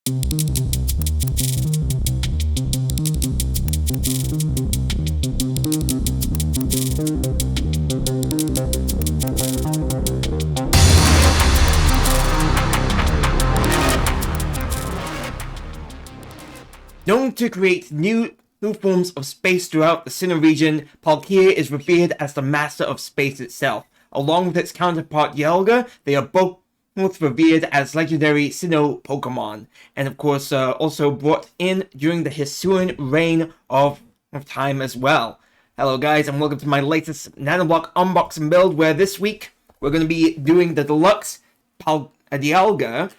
Known to create new forms of space throughout the Sinnoh region, Palkia is revered as the master of space itself. Along with its counterpart Dialga, they are both revered as legendary Sinnoh Pokemon, and of course also brought in during the Hisuian reign of time as well. Hello guys, and welcome to my latest Nanoblock unboxing build, where this week we're going to be doing the Deluxe Palkia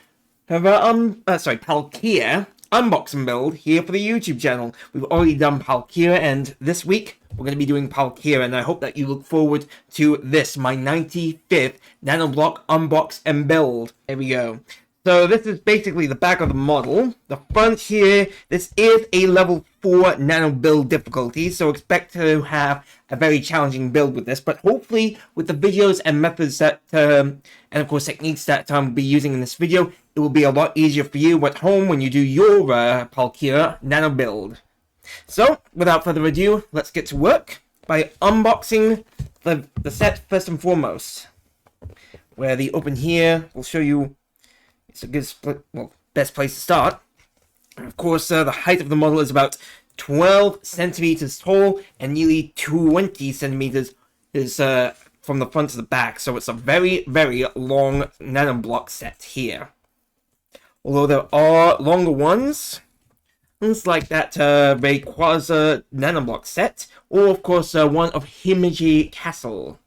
unboxing build here for the YouTube channel. We've already done Palkia, and this week we're going to be doing Palkia, and I hope that you look forward to this, my 95th Nanoblock unbox and build. There we go. So this is basically the back of the model. The front here, this is a level 4 nano build difficulty, so expect to have a very challenging build with this, but hopefully with the videos and methods that, and of course techniques that I'll be using in this video, it will be a lot easier for you at home when you do your Palkia nano build. So, without further ado, let's get to work by unboxing the set first and foremost. Where the open here will show you, it's a good split, well, best place to start. And of course, the height of the model is about 12 centimeters tall and nearly 20 centimeters is from the front to the back. So it's a very, very long nanoblock set here. Although there are longer ones, things like that Rayquaza nanoblock set, or of course one of Himeji Castle.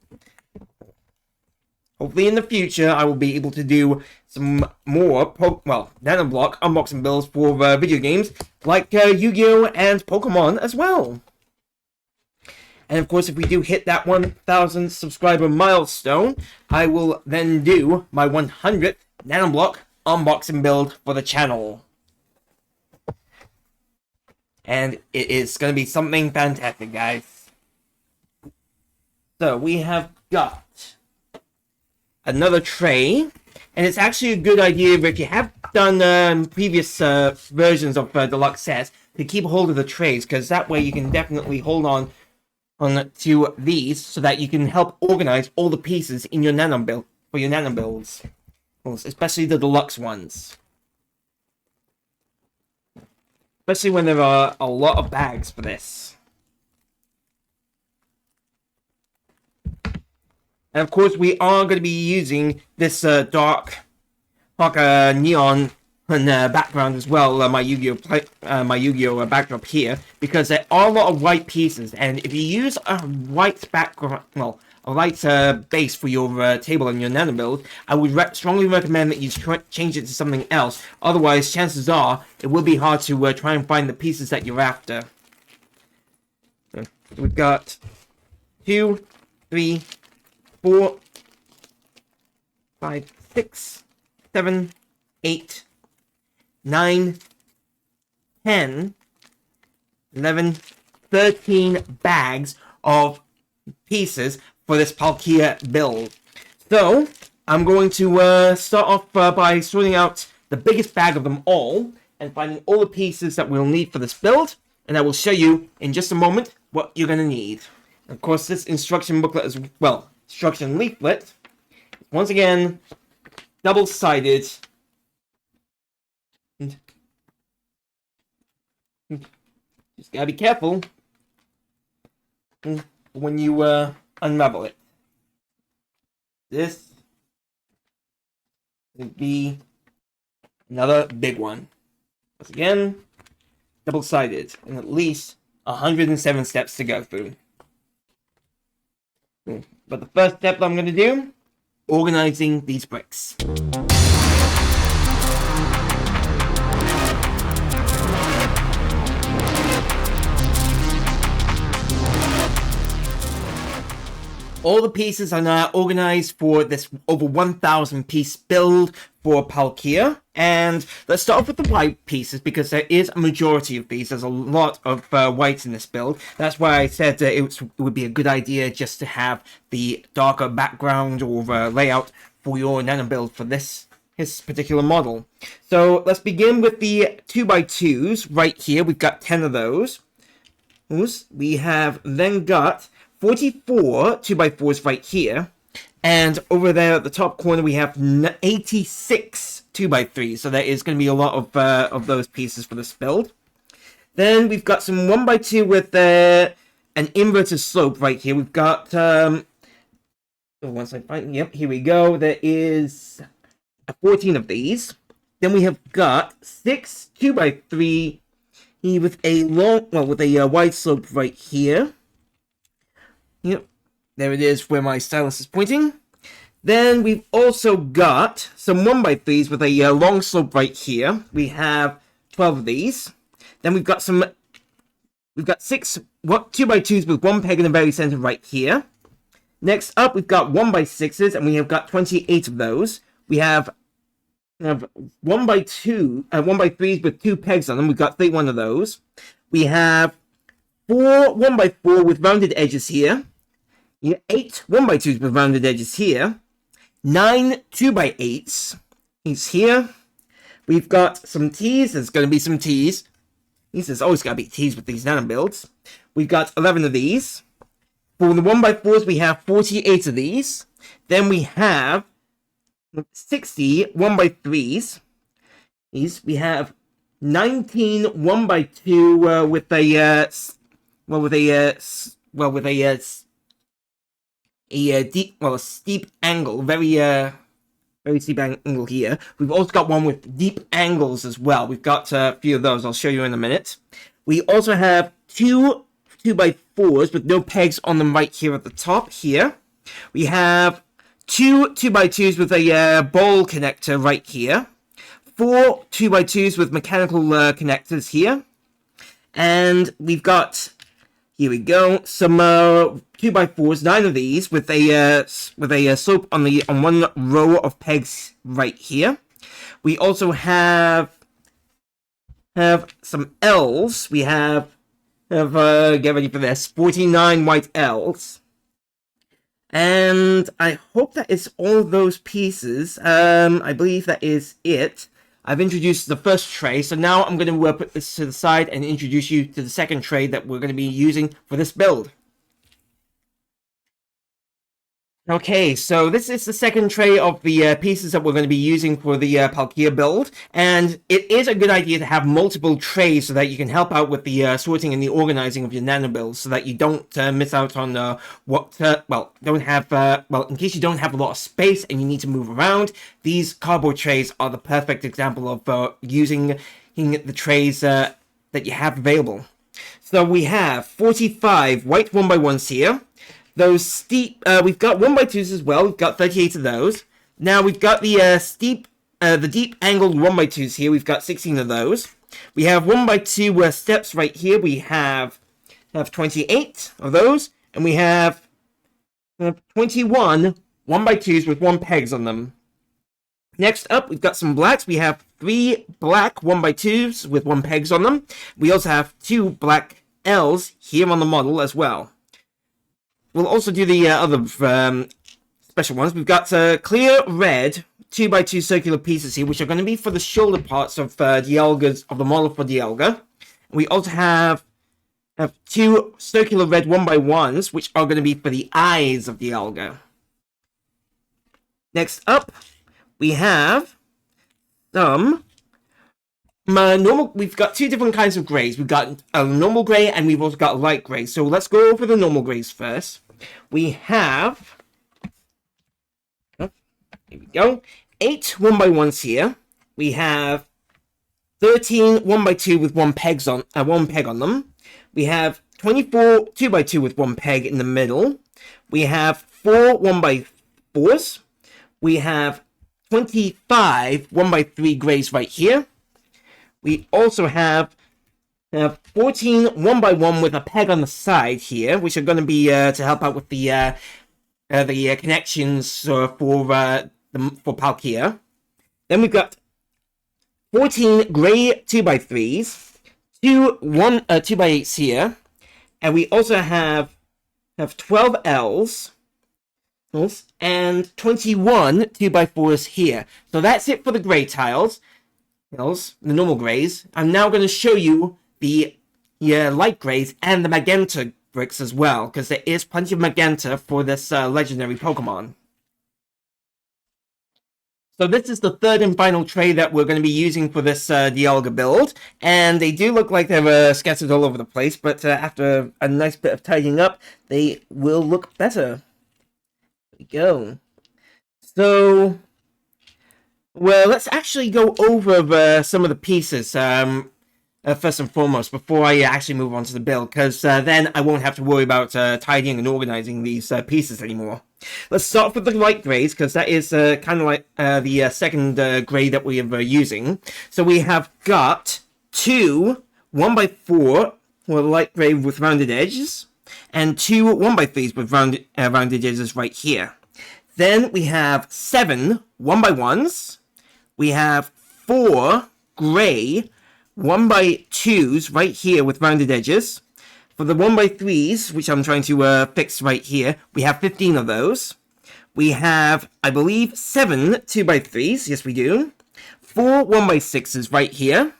Hopefully in the future I will be able to do some more nanoblock unboxing builds for video games like Yu-Gi-Oh! And Pokemon as well. And of course, if we do hit that 1,000 subscriber milestone, I will then do my 100th nanoblock unboxing build for the channel. And it is going to be something fantastic, guys. So we have got another tray, and it's actually a good idea if you have done previous versions of Deluxe sets to keep a hold of the trays, because that way you can definitely hold on to these so that you can help organize all the pieces in your nano build for your nano builds, especially the Deluxe ones. Especially when there are a lot of bags for this. And of course, we are going to be using this dark neon background as well, my Yu-Gi-Oh backdrop here, because there are a lot of white pieces, and if you use a white background, well, a white base for your table and your nano build, I would strongly recommend that you change it to something else. Otherwise, chances are it will be hard to try and find the pieces that you're after. So we've got 2, 3, 4, 5, 6, 7, 8, 9, 10, 11, 13 bags of pieces for this Palkia build. So, I'm going to start off by sorting out the biggest bag of them all and finding all the pieces that we'll need for this build, and I will show you in just a moment what you're going to need. Of course, this instruction booklet as well, instruction leaflet, once again, double-sided. Just gotta be careful when you unravel it. This would be another big one. Once again, double-sided, and at least 107 steps to go through. But the first step I'm going to do, organizing these bricks. All the pieces are now organized for this over 1,000 piece build for Palkia. And let's start off with the white pieces, because there is a majority of these. There's a lot of whites in this build. That's why I said it would be a good idea just to have the darker background or layout for your nano build for this his particular model. So let's begin with the 2x2s right here. We've got 10 of those. We have then got 44 2x4s right here. And over there at the top corner, we have 86 2x3s. So there is going to be a lot of those pieces for this build. Then we've got some 1x2 with an inverted slope right here. We've got, once I find, yep, here we go. There is 14 of these. Then we have got 6 2x3 with a wide slope right here. Yep, there it is where my stylus is pointing. Then we've also got some 1x3s with a long slope right here. We have 12 of these. Then we've got 6 2x2s with one peg in the very center right here. Next up, we've got 1x6s, and we have got 28 of those. We have 1x3s with 2 pegs on them. We've got 31 of those. We have 4 1x4 with rounded edges here. 8 1x2s with rounded edges here. 9 2x8s is here. We've got some T's. There's going to be some T's. There's always got to be T's with these nano builds. We've got 11 of these. For the 1x4s, we have 48 of these. Then we have 60 1x3s. We have 19 1x2 with a steep angle, very steep angle here. We've also got one with deep angles as well. We've got a few of those. I'll show you in a minute. We also have 2 2x4s with no pegs on them right here at the top here. We have 2 2x2s with a ball connector right here. 4 2x2s with mechanical connectors here. And we've got, here we go, some 2x4s, 9 of these with a slope on one row of pegs right here. We also have some L's. We have get ready for this, 49 white L's. And I hope that is all those pieces. I believe that is it. I've introduced the first tray, so now I'm going to put this to the side and introduce you to the second tray that we're going to be using for this build. Okay, so this is the second tray of the pieces that we're going to be using for the Palkia build, and it is a good idea to have multiple trays so that you can help out with the sorting and the organizing of your nano builds, so that you don't miss out on in case you don't have a lot of space and you need to move around. These cardboard trays are the perfect example of using the trays that you have available. So we have 45 white 1x1s here. Those steep, we've got 1x2s as well. We've got 38 of those. Now we've got the the deep angled 1x2s here. We've got 16 of those. We have 1x2 steps right here. We have 28 of those, and we have 21 1x2s with 1 pegs on them. Next up, we've got some blacks. We have 3 black 1x2s with 1 pegs on them. We also have 2 black L's here on the model as well. We'll also do the other special ones. We've got clear red 2x2 circular pieces here, which are going to be for the shoulder parts of of the model for Dialga. We also have 2 circular red 1x1s, which are going to be for the eyes of Dialga. Next up, we have some normal. We've got 2 different kinds of grays. We've got a normal gray, and we've also got a light gray. So let's go over the normal grays first. We have, here we go, 8 1x1s here. We have 13 1x2 with 1 peg on them. We have 24 2x2 with 1 peg in the middle. We have 4 1x4s. We have 25 1x3 grays right here. We also have 14 1x1 with a peg on the side here, which are going to be to help out with the connections for Palkia. Then we've got 14 gray 2x3s, 2x8s here, and we also have 12 L's, and 21 2x4s here. So that's it for the gray tiles, the normal grays. I'm now going to show you the light grays and the magenta bricks as well, because there is plenty of magenta for this legendary Pokemon. So this is the third and final tray that we're going to be using for this Dialga build, and they do look like they're scattered all over the place, but after a nice bit of tidying up, they will look better. There we go. So, well, let's actually go over some of the pieces first and foremost before I actually move on to the build, because then I won't have to worry about tidying and organizing these pieces anymore. Let's start off with the light grays, because that is kind of like the second gray that we are using. So we have got two 1x4 for the light gray with rounded edges, and two 1x3s with rounded edges right here. Then we have 7 1x1s. We have 4 gray 1x2s right here with rounded edges. For the 1x3s, which I'm trying to fix right here, we have 15 of those. We have, I believe, 7 2x3s. Yes, we do. 4 1x6s right here.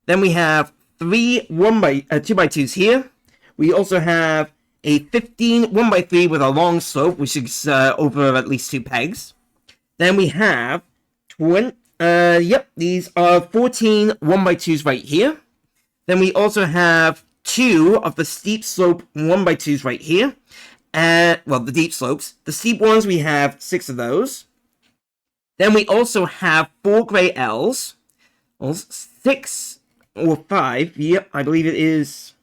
Then we have 3 2x2s here. We also have a 15 1x3 with a long slope, which is over at least 2 pegs. Then we have these are 14 1x2s right here. Then we also have 2 of the steep slope 1x2s right here. Well, the deep slopes. The steep ones, we have 6 of those. Then we also have 4 gray Ls. 6 or 5. Yep, I believe it is.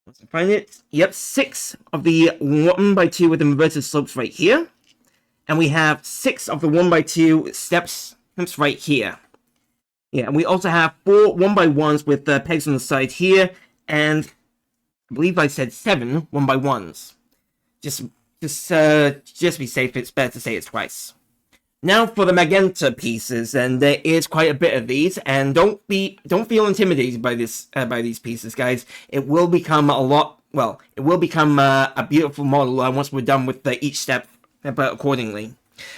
Let's find it. Yep, 6 of the 1x2 with inverted slopes right here. And we have 6 of the 1x2 steps right here. Yeah, and we also have 4 1x1s with pegs on the side here, and I believe I said 7 1x1s. Just be safe. It's better to say it twice. Now for the magenta pieces, and there is quite a bit of these, and don't feel intimidated by these pieces, guys. It will become a beautiful model once we're done with each step, but accordingly.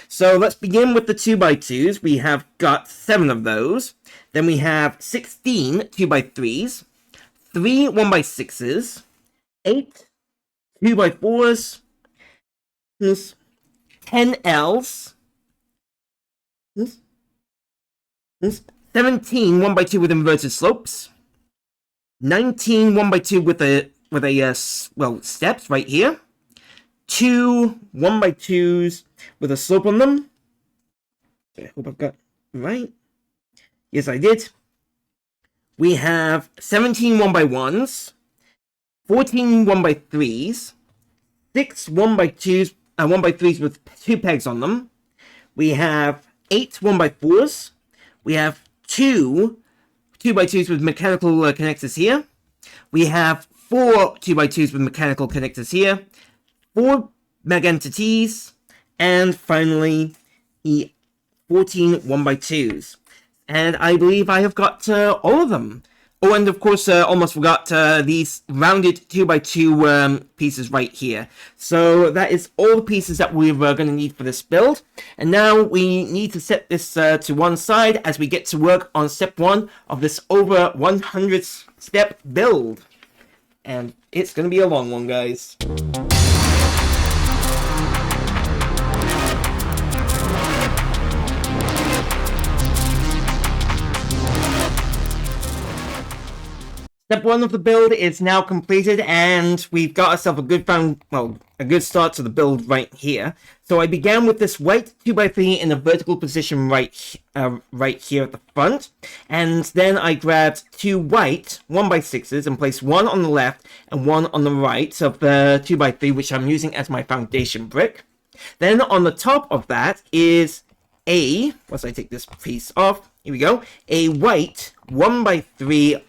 So let's begin with the 2x2s. We have got 7 of those. Then we have 16 2x3s, 3 1x6s, 8 2x4s, 10 Ls, 17 1x2 with inverted slopes, 19 1x2 with a steps right here, 2 1x2s with a slope on them. I hope I've got right. Yes, I did. We have 17 1x1s, 14 1x3s, 6 1x2s, 1x3s with 2 pegs on them. We have 8 1x4s. We have 2 2x2s with mechanical connectors here. We have 4 2x2s with mechanical connectors here. 4 magenta Ts, and finally the 14 1x2s. And I believe I have got all of them. Oh, and of course, almost forgot these rounded 2x2 pieces right here. So that is all the pieces that we're going to need for this build. And now we need to set this to one side as we get to work on step 1 of this over 100 step build. And it's going to be a long one, guys. Step 1 of the build is now completed, and we've got ourselves a good start to the build right here. So I began with this white 2x3 in a vertical position right here at the front, and then I grabbed 2 white 1x6s and placed one on the left and one on the right of the 2x3, which I'm using as my foundation brick. Then on the top of that is once I take this piece off, here we go, a white 1x3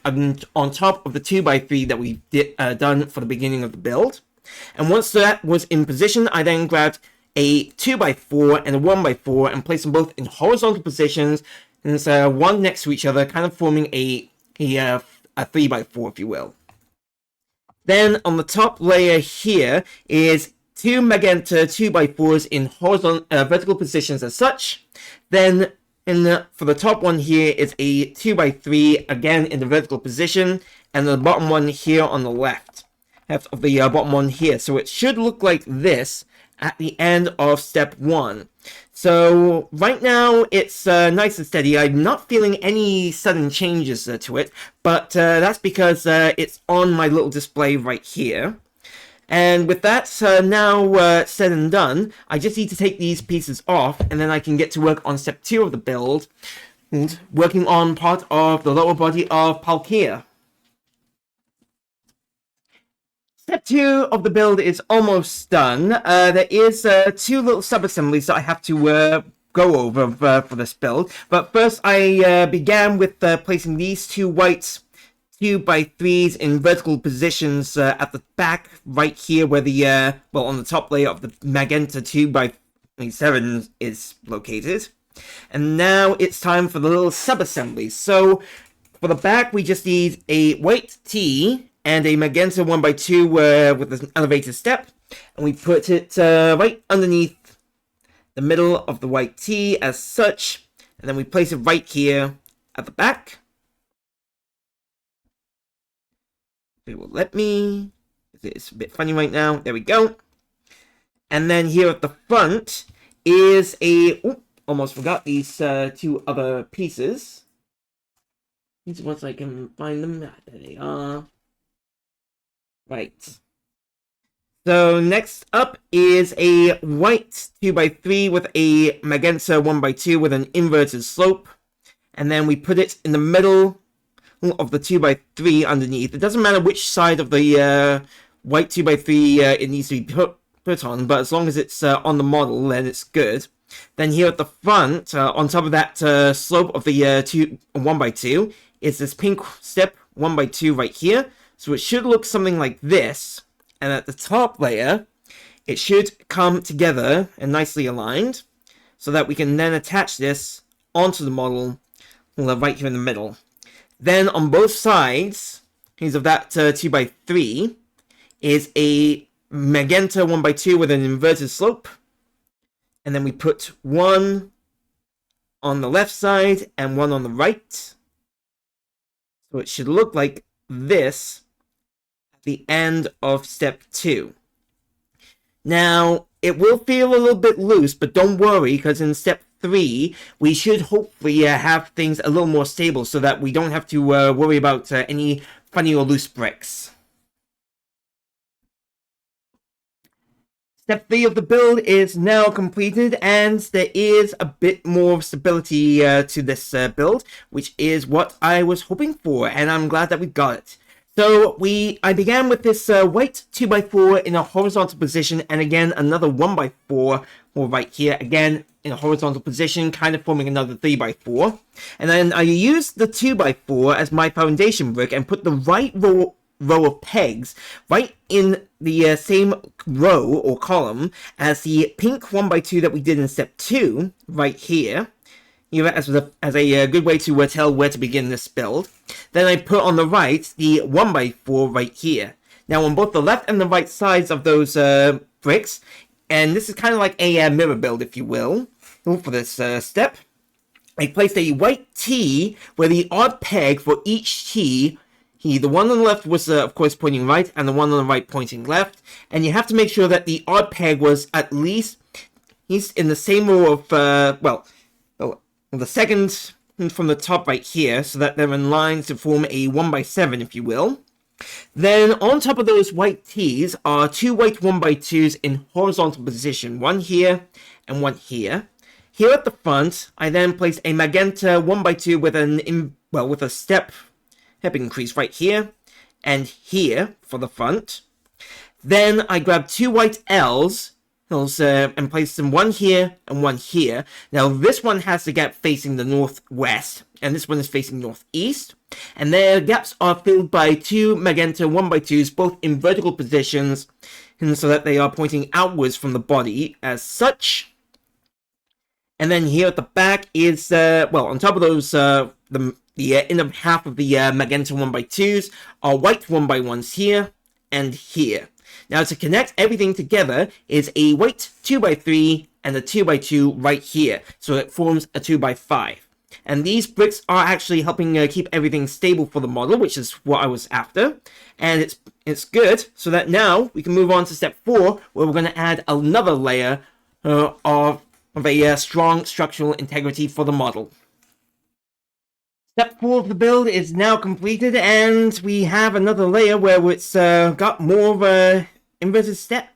on top of the 2x3 that we done for the beginning of the build. And once that was in position, I then grabbed a 2x4 and a 1x4 and placed them both in horizontal positions, and one next to each other, kind of forming a 3x4, if you will. Then on the top layer here is two magenta 2x4s in horizontal vertical positions as such. Then for the top one here is a 2x3 again in the vertical position, and the bottom one here on the left of the bottom one here. So it should look like this at the end of step 1. So right now it's nice and steady. I'm not feeling any sudden changes to it, but that's because it's on my little display right here. And with that now said and done, I just need to take these pieces off, and then I can get to work on step 2 of the build, and working on part of the lower body of Palkia. Step 2 of the build is almost done. There is 2 little sub-assemblies that I have to go over for this build. But first I began with placing these 2 white 2x3s in vertical positions at the back right here where the, well, on the top layer of the magenta 2x7 is located. And now it's time for the little sub-assemblies. So for the back we just need a white T and a magenta 1x2 with an elevated step, and we put it right underneath the middle of the white T as such, and then we place it right here at the back. It will let me, it's a bit funny right now, there we go. And then here at the front is a, almost forgot these 2 other pieces. Once I can find them, there they are. Right. So next up is a white 2x3 with a magenta 1x2 with an inverted slope. And then we put it in the middle of the 2x3 underneath. It doesn't matter which side of the white 2x3 it needs to be put on, but as long as it's on the model, then it's good. Then here at the front, on top of that slope of the 1x2, is this pink step 1x2 right here. So it should look something like this, and at the top layer, it should come together and nicely aligned, so that we can then attach this onto the model right here in the middle. Then on both sides, of that 2x3, is a magenta 1x2 with an inverted slope, and then we put one on the left side and one on the right. So it should look like this the end of step 2. Now, it will feel a little bit loose, but don't worry, because in step 3, we should hopefully have things a little more stable so that we don't have to worry about any funny or loose bricks. Step 3 of the build is now completed, and there is a bit more stability to this build, which is what I was hoping for, and I'm glad that we got it. So I began with this white 2x4 in a horizontal position, and again another 1x4 right here, again in a horizontal position, kind of forming another 3x4. And then I used the 2x4 as my foundation brick and put the right row of pegs right in the same row or column as the pink 1x2 that we did in step 2 right here. As a good way to tell where to begin this build. Then I put on the right the 1x4 right here. Now on both the left and the right sides of those bricks, and this is kind of like a mirror build, if you will, for this step, I placed a white T where the odd peg for each T, the one on the left was of course pointing right, and the one on the right pointing left, and you have to make sure that the odd peg was at least in the same row of, the second from the top right here, so that they're in lines to form a 1x7, if you will. Then on top of those white T's are 2 white 1x2s in horizontal position, one here and one here. Here at the front, I then placed a magenta 1x2 with a step increase right here and here for the front. Then I grabbed 2 white L's and place them one here and one here. Now this one has the gap facing the northwest, and this one is facing northeast. And their gaps are filled by 2 magenta 1x2s, both in vertical positions, and so that they are pointing outwards from the body as such. And then here at the back is, on top of those, the inner half of the magenta 1x2s are white 1x1s here and here. Now to connect everything together is a white 2x3 and a 2x2 right here, so it forms a 2x5. And these bricks are actually helping keep everything stable for the model, which is what I was after. And it's good, so that now we can move on to step 4, where we're going to add another layer of a strong structural integrity for the model. Step 4 of the build is now completed, and we have another layer where it's got more of inverted step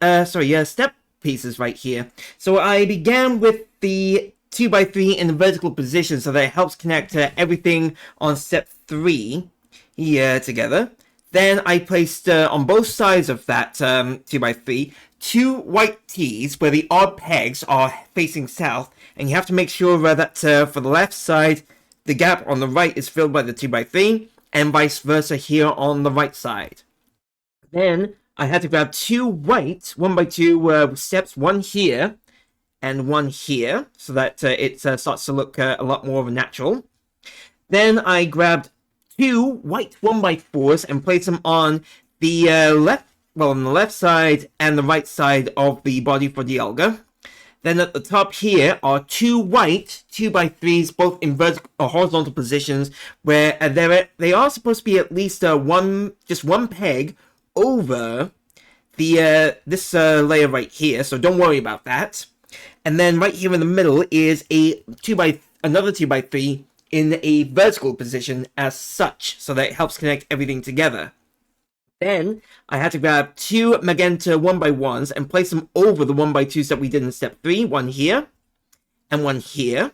pieces right here. So I began with the 2x3 in the vertical position, so that it helps connect everything on step 3 here together. Then I placed on both sides of that 2x3 2 white T's where the odd pegs are facing south, and you have to make sure that for the left side the gap on the right is filled by the 2x3, and vice versa here on the right side. Then I had to grab 2 white 1x2 steps, one here and one here, so that it starts to look a lot more natural. Then I grabbed 2 white 1x4s and placed them on the on the left side and the right side of the body for Dialga. Then at the top here are 2 white 2x3s, both in vertical or horizontal positions, where they are supposed to be at least just one peg over the this layer right here, so don't worry about that. And then right here in the middle is another 2x3 in a vertical position as such, so that it helps connect everything together. Then I had to grab 2 magenta 1x1s and place them over the 1x2s that we did in step 3, one here and one here.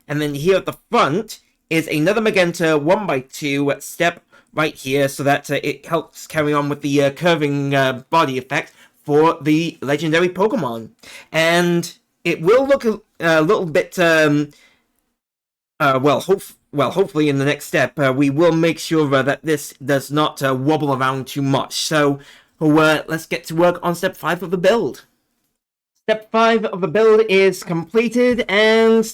And then here at the front is another magenta 1x2 step right here, so that it helps carry on with the curving body effect for the legendary Pokemon. And it will look a little bit, hopefully in the next step, we will make sure that this does not wobble around too much. So let's get to work on step 5 of the build. Step 5 of the build is completed, and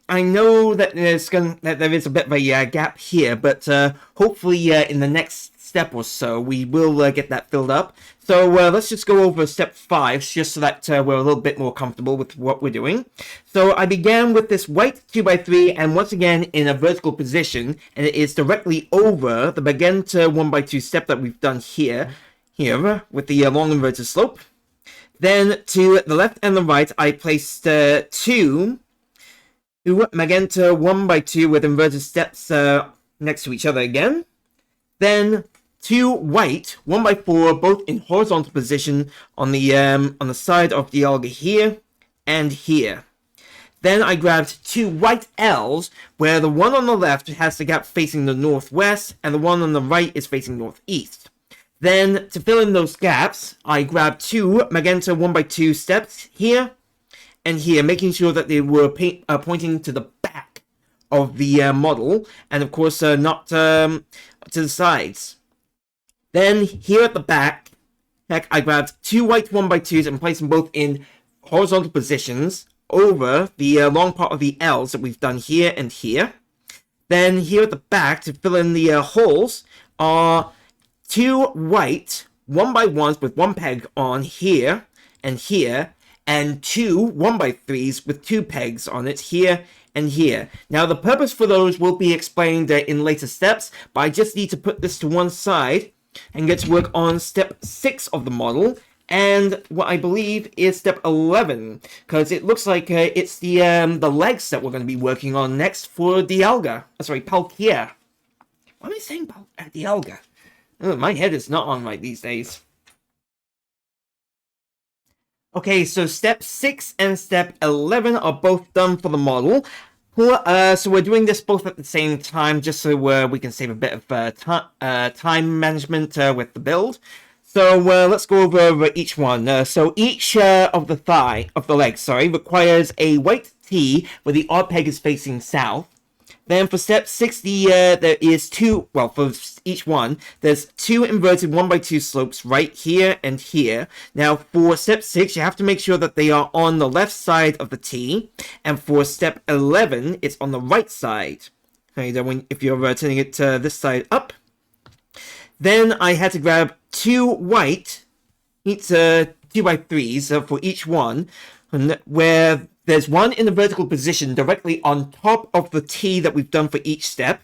I know that there is a bit of a gap here, but hopefully in the next step or so we will get that filled up. So let's just go over step 5, just so that we're a little bit more comfortable with what we're doing. So I began with this white 2x3, and once again in a vertical position, and it is directly over the magenta 1x2 step that we've done here with the long inverted slope. Then to the left and the right, I placed 2 magenta 1x2 with inverted steps next to each other again. Then 2 white 1x4, both in horizontal position on the side of Dialga here and here. Then I grabbed 2 white L's, where the one on the left has the gap facing the northwest, and the one on the right is facing northeast. Then, to fill in those gaps, I grabbed 2 magenta 1x2 steps here and here, making sure that they were pointing to the back of the model, and of course not to the sides. Then, here at the back, I grabbed 2 white 1x2s and placed them both in horizontal positions over the long part of the L's that we've done here and here. Then, here at the back, to fill in the holes, are 2 white 1x1s with 1 peg on here and here, and 2 1x3s with 2 pegs on it here and here. Now the purpose for those will be explained in later steps, but I just need to put this to one side and get to work on step 6 of the model, and what I believe is step 11, because it looks like it's the legs that we're going to be working on next for Dialga. Palkia. Why am I saying Dialga? Oh, my head is not on right these days. Okay, so step 6 and step 11 are both done for the model. So we're doing this both at the same time, just so we can save a bit of time management with the build. So let's go over each one. So each of the legs, requires a white T where the odd peg is facing south. Then for step 6, there is 2, for each one, there's 2 inverted 1x2 slopes right here and here. Now for step 6, you have to make sure that they are on the left side of the T, and for step 11, it's on the right side. Okay, then if you're turning it this side up. Then I had to grab 2 white each 2x3s for each one, and where there's one in the vertical position directly on top of the T that we've done for each step,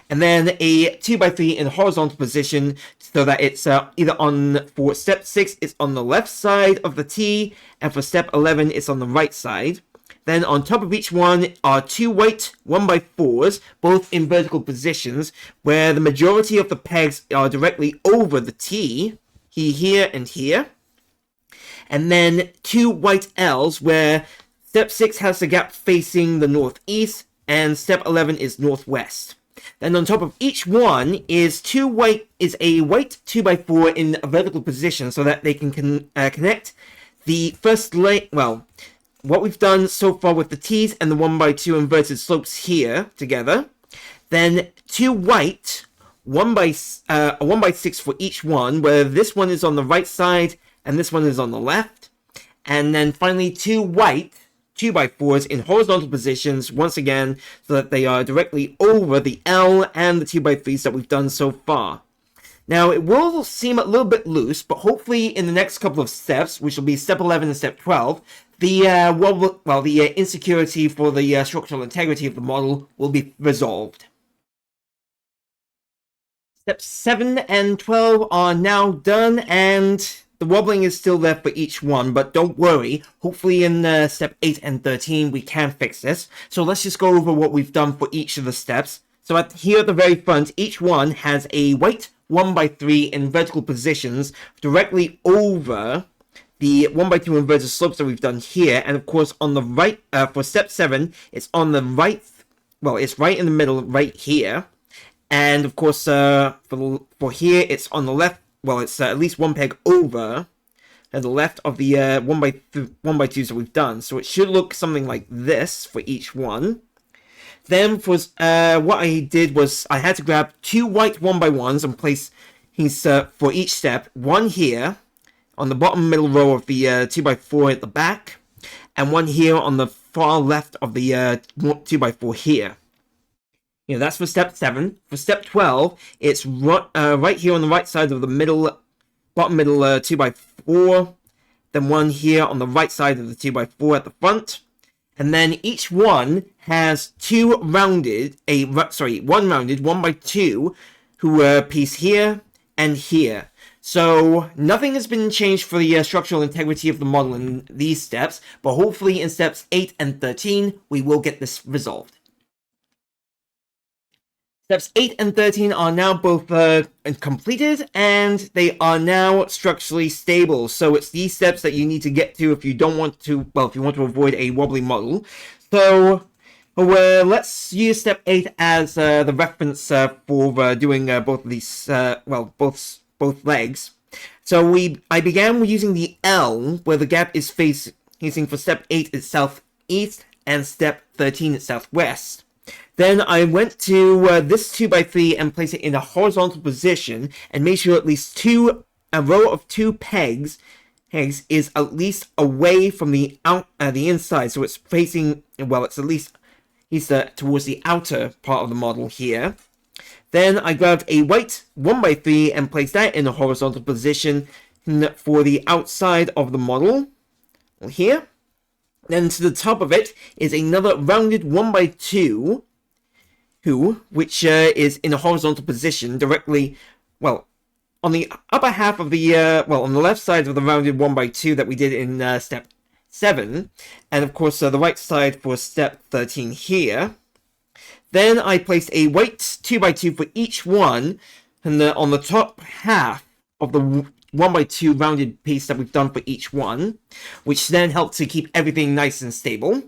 and then a 2x3 in horizontal position so that it's either on, for step 6, it's on the left side of the T, and for step 11, it's on the right side. Then on top of each one are 2 white 1x4s, both in vertical positions, where the majority of the pegs are directly over the T, here and here. And then 2 white L's, where step 6 has the gap facing the northeast, and step 11 is northwest. Then on top of each one is a white 2x4 in a vertical position so that they can connect the first what we've done so far with the T's and the 1x2 inverted slopes here together. Then 2 white 1x6 for each one, where this one is on the right side and this one is on the left. And then finally 2 white 2x4s in horizontal positions, once again, so that they are directly over the L and the 2x3s that we've done so far. Now, it will seem a little bit loose, but hopefully in the next couple of steps, which will be step 11 and step 12, the insecurity for the structural integrity of the model will be resolved. Steps 7 and 12 are now done, and the wobbling is still there for each one, but don't worry. Hopefully in step 8 and 13 we can fix this. So let's just go over what we've done for each of the steps. So here at the very front, each one has a white 1x3 in vertical positions directly over the 1x2 inverted slopes that we've done here. And of course on the right, for step 7, it's on the right, it's right in the middle, right here. And of course for here, it's on the left. It's at least one peg over at the left of the 1x2s that we've done. So it should look something like this for each one. Then for what I did was I had to grab 2 white 1x1s and place these for each step. One here on the bottom middle row of the 2x4 at the back, and one here on the far left of the 2x4 here. That's for step 7. For step 12, it's right here on the right side of the bottom middle 2x4. Then one here on the right side of the 2x4 at the front. And then each one has one rounded 1x2 piece here and here. So nothing has been changed for the structural integrity of the model in these steps, but hopefully in steps 8 and 13, we will get this resolved. Steps 8 and 13 are now both completed, and they are now structurally stable. So it's these steps that you need to get to if you don't want to, if you want to avoid a wobbly model. So let's use step 8 as the reference for doing both of these, both legs. So I began using the L, where the gap is facing for step 8 is southeast, and step 13 is southwest. Then I went to this 2x3 and placed it in a horizontal position and made sure at least a row of 2 pegs is at least away from the inside. So it's facing, it's at least towards the outer part of the model here. Then I grabbed a white 1x3 and placed that in a horizontal position for the outside of the model here. Then to the top of it is another rounded 1x2, which is in a horizontal position directly, on the upper half of the, on the left side of the rounded 1x2 that we did in step 7, and of course the right side for step 13 here. Then I placed a white 2x2 for each one, and on the top half of the 1x2 rounded piece that we've done for each one, which then helps to keep everything nice and stable.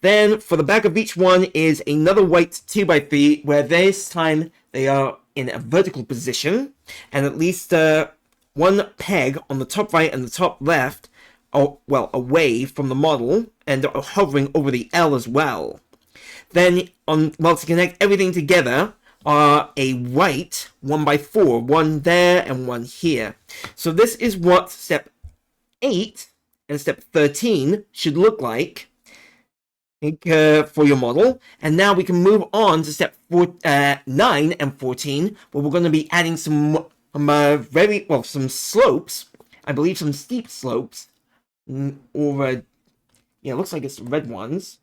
Then for the back of each one is another white 2x3, where this time they are in a vertical position, and at least one peg on the top right and the top left are, away from the model, and hovering over the L as well. Then, to connect everything together are a white 1x4, one there and one here. So this is what step 8 and step 13 should look like for your model. And now we can move on to step 9 and 14, where we're going to be adding some slopes I believe, some steep slopes, or yeah, it looks like it's the red ones.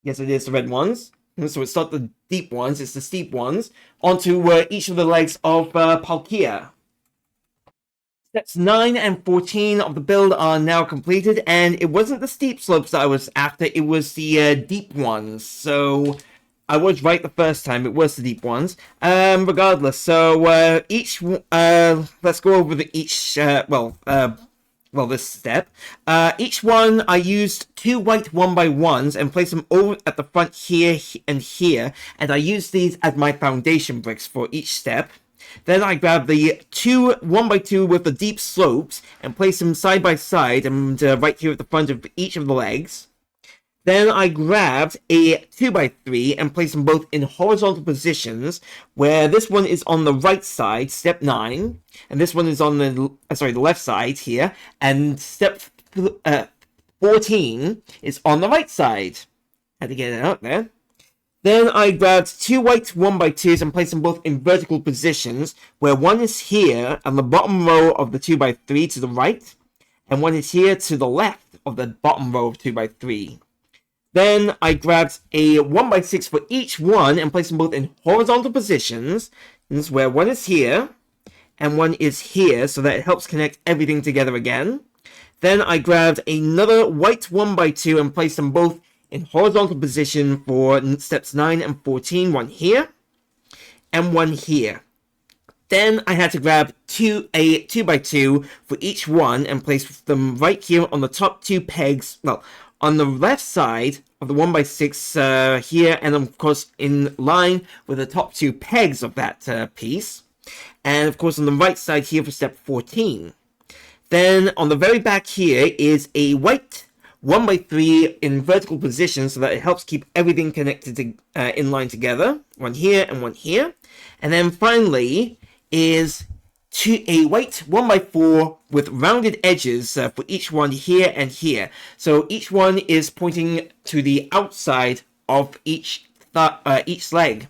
Yes, it is the red ones. So it's not the deep ones, it's the steep ones, onto each of the legs of Palkia. Steps 9 and 14 of the build are now completed, and it wasn't the steep slopes that I was after, it was the deep ones. So I was right the first time, it was the deep ones. Regardless, so let's go over this step. Each one I used 2 white 1x1s and placed them over at the front here and here, and I used these as my foundation bricks for each step. Then I grabbed the 2 1x2 with the deep slopes and placed them side by side and right here at the front of each of the legs. Then I grabbed a 2x3 and placed them both in horizontal positions, where this one is on the right side, step 9, and this one is on the left side here, and step 14 is on the right side. Had to get it out there. Then I grabbed 2 white 1x2s and placed them both in vertical positions, where one is here on the bottom row of the 2x3 to the right, and one is here to the left of the bottom row of 2x3. Then I grabbed a 1x6 for each one and placed them both in horizontal positions, where one is here and one is here, so that it helps connect everything together again. Then I grabbed another white 1x2 and placed them both in horizontal position for steps 9 and 14, one here and one here. Then I had to grab a 2x2 for each one and place them right here on the top 2 pegs, well, on the left side of the 1x6 here, and of course in line with the top 2 pegs of that piece. And of course on the right side here for step 14. Then on the very back here is a white 1x3 in vertical position, so that it helps keep everything connected to, in line together. One here and one here. And then finally is a white 1x4 with rounded edges for each one here and here. So each one is pointing to the outside of each leg,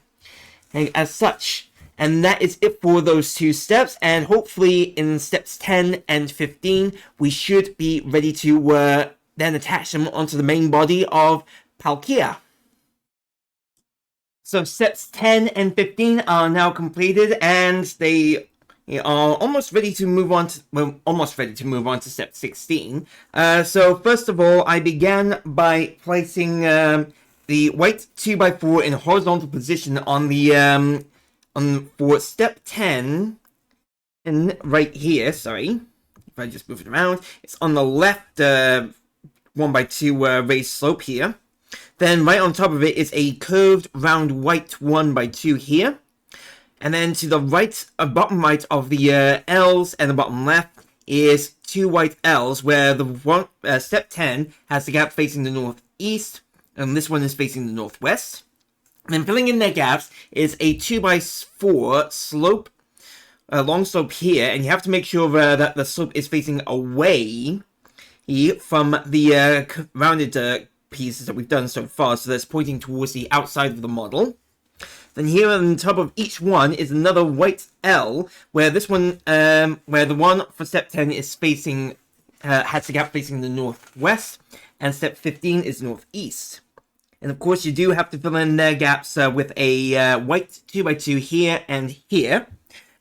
and as such. And that is it for those 2 steps, and hopefully in steps 10 and 15 we should be ready to then attach them onto the main body of Palkia. So steps 10 and 15 are now completed, and they are almost ready to move on to step 16. So first of all, I began by placing the white 2x4 in horizontal position on the for step 10, and right here. Sorry, if I just move it around, it's on the left 1x2 raised slope here. Then right on top of it is a curved round white 1x2 here. And then to the right, bottom right of the L's and the bottom left is 2 white L's, where the step 10 has the gap facing the northeast, and this one is facing the northwest. And then filling in their gaps is a 2x4 slope, long slope here, and you have to make sure that the slope is facing away from the rounded pieces that we've done so far, so that's pointing towards the outside of the model. Then here on top of each one is another white L, where this one, where the one for step 10 is facing, has the gap facing the northwest, and step 15 is northeast. And of course you do have to fill in their gaps with a white 2x2 here and here.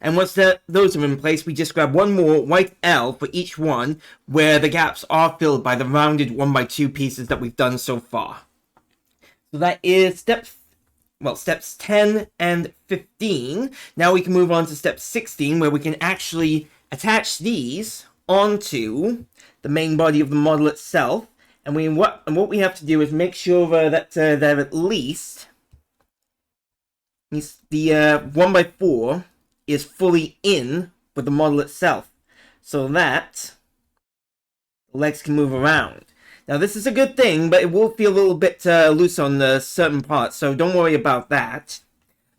And once those are in place, we just grab one more white L for each one, where the gaps are filled by the rounded 1x2 pieces that we've done so far. So that is steps 10 and 15. Now we can move on to step 16, where we can actually attach these onto the main body of the model itself. And what we have to do is make sure that they're at least the 1x4 is fully in with the model itself, so that the legs can move around. Now this is a good thing, but it will feel a little bit loose on certain parts, so don't worry about that.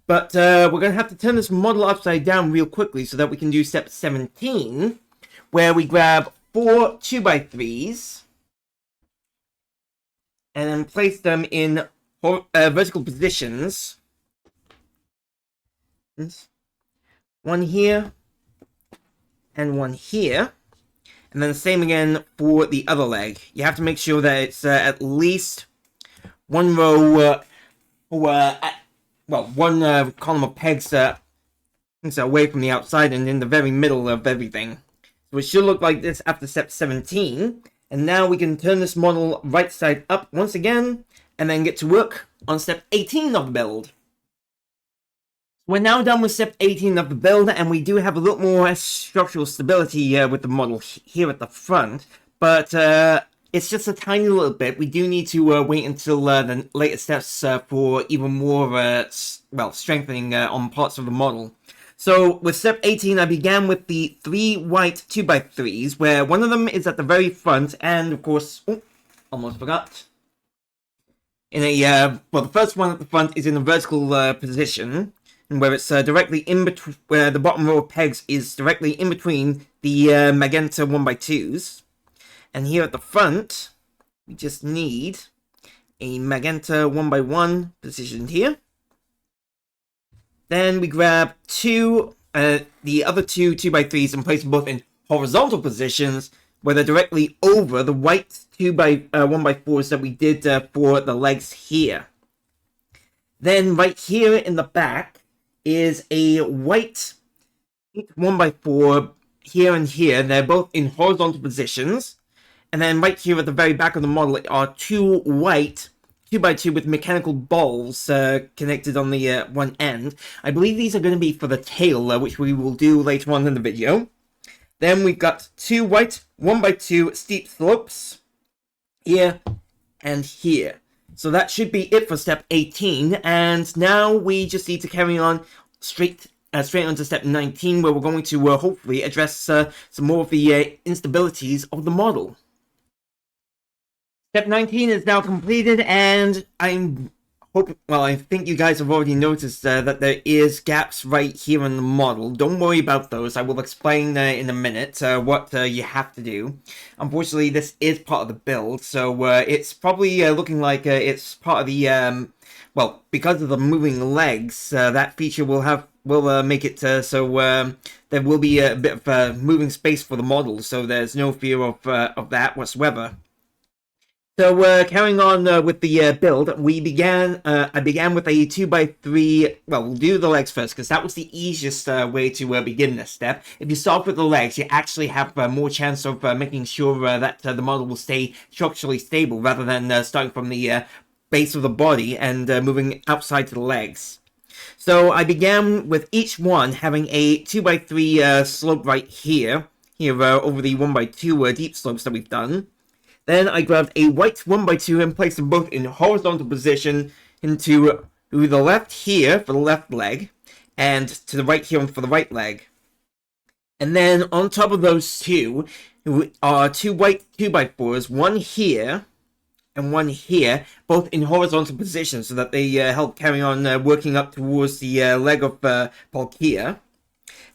But we're going to have to turn this model upside down real quickly so that we can do step 17, where we grab 4 2x3s and then place them in vertical positions. One here and one here. And then same again for the other leg. You have to make sure that it's at least one row, one column of pegs away from the outside and in the very middle of everything. So it should look like this after step 17. And now we can turn this model right side up once again, and then get to work on step 18 of the build. We're now done with step 18 of the build, and we do have a little more structural stability with the model here at the front, but it's just a tiny little bit. We do need to wait until the later steps for even more, strengthening on parts of the model. So with step 18, I began with the 3 white 2x3s, where one of them is at the very front, and of course, almost forgot. In a, the first one at the front is in a vertical position, where it's directly in between, where the bottom row of pegs is directly in between the magenta 1x2s. And here at the front, we just need a magenta 1x1 positioned here. Then we grab the other two 2x3s and place them both in horizontal positions, where they're directly over the white 1x4s that we did for the legs here. Then right here in the back is a white 1x4 here and here. They're both in horizontal positions. And then right here at the very back of the model are 2 white 2x2 with mechanical balls connected on the one end. I believe these are going to be for the tail, which we will do later on in the video. Then we've got 2 white 1x2 steep slopes here and here. So that should be it for step 18, and now we just need to carry on straight on to step 19, where we're going to hopefully address some more of the instabilities of the model. Step 19 is now completed, and I think you guys have already noticed that there is gaps right here in the model. Don't worry about those. I will explain in a minute what you have to do. Unfortunately, this is part of the build, so it's probably looking like it's part of the, because of the moving legs, that feature will make it so there will be a bit of moving space for the model, so there's no fear of that whatsoever. So carrying on with the build, I began with a 2x3. Well, we'll do the legs first because that was the easiest way to begin this step. If you start with the legs, you actually have more chance of making sure that the model will stay structurally stable rather than starting from the base of the body and moving outside to the legs. So I began with each one having a 2x3 slope right here over the 1x2 deep slopes that we've done. Then I grabbed a white 1x2 and placed them both in horizontal position into the left here for the left leg, and to the right here for the right leg. And then on top of those two are 2 white 2x4s, one here and one here, both in horizontal position, so that they help carry on working up towards the leg of Palkia.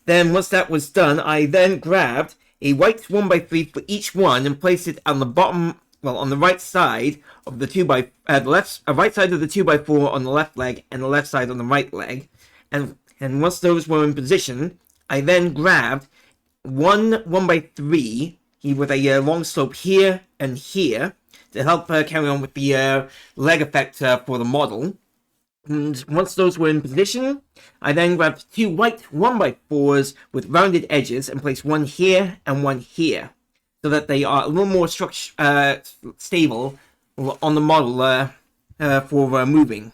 Then once that was done, I then grabbed a white 1x3 for each one and place it on the bottom, on the right side of the right side of the 2x4 on the left leg and the left side on the right leg. And once those were in position, I then grabbed one 1x3 with a long slope here and here to help carry on with the leg effect for the model. And once those were in position, I then grabbed 2 white 1x4s with rounded edges and placed one here and one here, so that they are a little more stable on the model for moving.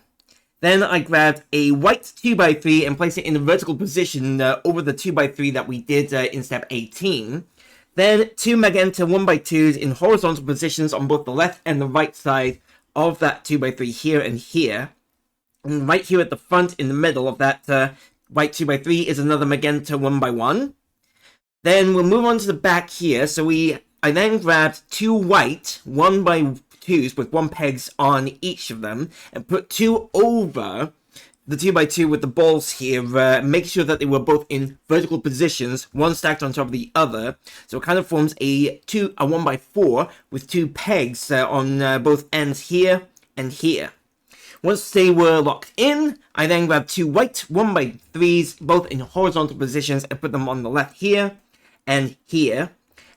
Then I grabbed a white 2x3 and placed it in a vertical position over the 2x3 that we did in step 18. Then 2 magenta 1x2s in horizontal positions on both the left and the right side of that 2x3 here and here. And right here at the front, in the middle of that white 2x3 is another magenta 1x1. Then we'll move on to the back here. So I then grabbed 2 white 1x2s with 1 pegs on each of them and put 2 over the 2x2 with the balls here. Make sure that they were both in vertical positions, one stacked on top of the other. So it kind of forms a 1x4 with 2 pegs on both ends here and here. Once they were locked in, I then grabbed 2 white 1x3s, both in horizontal positions, and put them on the left here and here.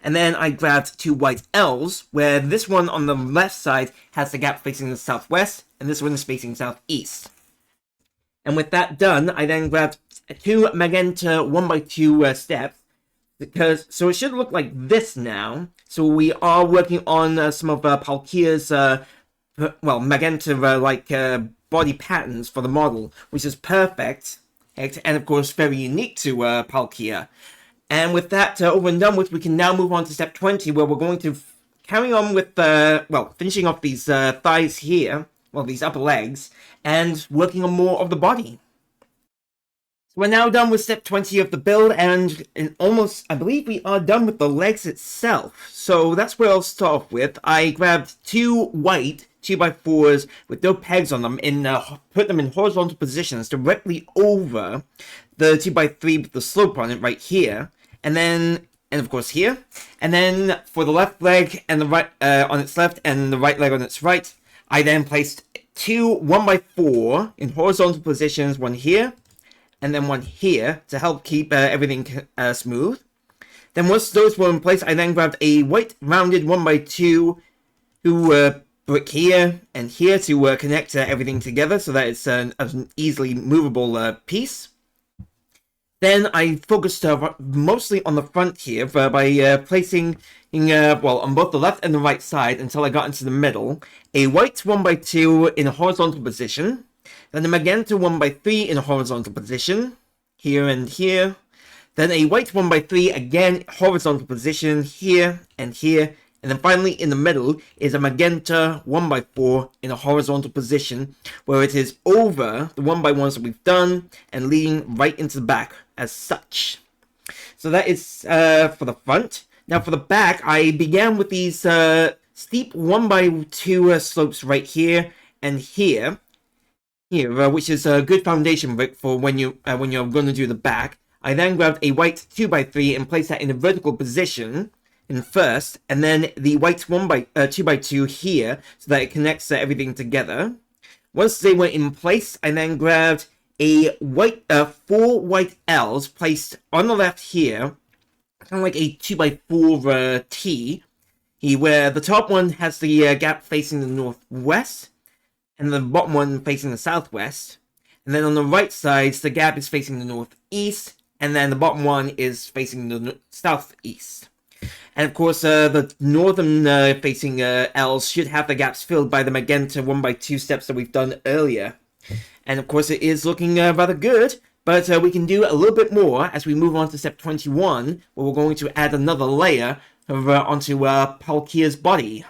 And then I grabbed 2 white L's, where this one on the left side has the gap facing the southwest, and this one is facing southeast. And with that done, I then grabbed 2 magenta 1x2 steps, so it should look like this now. So we are working on some of Palkia's, magenta body patterns for the model, which is perfect, and of course very unique to Palkia. And with that over and done with, we can now move on to step 20, where we're going to carry on with, finishing off these thighs here, these upper legs, and working on more of the body. So we're now done with step 20 of the build, and I believe we are done with the legs itself. So that's where I'll start off with. I grabbed 2 white 2x4s with no pegs on them, put them in horizontal positions directly over the 2x3 with the slope on it right here, and of course here. And then for the left leg and the right on its left and the right leg on its right, I then placed 2 1x4 in horizontal positions, one here and then one here to help keep everything smooth. Then once those were in place, I then grabbed a white rounded 1x2 brick here and here to connect everything together so that it's an easily movable piece. Then I focused mostly on the front here by placing, on both the left and the right side until I got into the middle, a white 1x2 in a horizontal position, then a magenta 1x3 in a horizontal position, here and here, then a white 1x3 again horizontal position, here and here, and then finally in the middle is a magenta 1x4 in a horizontal position where it is over the 1x1s that we've done and leading right into the back as such. So that is for the front. Now for the back, I began with these steep 1x2 slopes right here and here, which is a good foundation brick for when you're going to do the back. I then grabbed a white 2x3 and placed that in a vertical position in first, and then the white 2x2 here so that it connects everything together. Once they were in place, I then grabbed a 4 white L's placed on the left here, kind of like a 2x4 T, where the top one has the gap facing the northwest, and the bottom one facing the southwest. And then on the right side, the gap is facing the northeast, and then the bottom one is facing the southeast. And of course, the northern facing L's should have the gaps filled by the magenta 1x2 steps that we've done earlier. And of course, it is looking rather good, but we can do a little bit more as we move on to step 21, where we're going to add another layer onto Palkia's body.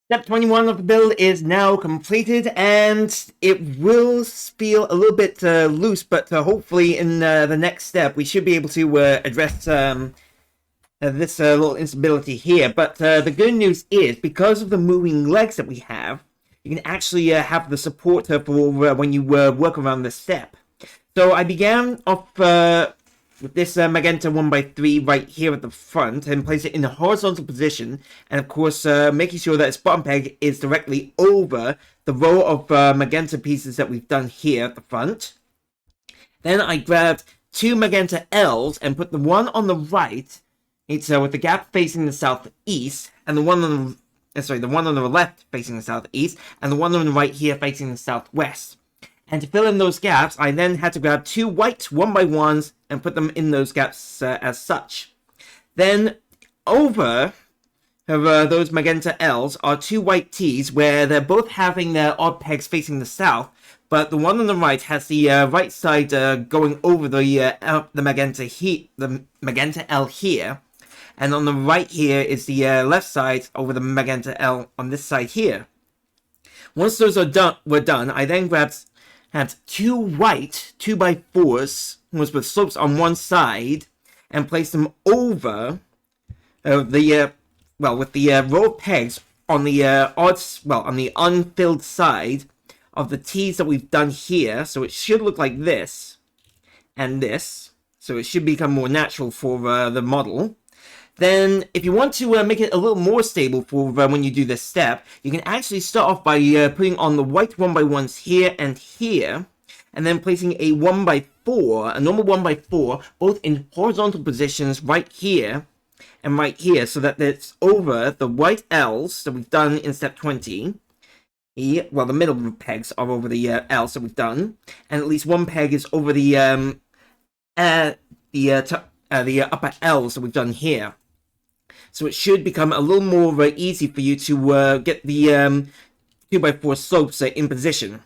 Step 21 of the build is now completed, and it will feel a little bit loose, but hopefully in the next step we should be able to address this little instability here. But the good news is, because of the moving legs that we have, you can actually have the support for when you work around this step. So I began off with this magenta 1x3 right here at the front and place it in a horizontal position, and of course making sure that its bottom peg is directly over the row of magenta pieces that we've done here at the front. Then I grabbed 2 magenta L's and put the one on the right, it's with the gap facing the southeast, and the one on the left facing the southeast, and the one on the right here facing the southwest. And to fill in those gaps, I then had to grab 2 white 1x1s and put them in those gaps as such. Then over those magenta L's are 2 white T's, where they're both having their odd pegs facing the south, but the one on the right has the right side going over the magenta L here, and on the right here is the left side over the magenta L on this side here. Once those were done, I then had 2 white 2x4s with slopes on one side and placed them over with the row of pegs on the on the unfilled side of the T's that we've done here. So it should look like this and this. So it should become more natural for the model. Then, if you want to make it a little more stable for when you do this step, you can actually start off by putting on the white 1x1s here and here, and then placing a 1x4, a normal 1x4, both in horizontal positions right here, and right here, so that it's over the white L's that we've done in step 20. Well, the middle pegs are over the L's that we've done, and at least one peg is over the upper L's that we've done here. So it should become a little more easy for you to get the 2x4 slopes in position.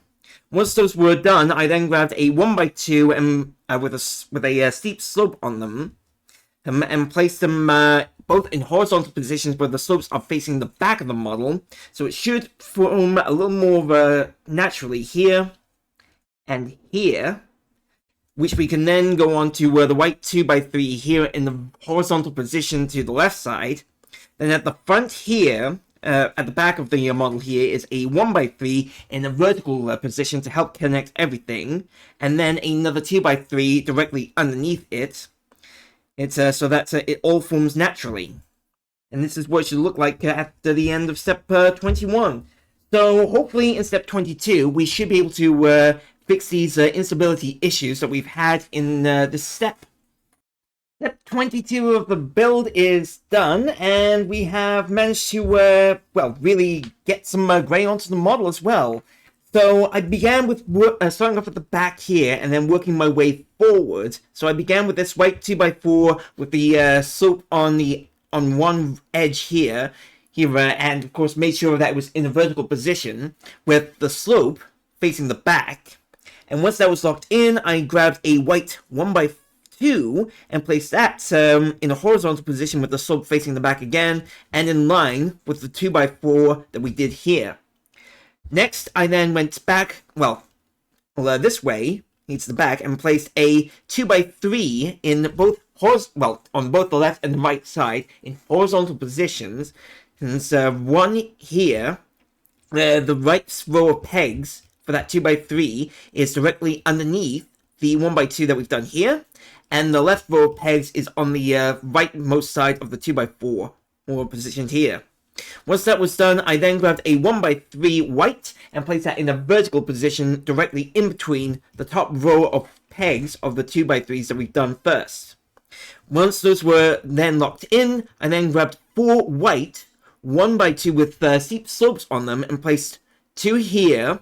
Once those were done, I then grabbed a 1x2 and with a steep slope on them, and placed them both in horizontal positions where the slopes are facing the back of the model. So it should form a little more naturally here and here, which we can then go on to the white 2x3 here in the horizontal position to the left side. Then at the front here, at the back of the model here, is a 1x3 in a vertical position to help connect everything, and then another 2x3 directly underneath it. It's so that it all forms naturally. And this is what it should look like after the end of step 21. So hopefully in step 22, we should be able to fix these instability issues that we've had in this step. Step 22 of the build is done, and we have managed to, well, really get some gray onto the model as well. So I began with starting off at the back here, and then working my way forward. So I began with this white 2x4 with the slope on one edge here, and of course made sure that it was in a vertical position with the slope facing the back. And once that was locked in, I grabbed a white 1x2 and placed that in a horizontal position with the slope facing the back again, and in line with the 2x4 that we did here. Next, I then went back, this way, needs the back, and placed a 2x3 in both, on both the left and the right side in horizontal positions. And one here, the right row of pegs for that 2x3 is directly underneath the 1x2 that we've done here, and the left row of pegs is on the rightmost side of the 2x4, or positioned here. Once that was done, I then grabbed a 1x3 white and placed that in a vertical position directly in between the top row of pegs of the 2x3s that we've done first. Once those were then locked in, I then grabbed 4 white 1x2 with steep slopes on them and placed 2 here,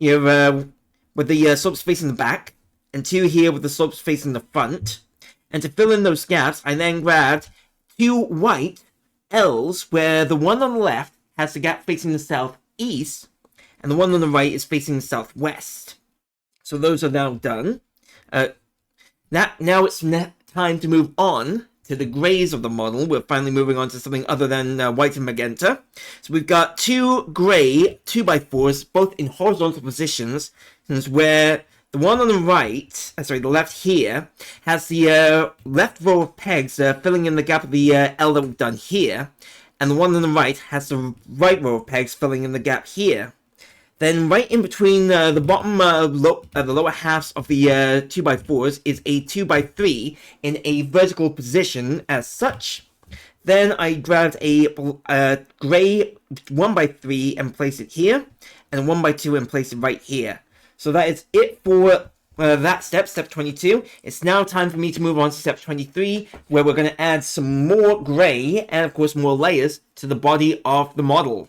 with the slopes facing the back, and 2 here with the slopes facing the front. And to fill in those gaps, I then grabbed 2 white L's, where the one on the left has the gap facing the southeast, and the one on the right is facing the southwest. So those are now done. Now it's time to move on to the grays of the model. We're finally moving on to something other than white and magenta. So we've got 2 gray 2x4s, both in horizontal positions, where the one on the right, the left here, has the left row of pegs filling in the gap of the L that we've done here, and the one on the right has the right row of pegs filling in the gap here. Then right in between the bottom, the lower halves of the 2x4s is a 2x3 in a vertical position as such. Then I grabbed a gray 1x3 and placed it here, and a 1x2 and placed it right here. So that is it for that step 22. It's now time for me to move on to step 23, where we're going to add some more gray and, of course, more layers to the body of the model.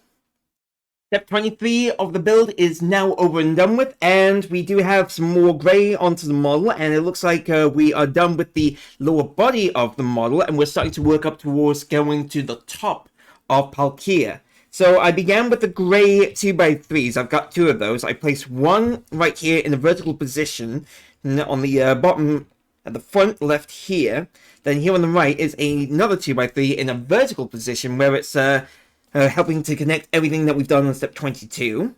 Step 23 of the build is now over and done with, and we do have some more gray onto the model, and it looks like we are done with the lower body of the model, and we're starting to work up towards going to the top of Palkia. So I began with the gray 2x3s. I've got 2 of those. I placed one right here in a vertical position on the bottom at the front left here. Then here on the right is another 2x3 in a vertical position where it's helping to connect everything that we've done in step 22.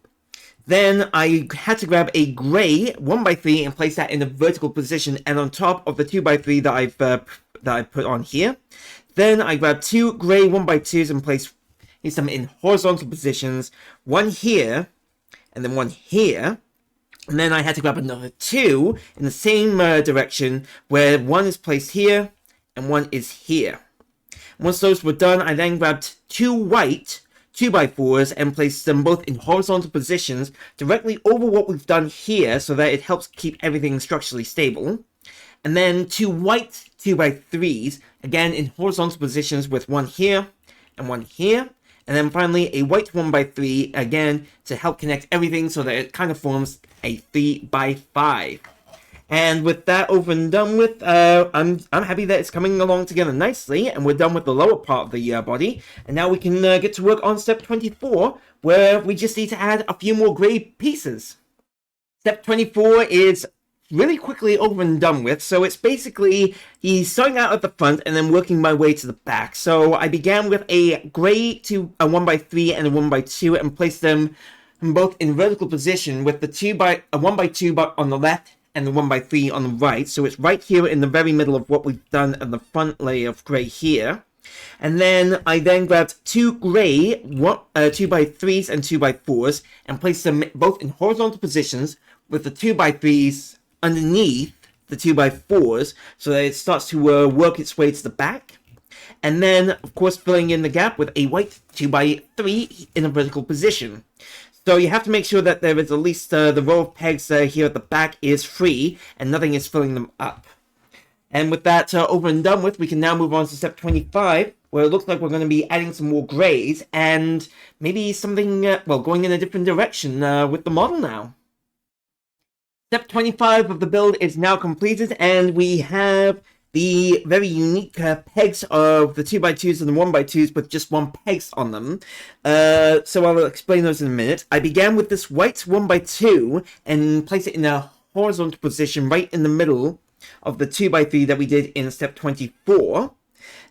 Then I had to grab a gray 1x3 and place that in a vertical position and on top of the 2x3 that I've put on here. Then I grabbed 2 gray 1x2s and placed them in horizontal positions, one here, and then one here. And then I had to grab another 2 in the same direction, where one is placed here, and one is here. Once those were done, I then grabbed 2 white 2x4s and placed them both in horizontal positions, directly over what we've done here, so that it helps keep everything structurally stable. and then 2 white 2x3s, again in horizontal positions with one here and one here. And then finally a white 1x3, again to help connect everything so that it kind of forms a 3x5. And with that over and done with, I'm happy that it's coming along together nicely, and we're done with the lower part of the body. And now we can get to work on step 24, where we just need to add a few more gray pieces. Step 24 is really quickly over and done with, so it's basically he's starting out at the front and then working my way to the back. So I began with a gray to a 1x3 and a 1x2 and placed them both in vertical position with the 1x2 but on the left and the 1x3 on the right. So it's right here in the very middle of what we've done in the front layer of gray here. And then I grabbed 2 gray 2x3s and 2x4s and placed them both in horizontal positions with the 2x3s underneath the 2x4s so that it starts to work its way to the back. And then, of course, filling in the gap with a white 2x3 in a vertical position. So you have to make sure that there is at least the row of pegs here at the back is free and nothing is filling them up. And with that over and done with, we can now move on to step 25, where it looks like we're going to be adding some more grays and maybe something, well, going in a different direction with the model now. Step 25 of the build is now completed, and we have the very unique pegs of the 2x2s and the 1x2s with just 1 pegs on them. So I'll explain those in a minute. I began with this white 1x2 and placed it in a horizontal position right in the middle of the 2x3 that we did in step 24.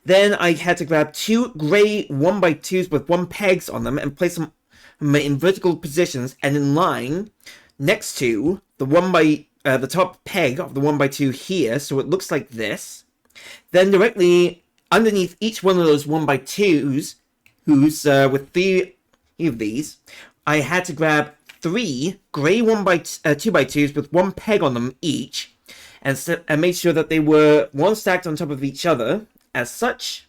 Then I had to grab 2 gray 1x2s with 1 pegs on them and place them in vertical positions and in line next to the top peg of the 1x2 here, so it looks like this. Then directly underneath each one of those 1x2s, with 3 of these, I had to grab 3 gray 2x2s with 1 peg on them each, and made sure that they were one stacked on top of each other, as such.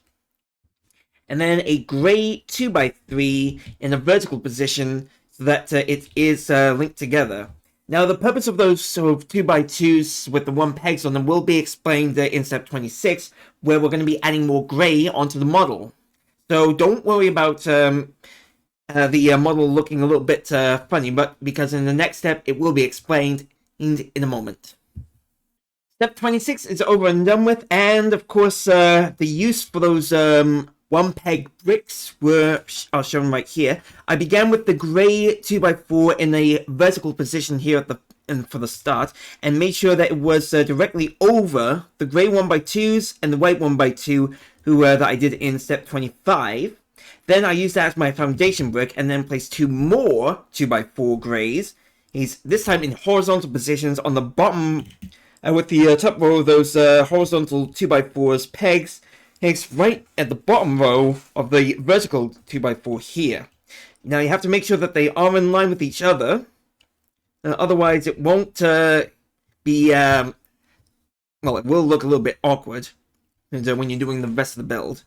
And then a gray 2x3 in a vertical position so that it is linked together. Now, the purpose of those sort of 2x2s with the 1 pegs on them will be explained in step 26, where we're going to be adding more gray onto the model. So don't worry about the model looking a little bit funny, but because in the next step it will be explained in a moment. Step 26 is over and done with, and of course the use for those 1 peg bricks are shown right here. I began with the gray 2x4 in a vertical position here for the start, and made sure that it was directly over the gray 1x2s and the white 1x2 that I did in step 25. Then I used that as my foundation brick, and then placed 2 more 2x4 grays. This time in horizontal positions on the bottom, with the top row of those horizontal 2x4s pegs. It's right at the bottom row of the vertical 2x4 here. Now you have to make sure that they are in line with each other. Otherwise it won't be, well, it will look a little bit awkward when you're doing the rest of the build.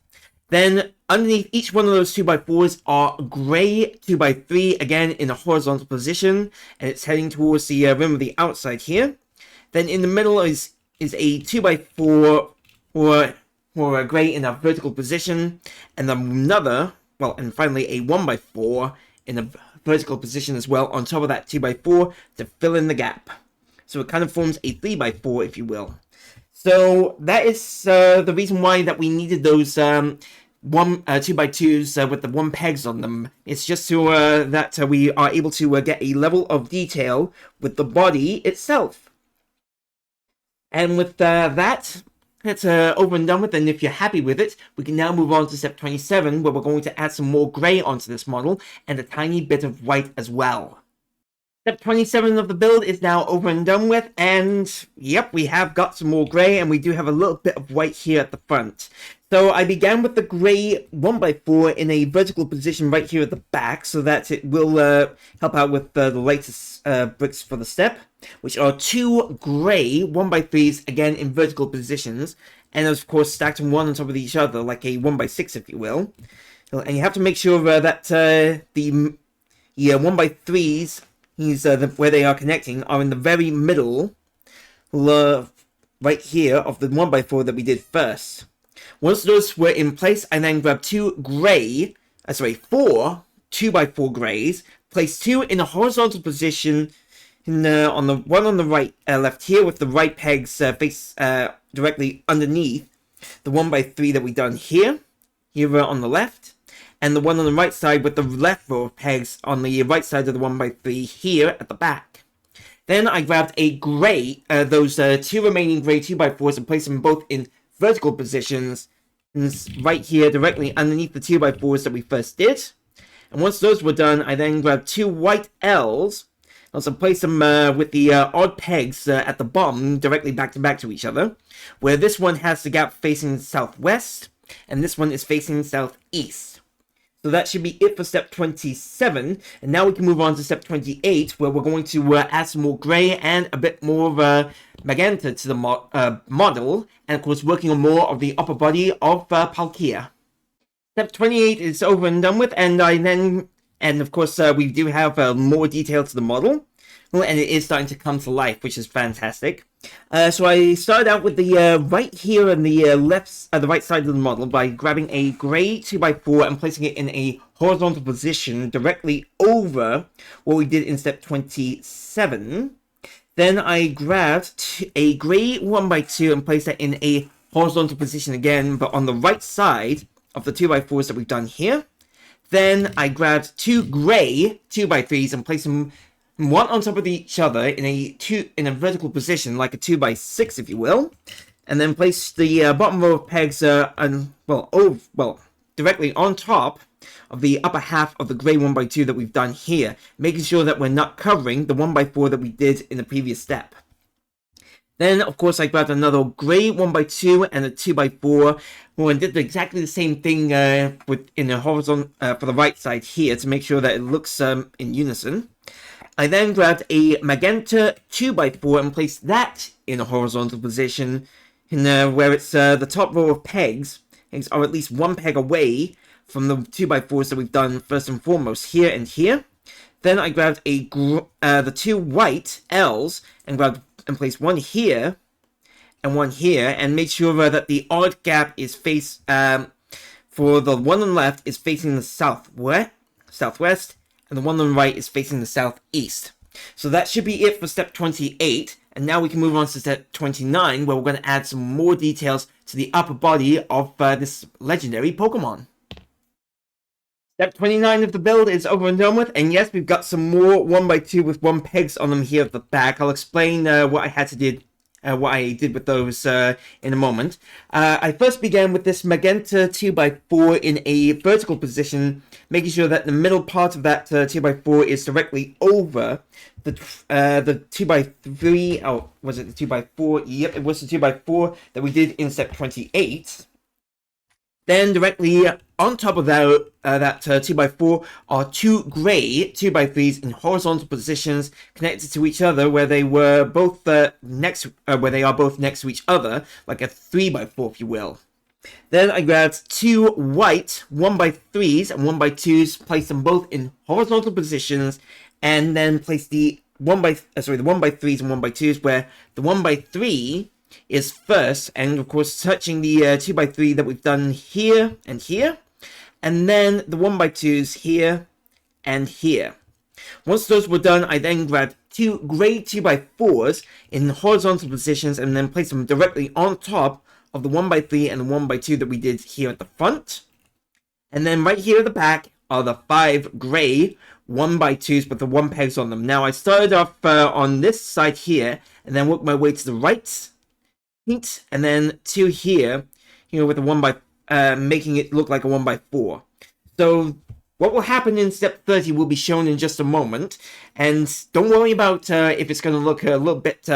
Then underneath each one of those 2x4s are gray 2x3, again in a horizontal position, and it's heading towards the rim of the outside here. Then in the middle is a 2x4 or a gray in a vertical position, and another, well, and finally a 1x4 in a vertical position as well on top of that 2x4 to fill in the gap. So it kind of forms a 3x4, if you will. So that is the reason why that we needed those 2x2s with the 1 pegs on them. It's just so that we are able to get a level of detail with the body itself. And with that, that's over and done with, and if you're happy with it, we can now move on to step 27, where we're going to add some more grey onto this model, and a tiny bit of white as well. Step 27 of the build is now over and done with, and yep, we have got some more grey, and we do have a little bit of white here at the front. So I began with the grey 1x4 in a vertical position right here at the back, so that it will help out with the latest bricks for the step, which are 2 grey 1x3s, again in vertical positions, and of course stacked one on top of each other, like a 1x6 if you will. And you have to make sure that the 1x3s, where they are connecting, are in the very middle right here of the 1x4 that we did first. Once those were in place, I then grabbed four 2x4 grays, placed two in a horizontal position on the one on the right, left here, with the right pegs face directly underneath the 1x3 that we done here on the left, and the one on the right side with the left row of pegs on the right side of the 1x3 here at the back. Then I grabbed a gray, those two remaining gray 2x4s, and placed them both in vertical positions right here directly underneath the 2x4s that we first did. And once those were done, I then grabbed two white L's, also placed them with the odd pegs at the bottom directly back to back to each other, where this one has the gap facing southwest and this one is facing southeast. So that should be it for step 27, and now we can move on to step 28, where we're going to add some more gray and a bit more of magenta to the model, and of course working on more of the upper body of Palkia. Step 28 is over and done with, and of course we do have more detail to the model, and it is starting to come to life, which is fantastic. So I started out with the right here on the the right side of the model by grabbing a gray 2x4 and placing it in a horizontal position directly over what we did in step 27. Then I grabbed a gray 1x2 and placed that in a horizontal position again, but on the right side of the 2x4s that we've done here. Then I grabbed two gray 2x3s and placed them one on top of each other in a vertical position, like a 2x6, if you will, and then place the bottom row of pegs directly on top of the upper half of the gray 1x2 that we've done here, making sure that we're not covering the 1x4 that we did in the previous step. Then, of course, I grabbed another gray 1x2 and a 2x4, and did exactly the same thing in the horizontal for the right side here to make sure that it looks in unison. I then grabbed a magenta 2x4 and placed that in a horizontal position, where it's the top row of pegs are at least one peg away from the 2x4s that we've done first and foremost here and here. Then I grabbed the two white L's and placed one here and one here, and made sure that the odd gap is for the one on the left is facing the southwest, and the one on the right is facing the southeast. So that should be it for step 28, and now we can move on to step 29, where we're going to add some more details to the upper body of this legendary Pokemon. Step 29 of the build is over and done with, and yes, we've got some more 1x2 with 1 pegs on them here at the back. I'll explain what I did with those in a moment. I first began with this magenta 2x4 in a vertical position, making sure that the middle part of that 2x4 is directly over the 2x3. Oh, was it the 2x4? Yep, it was the 2x4 that we did in step 28. Then directly on top of that 2x4 are two gray 2x3s in horizontal positions connected to each other, where they were both where they are both next to each other, like a 3x4, if you will. Then I grabbed two white 1x3s and 1x2s, placed them both in horizontal positions, and then placed the 1x3s and 1x2s, where the 1x3 is first, and of course touching the 2x3 that we've done here and here, and then the 1x2s here and here. Once those were done, I then grabbed two gray 2x4s in horizontal positions and then placed them directly on top of the 1x3 and the 1x2 that we did here at the front. And then right here at the back are the 5 gray 1x2s with the 1 pegs on them. Now I started off on this side here and then worked my way to the right, and then two here, with the 1x, making it look like a 1x4. So what will happen in step 30 will be shown in just a moment, and don't worry about if it's going to look a little bit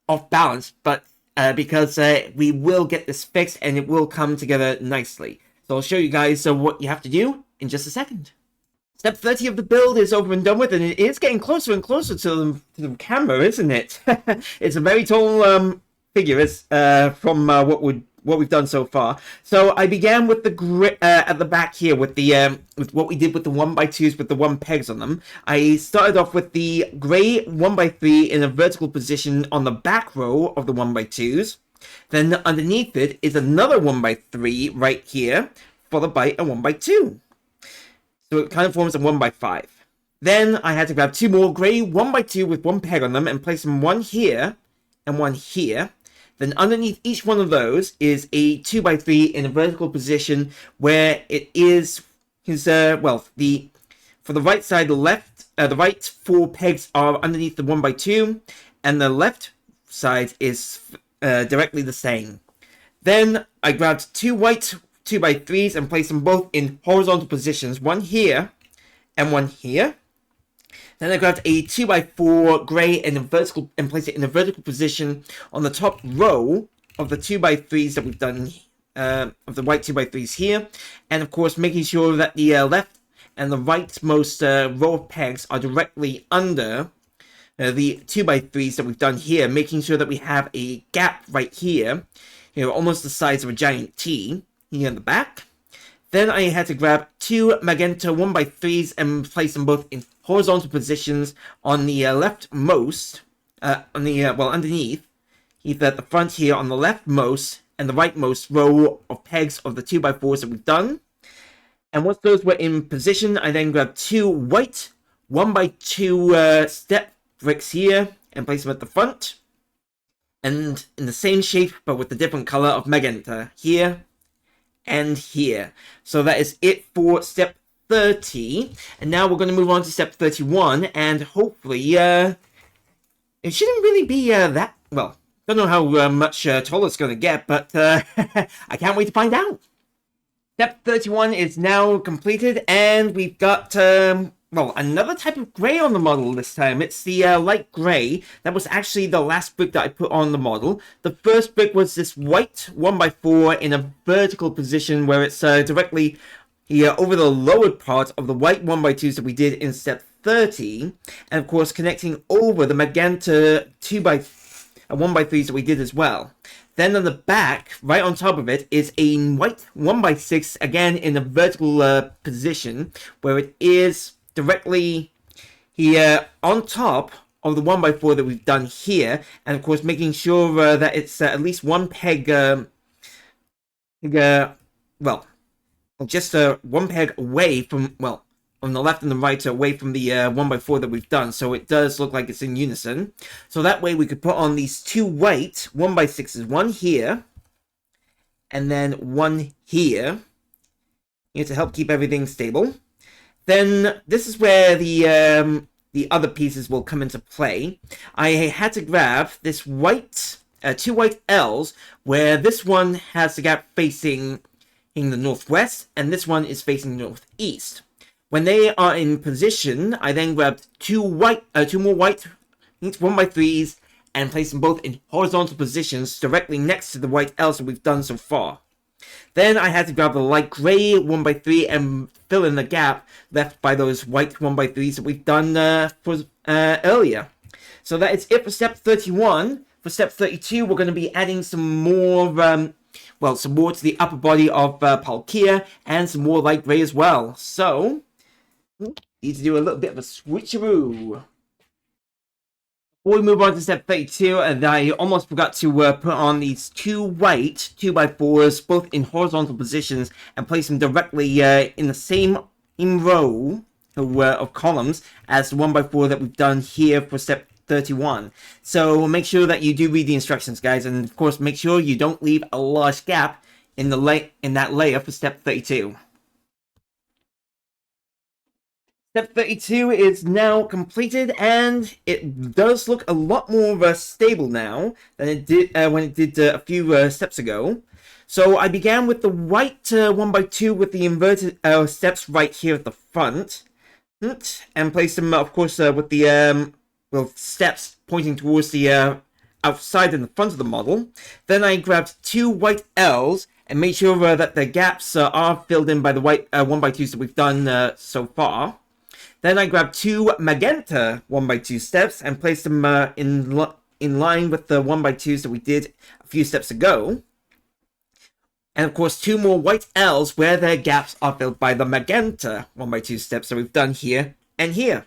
off balance, but because we will get this fixed and it will come together nicely. So I'll show you guys what you have to do in just a second. Step 30 of the build is over and done with, and it is getting closer and closer to the camera, isn't it? It's a very tall figure from what what we've done so far. So I began with the at the back here with the with what we did with the 1x2s with the 1 pegs on them. I started off with the gray 1x3 in a vertical position on the back row of the 1x2s. Then underneath it is another 1x3 right here, followed by a 1x2. So it kind of forms a 1x5. Then I had to grab 2 more gray 1x2 with 1 peg on them and place them one here and one here. Then underneath each one of those is a 2x3 in a vertical position where it is well, for the right side, the right 4 pegs are underneath the 1x2, and the left side is directly the same. Then I grabbed 2 white 2x3s and placed them both in horizontal positions, one here and one here. Then I grabbed a 2x4 grey and placed it in a vertical position on the top row of the 2x3s that we've done, of the white 2x3s here. And of course, making sure that the left and the rightmost row of pegs are directly under the 2x3s that we've done here, making sure that we have a gap right here, almost the size of a giant T here in the back. Then I had to grab 2 magenta 1x3s and place them both in horizontal positions on the leftmost, underneath, either at the front here on the leftmost and the rightmost row of pegs of the 2x4s that we've done. And once those were in position, I then grabbed 2 white 1x2 step bricks here and place them at the front. And in the same shape, but with the different color of magenta here and here. So that is it for step 30. And now we're going to move on to step 31. And hopefully, it shouldn't really be that, well, don't know how much taller it's going to get, but I can't wait to find out. Step 31 is now completed, and we've got, well, another type of grey on the model this time. It's the light grey. That was actually the last brick that I put on the model. The first brick was this white 1x4 in a vertical position where it's directly here over the lowered part of the white 1x2s that we did in step 30. And of course, connecting over the magenta 1x3s that we did as well. Then on the back, right on top of it, is a white 1x6, again in a vertical position, where it is directly here on top of the 1x4 that we've done here. And of course, making sure that it's at least 1 peg, well, just 1 peg away from, well, on the left and the right, away from the 1x4 that we've done, so it does look like it's in unison. So that way we could put on these 2 white 1x6s, one here, and then one here to help keep everything stable. Then this is where the other pieces will come into play. I had to grab this white, 2 white L's, where this one has the gap facing in the northwest, and this one is facing northeast. When they are in position, I then grabbed 2 more white 1x3s and placed them both in horizontal positions directly next to the white L's that we've done so far. Then I had to grab the light grey 1x3 and fill in the gap left by those white 1x3s that we've done earlier. So that is it for step 31. For step 32, we're going to be adding some more, some more to the upper body of Palkia and some more light grey as well. So need to do a little bit of a switcheroo. Before we move on to step 32, and I almost forgot to put on these 2 white 2x4s, both in horizontal positions, and place them directly in the same row of columns as the 1x4 that we've done here for step 31. So make sure that you do read the instructions, guys, and of course make sure you don't leave a large gap in that layer for step 32. Step 32 is now completed, and it does look a lot more stable now than it did when it did a few steps ago. So I began with the white 1x2 with the inverted steps right here at the front, and placed them, of course, with the steps pointing towards the outside and the front of the model. Then I grabbed 2 white L's and made sure that the gaps are filled in by the white 1x2s that we've done so far. Then I grabbed 2 magenta 1x2 steps and placed them in line with the 1x2s that we did a few steps ago. And of course, 2 more white L's where their gaps are filled by the magenta 1x2 steps that we've done here and here.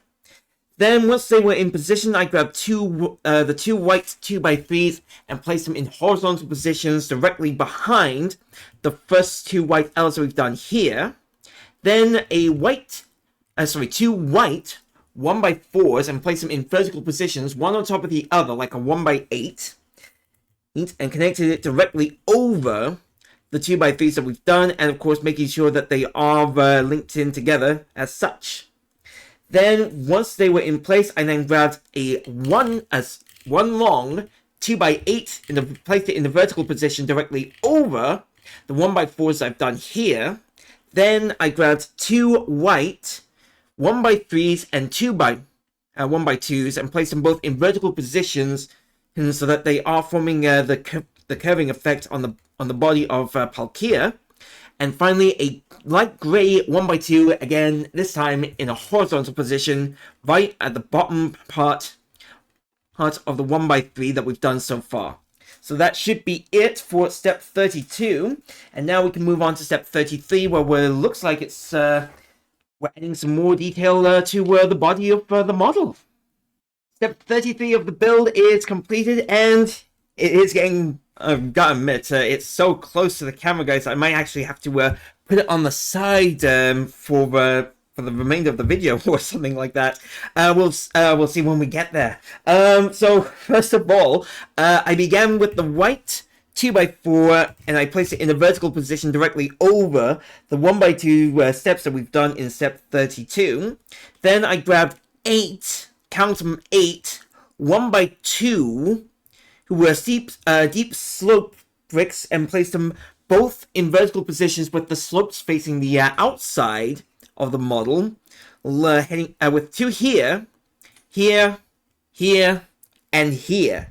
Then once they were in position, I grabbed the 2 white 2x3s and placed them in horizontal positions directly behind the first 2 white L's that we've done here. Then 2 white 1x4s and place them in vertical positions, one on top of the other, like a 1x8, and connected it directly over the 2x3s that we've done, and of course making sure that they are linked in together as such. Then once they were in place, I then grabbed one long 2x8 and placed it in the vertical position directly over the 1x4s I've done here. Then I grabbed 2 white 1x3s and 1x2s and placed them both in vertical positions, and so that they are forming the curving effect on the body of Palkia. And finally, a light gray 1x2, again, this time in a horizontal position, right at the bottom part of the 1x3 that we've done so far. So that should be it for step 32. And now we can move on to step 33, where it looks like it's we're adding some more detail to the body of the model. Step 33 of the build is completed, and it is getting, I've got to admit, it's so close to the camera, guys. I might actually have to put it on the side for the remainder of the video or something like that. We'll see when we get there. So first of all, I began with the white 2x4, and I placed it in a vertical position directly over the 1x2 steps that we've done in step 32. Then I grabbed 8, count them 8, 1x2, who were deep slope bricks, and placed them both in vertical positions with the slopes facing the outside of the model, heading with 2 here, here, here, and here.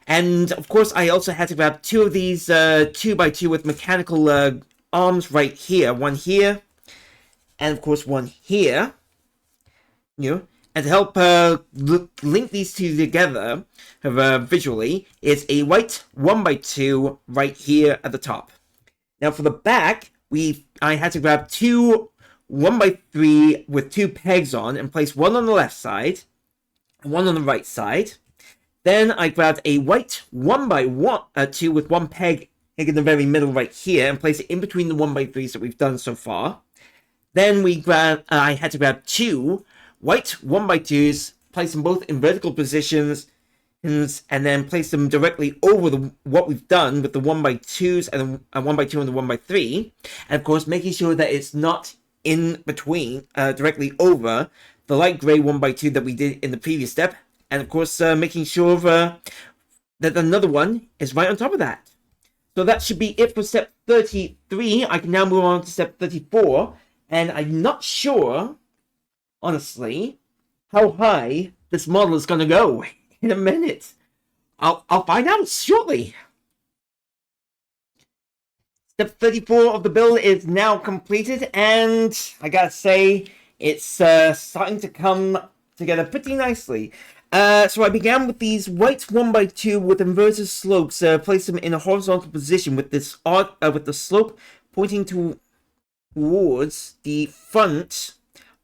And of course, I also had to grab 2 of these 2x2 with mechanical arms right here, one here, and of course one here. And to help link these 2 together visually, is a white 1x2 right here at the top. Now for the back, I had to grab 2 1x3 with 2 pegs on and place one on the left side and one on the right side. Then I grabbed a white 1x2 with 1 peg in the very middle right here and place it in between the 1x3s that we've done so far. Then I had to grab 2 white 1x2s, place them both in vertical positions, and then place them directly over what we've done with the 1x2s and the 1x2 and the 1x3. And of course, making sure that it's not in between, directly over the light gray 1x2 that we did in the previous step. And of course, making sure that another one is right on top of that. So that should be it for step 33. I can now move on to step 34. And I'm not sure, honestly, how high this model is going to go in a minute. I'll find out shortly. Step 34 of the build is now completed, and I gotta say, it's starting to come together pretty nicely. So I began with these white 1x2 with inverted slopes, placed them in a horizontal position with this with the slope pointing towards the front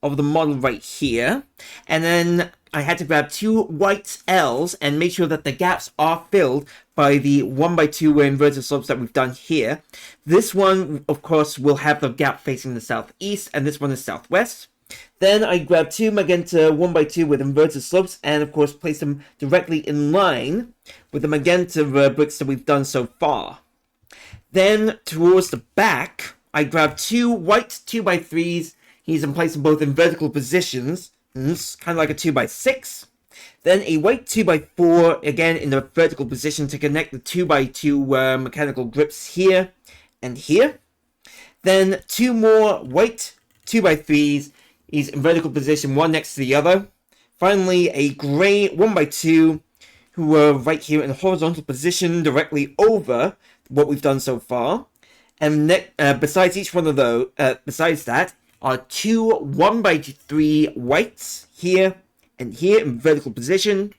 of the model right here. And then I had to grab 2 white L's and make sure that the gaps are filled by the 1x2 inverted slopes that we've done here. This one, of course, will have the gap facing the southeast, and this one is southwest. Then I grabbed 2 magenta 1x2 with inverted slopes, and of course placed them directly in line with the magenta bricks that we've done so far. Then towards the back, I grabbed 2 white 2x3s, and placed them both in vertical positions, kind of like a 2x6. Then a white 2x4, again in the vertical position to connect the 2x2 mechanical grips here and here. Then 2 more white 2x3s, in vertical position, one next to the other. Finally, a grey 1x2, who were right here in a horizontal position directly over what we've done so far. And besides each one of those, besides that, are 2 1x3 whites here and here in vertical position,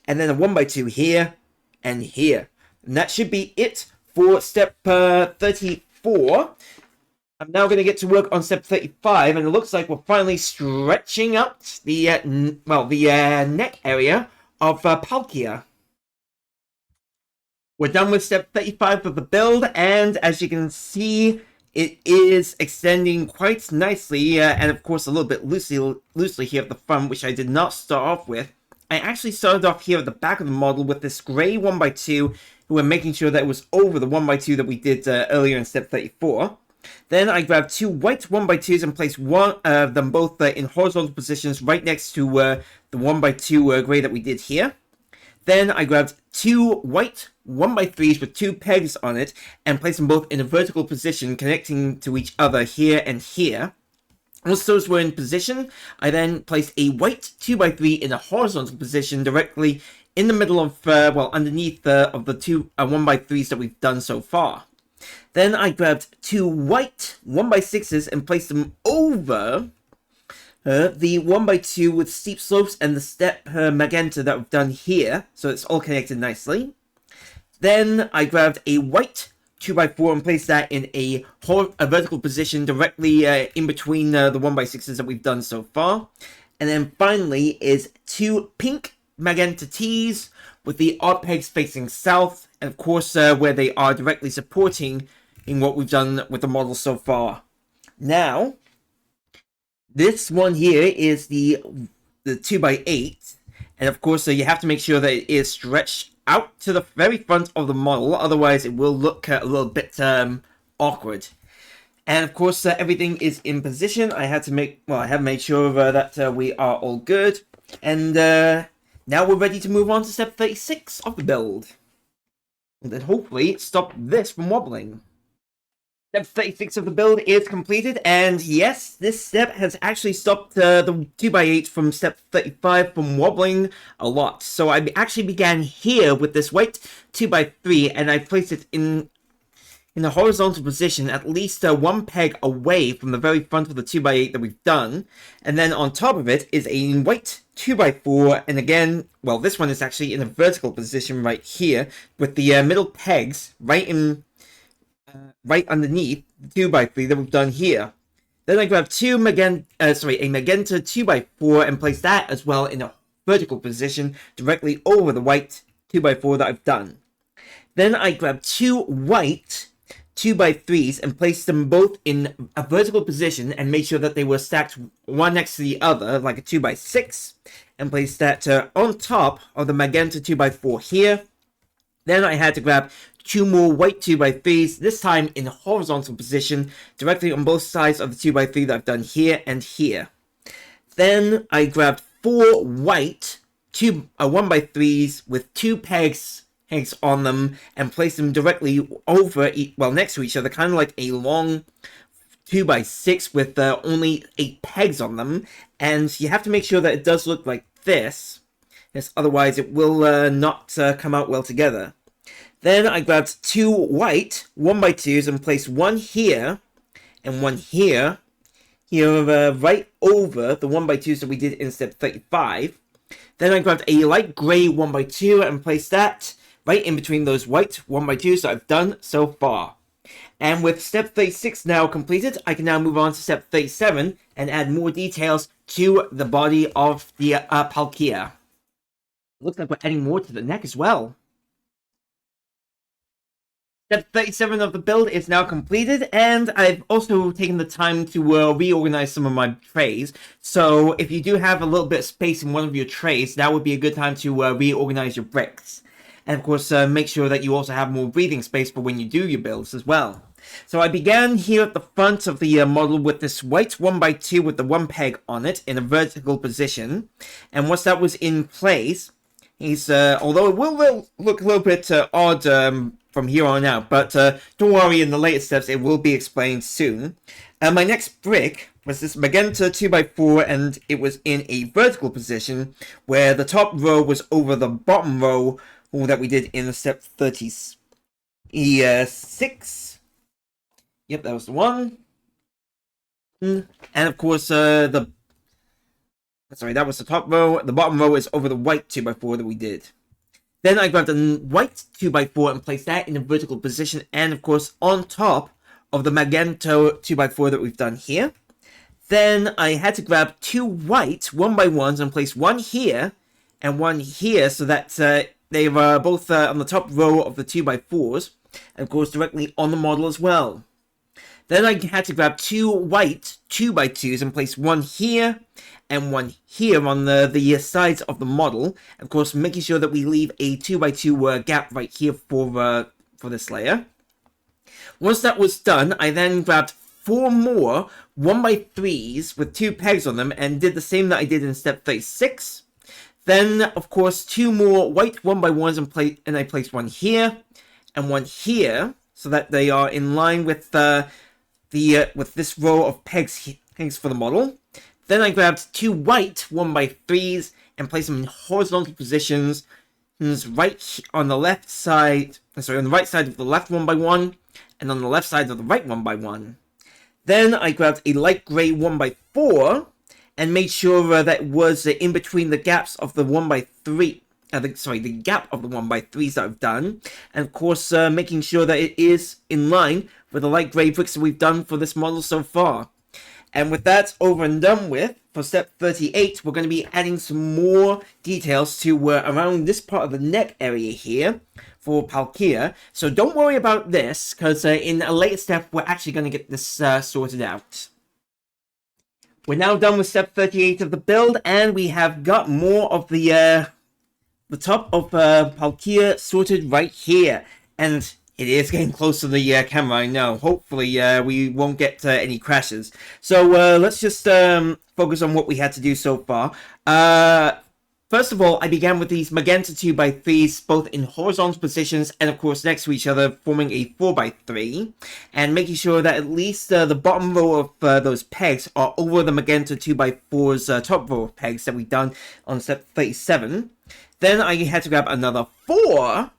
and then a 1x2 here and here. And that should be it for step 34. 34. I'm now going to get to work on step 35, and it looks like we're finally stretching out the, neck area of Palkia. We're done with step 35 of the build, and as you can see, it is extending quite nicely, and of course a little bit loosely here at the front, which I did not start off with. I actually started off here at the back of the model with this grey 1x2, who we're making sure that it was over the 1x2 that we did earlier in step 34. Then I grabbed two white 1x2s and placed them both in horizontal positions right next to the 1x2 grey that we did here. Then I grabbed two white 1x3s with two pegs on it and placed them both in a vertical position connecting to each other here and here. Once those were in position, I then placed a white 2x3 in a horizontal position directly in the middle of, underneath of the two 1x3s that we've done so far. Then I grabbed two white 1x6s and placed them over the 1x2 with steep slopes and the step magenta that we've done here, so it's all connected nicely. Then I grabbed a white 2x4 and placed that in a vertical position directly in between the 1x6s that we've done so far. And then finally is two pink magenta T's with the odd pegs facing south, and of course where they are directly supporting in what we've done with the model so far. Now, this one here is the 2x8, and of course you have to make sure that it is stretched out to the very front of the model, otherwise it will look a little bit awkward. And of course everything is in position. I have made sure that we are all good, and now we're ready to move on to step 36 of the build. And then hopefully stop this from wobbling. Step 36 of the build is completed, and yes, this step has actually stopped the 2x8 from step 35 from wobbling a lot. So I actually began here with this white 2x3, and I placed it in a horizontal position, at least one peg away from the very front of the 2x8 that we've done. And then on top of it is a white 2x4, and again, well, this one is actually in a vertical position right here, with the middle pegs right underneath the 2x3 that we've done here. Then I grabbed a magenta 2x4 and placed that as well in a vertical position directly over the white 2x4 that I've done. Then I grabbed two white 2x3s and placed them both in a vertical position and made sure that they were stacked one next to the other like a 2x6, and placed that on top of the magenta 2x4 here. Then I had to grab two more white 2x3s, this time in a horizontal position, directly on both sides of the 2x3 that I've done here and here. Then I grabbed four white 1x3s with two pegs on them and placed them directly over, next to each other, kind of like a long 2x6 with only 8 pegs on them. And you have to make sure that it does look like this, as otherwise it will not come out well together. Then I grabbed two white 1x2s and placed one here and one here, right over the 1x2s that we did in step 35. Then I grabbed a light grey 1x2 and placed that right in between those white 1x2s that I've done so far. And with step 36 now completed, I can now move on to step 37 and add more details to the body of the Palkia. Looks like we're adding more to the neck as well. Step 37 of the build is now completed, and I've also taken the time to reorganize some of my trays. So if you do have a little bit of space in one of your trays, that would be a good time to reorganize your bricks. And of course, make sure that you also have more breathing space for when you do your builds as well. So I began here at the front of the model with this white 1x2 with the one peg on it in a vertical position. And once that was in place, although it will look a little bit odd from here on out, but don't worry, in the later steps it will be explained soon. My next brick was this magenta 2x4, and it was in a vertical position where the top row was over the bottom row that we did in the step 36. Yep, that was the one. And of course, that was the top row. The bottom row is over the white 2x4 that we did. Then I grabbed a white 2x4 and placed that in a vertical position, and of course on top of the magenta 2x4 that we've done here. Then I had to grab 2 white 1x1s and place one here and one here so that they were both on the top row of the 2x4s, and of course directly on the model as well. Then I had to grab 2 white 2x2s and place one here and one here on the sides of the model. Of course, making sure that we leave a 2x2 gap right here for this layer. Once that was done, I then grabbed 4 more 1x3s with 2 pegs on them and did the same that I did in step 36. Then, of course, 2 more white 1x1s and I placed one here and one here so that they are in line with with this row of pegs for the model. Then I grabbed 2 white 1x3s and placed them in horizontal positions right on the left side, on the right side of the left 1x1 and on the left side of the right 1x1. Then I grabbed a light grey 1x4 and made sure that it was in between the gaps of the 1x3. The gap of the 1x3s that I've done, and of course making sure that it is in line with the light grey bricks that we've done for this model so far. And with that over and done with, for step 38, we're going to be adding some more details to around this part of the neck area here for Palkia. So don't worry about this, because in a later step, we're actually going to get this sorted out. We're now done with step 38 of the build, and we have got more of the top of Palkia sorted right here. And it is getting close to the camera, I know. Hopefully, we won't get any crashes. So, let's just focus on what we had to do so far. First of all, I began with these magenta 2x3s, both in horizontal positions and, of course, next to each other, forming a 4x3. And making sure that at least the bottom row of those pegs are over the magenta 2x4's top row of pegs that we've done on step 37. Then I had to grab another 4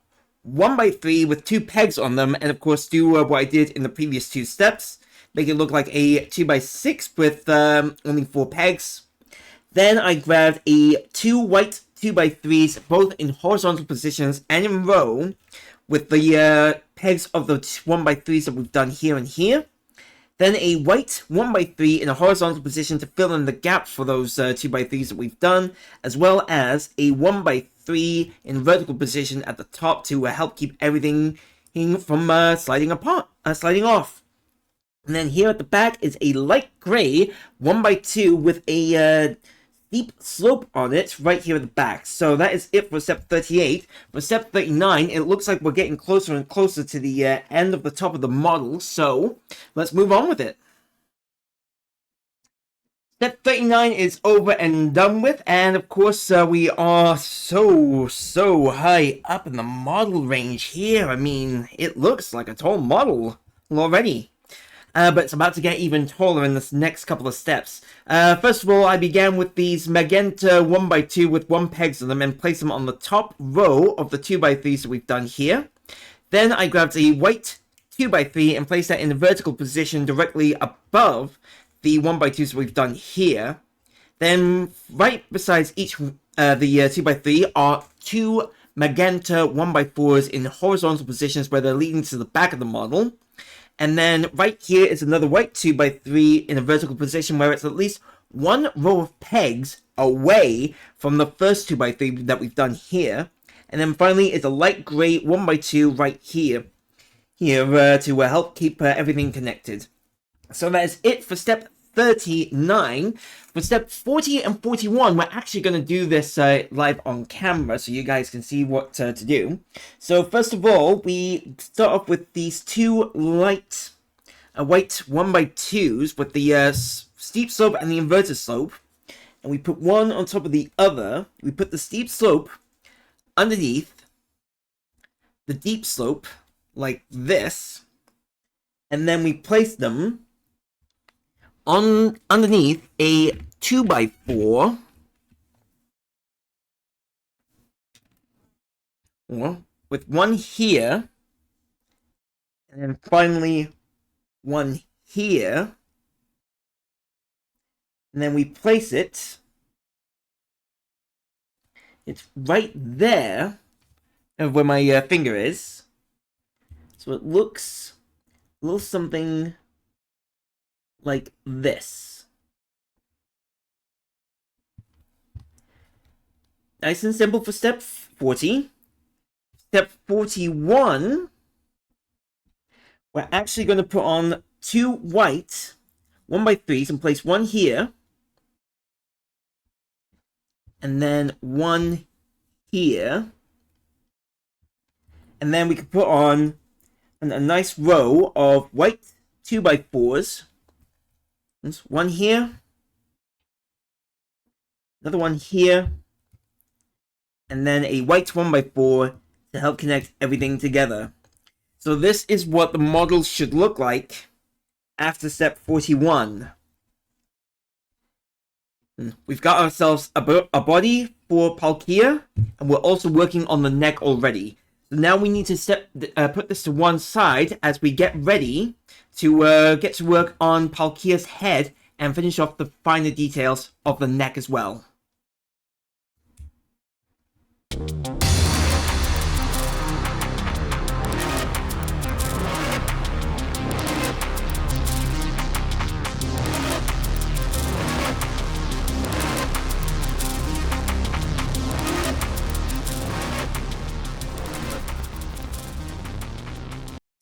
1x3 with 2 pegs on them, and of course do what I did in the previous 2 steps, make it look like a 2x6 with only 4 pegs. Then I grabbed a 2 white 2x3s, both in horizontal positions and in row, with the pegs of the 1x3s that we've done here and here. Then a white 1x3 in a horizontal position to fill in the gaps for those 2x3s that we've done, as well as a 1x3 in vertical position at the top to help keep everything from sliding off. And then here at the back is a light grey 1x2 with a steep slope on it right here at the back. So that is it for step 38. For step 39, it looks like we're getting closer and closer to the end of the top of the model, so let's move on with it. Step 39 is over and done with, and of course we are so high up in the model range here. I mean, it looks like a tall model already. But it's about to get even taller in this next couple of steps. First of all, I began with these magenta 1x2 with 1 pegs on them and placed them on the top row of the 2x3s that we've done here. Then I grabbed a white 2x3 and placed that in a vertical position directly above the 1x2s that we've done here. Then right besides each the 2x3 are 2 magenta 1x4s in horizontal positions where they're leading to the back of the model. And then right here is another white 2x3 in a vertical position where it's at least 1 row of pegs away from the first 2x3 that we've done here. And then finally is a light grey 1x2 right here to help keep everything connected. So that is it for step 39. For step 40 and 41, we're actually going to do this live on camera so you guys can see what to do. So first of all, we start off with these 2 light white 1x2s with the steep slope and the inverted slope. And we put one on top of the other. We put the steep slope underneath the deep slope like this. And then we place them underneath a 2x4 with one here, and then finally one here, and then we place it. It's right there where my finger is, so it looks a little something like this. Nice and simple for step 40. Step 41, we're actually going to put on 2 white 1x3s and place one here. And then one here. And then we can put on a nice row of white 2x4s. There's one here. Another one here. And then a white 1x4 to help connect everything together. So this is what the model should look like after step 41. We've got ourselves a body for Palkia, and we're also working on the neck already. So now we need to put this to one side as we get ready to get to work on Palkia's head and finish off the finer details of the neck as well.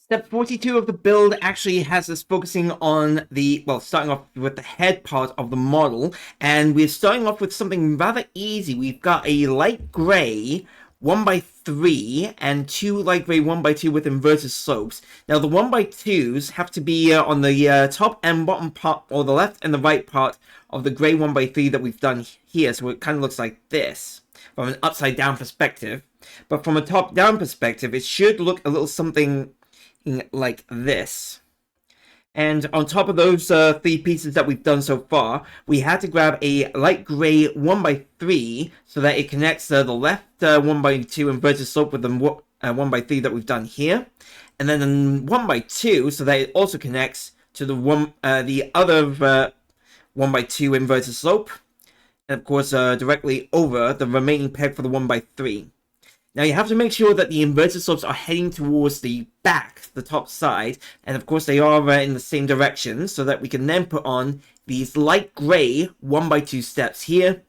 Step 42 of the build actually has us focusing on the, well, starting off with the head part of the model, and we're starting off with something rather easy. We've got a light gray 1x3 and 2 light gray 1x2 with inverted slopes. Now the 1x2s have to be on the top and bottom part, or the left and the right part of the gray 1x3 that we've done here, so it kind of looks like this from an upside down perspective. But from a top down perspective, it should look a little something like this. And on top of those 3 pieces that we've done so far, we had to grab a light gray 1x3 so that it connects the left 1x2 inverted slope with the 1x3 that we've done here, and then a 1x2 so that it also connects to the other 1x2 inverted slope, and of course directly over the remaining peg for the 1x3. Now you have to make sure that the inverted slopes are heading towards the back, the top side, and of course they are in the same direction, so that we can then put on these light gray 1x2 steps here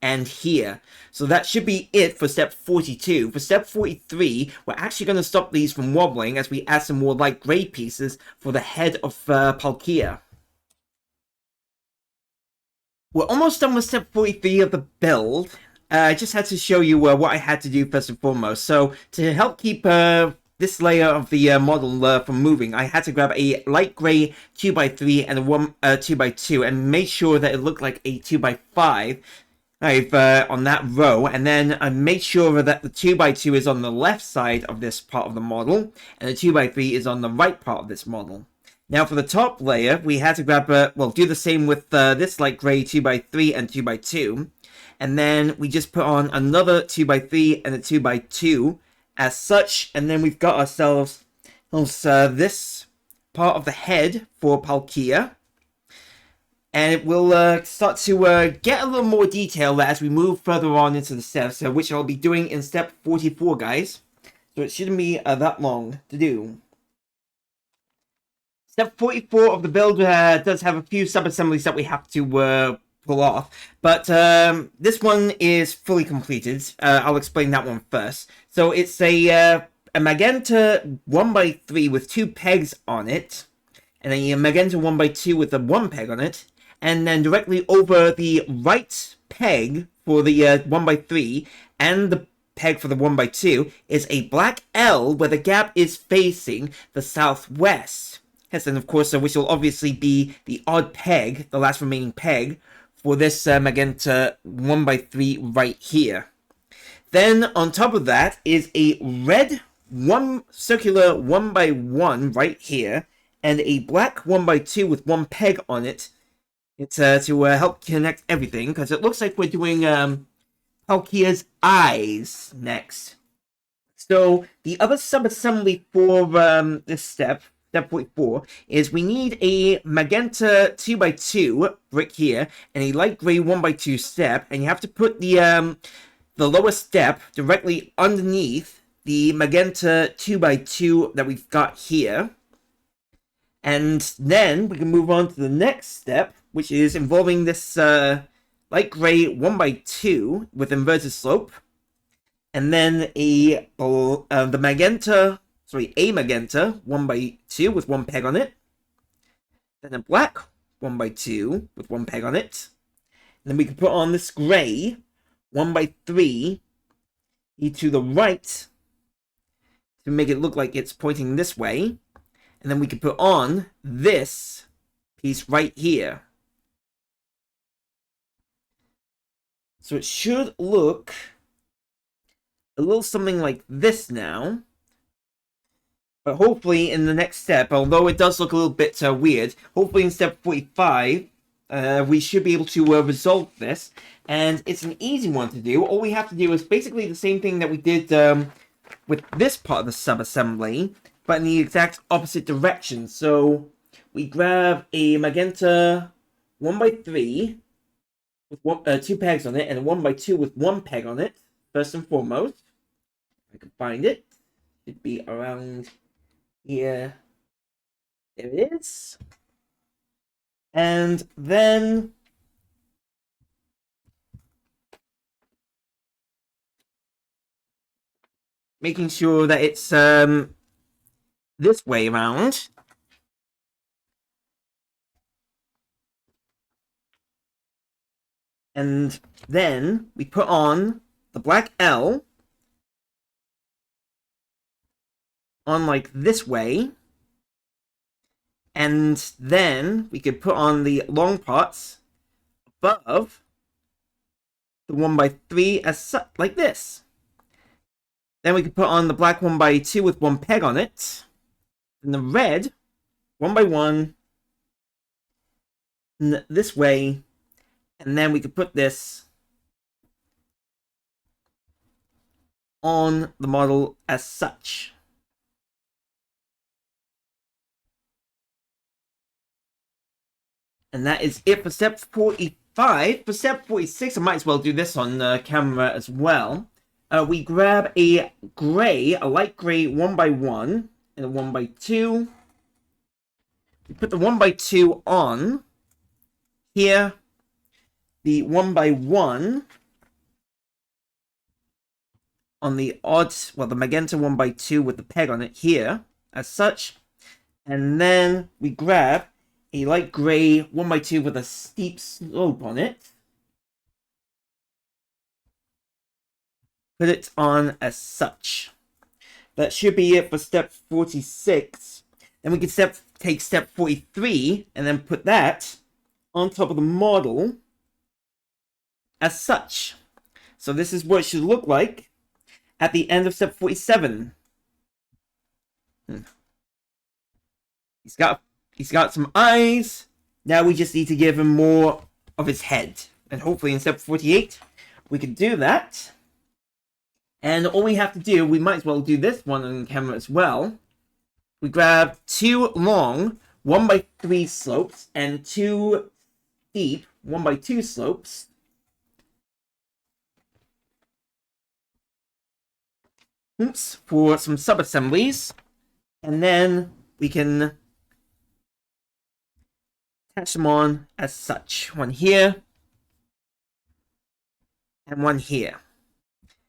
and here. So that should be it for step 42. For step 43, we're actually going to stop these from wobbling as we add some more light gray pieces for the head of Palkia. We're almost done with step 43 of the build. I just had to show you what I had to do first and foremost. So to help keep this layer of the model from moving, I had to grab a light gray 2x3 and a 2x2 and make sure that it looked like a 2x5 on that row, and then I made sure that the 2x2 is on the left side of this part of the model and the 2x3 is on the right part of this model. Now for the top layer, we had to grab, do the same with this light gray 2x3 and 2x2. And then we just put on another 2x3 and a 2x2 as such. And then we've got ourselves this part of the head for Palkia. And it will start to get a little more detail as we move further on into the steps, which I'll be doing in step 44, guys. So it shouldn't be that long to do. Step 44 of the build does have a few sub-assemblies that we have to pull off, but this one is fully completed. I'll explain that one first. So it's a magenta 1x3 with 2 pegs on it, and a magenta 1x2 with a 1 peg on it, and then directly over the right peg for the 1x3 and the peg for the 1x2 is a black L where the gap is facing the southwest. Yes, and of course, which will obviously be the odd peg, the last remaining peg, for this magenta 1x3 right here. Then on top of that is a red circular 1x1 right here, and a black 1x2 with 1 peg on it. It's to help connect everything, because it looks like we're doing Palkia's eyes next. So the other sub-assembly for this step 44, is we need a magenta 2x2 brick here and a light gray 1x2 step, and you have to put the lower step directly underneath the magenta 2x2 that we've got here. And then we can move on to the next step, which is involving this light gray 1x2 with inverted slope. And then a magenta 1x2 with one peg on it. Then a black 1x2 with one peg on it. And then we can put on this gray 1x3 to the right to make it look like it's pointing this way. And then we can put on this piece right here. So it should look a little something like this now. But hopefully in the next step, although it does look a little bit weird, hopefully in step 45, we should be able to resolve this. And it's an easy one to do. All we have to do is basically the same thing that we did with this part of the sub-assembly, but in the exact opposite direction. So we grab a magenta 1x3 with two pegs on it, and a 1x2 with one peg on it, first and foremost. If I can find it. Should be around here. There it is. And then making sure that it's this way around. And then we put on the black L on like this way. And then we could put on the long parts above the 1x3 as such, like this. Then we could put on the black 1x2 with one peg on it. And the red 1x1 this way. And then we could put this on the model as such. And that is it for step 45. For step 46, I might as well do this on camera as well. We grab a light gray 1x1 and a 1x2. We put the 1x2 on here. The 1x1 on the the magenta 1x2 with the peg on it here, as such. And then we grab a light gray 1x2 with a steep slope on it. Put it on as such. That should be it for step 46. Then we can take step 43 and then put that on top of the model as such. So this is what it should look like at the end of step 47. He's got some eyes. Now we just need to give him more of his head. And hopefully in step 48, we can do that. And all we have to do, we might as well do this one on camera as well. We grab two long 1x3 slopes and two steep 1x2 slopes. Oops, for some sub-assemblies. And then we can attach them on as such. One here. And one here.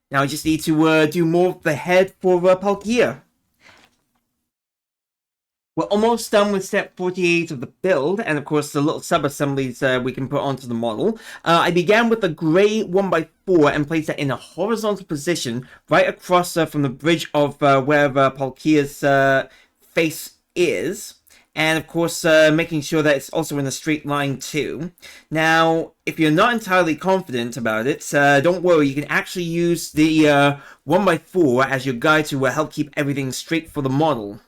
Now I just need to do more of the head for Palkia. We're almost done with step 48 of the build, and of course the little sub-assemblies we can put onto the model. I began with the gray 1x4 and placed that in a horizontal position right across from the bridge of wherever Palkia's face is. And of course, making sure that it's also in a straight line too. Now, if you're not entirely confident about it, don't worry. You can actually use the 1x4 as your guide to help keep everything straight for the model.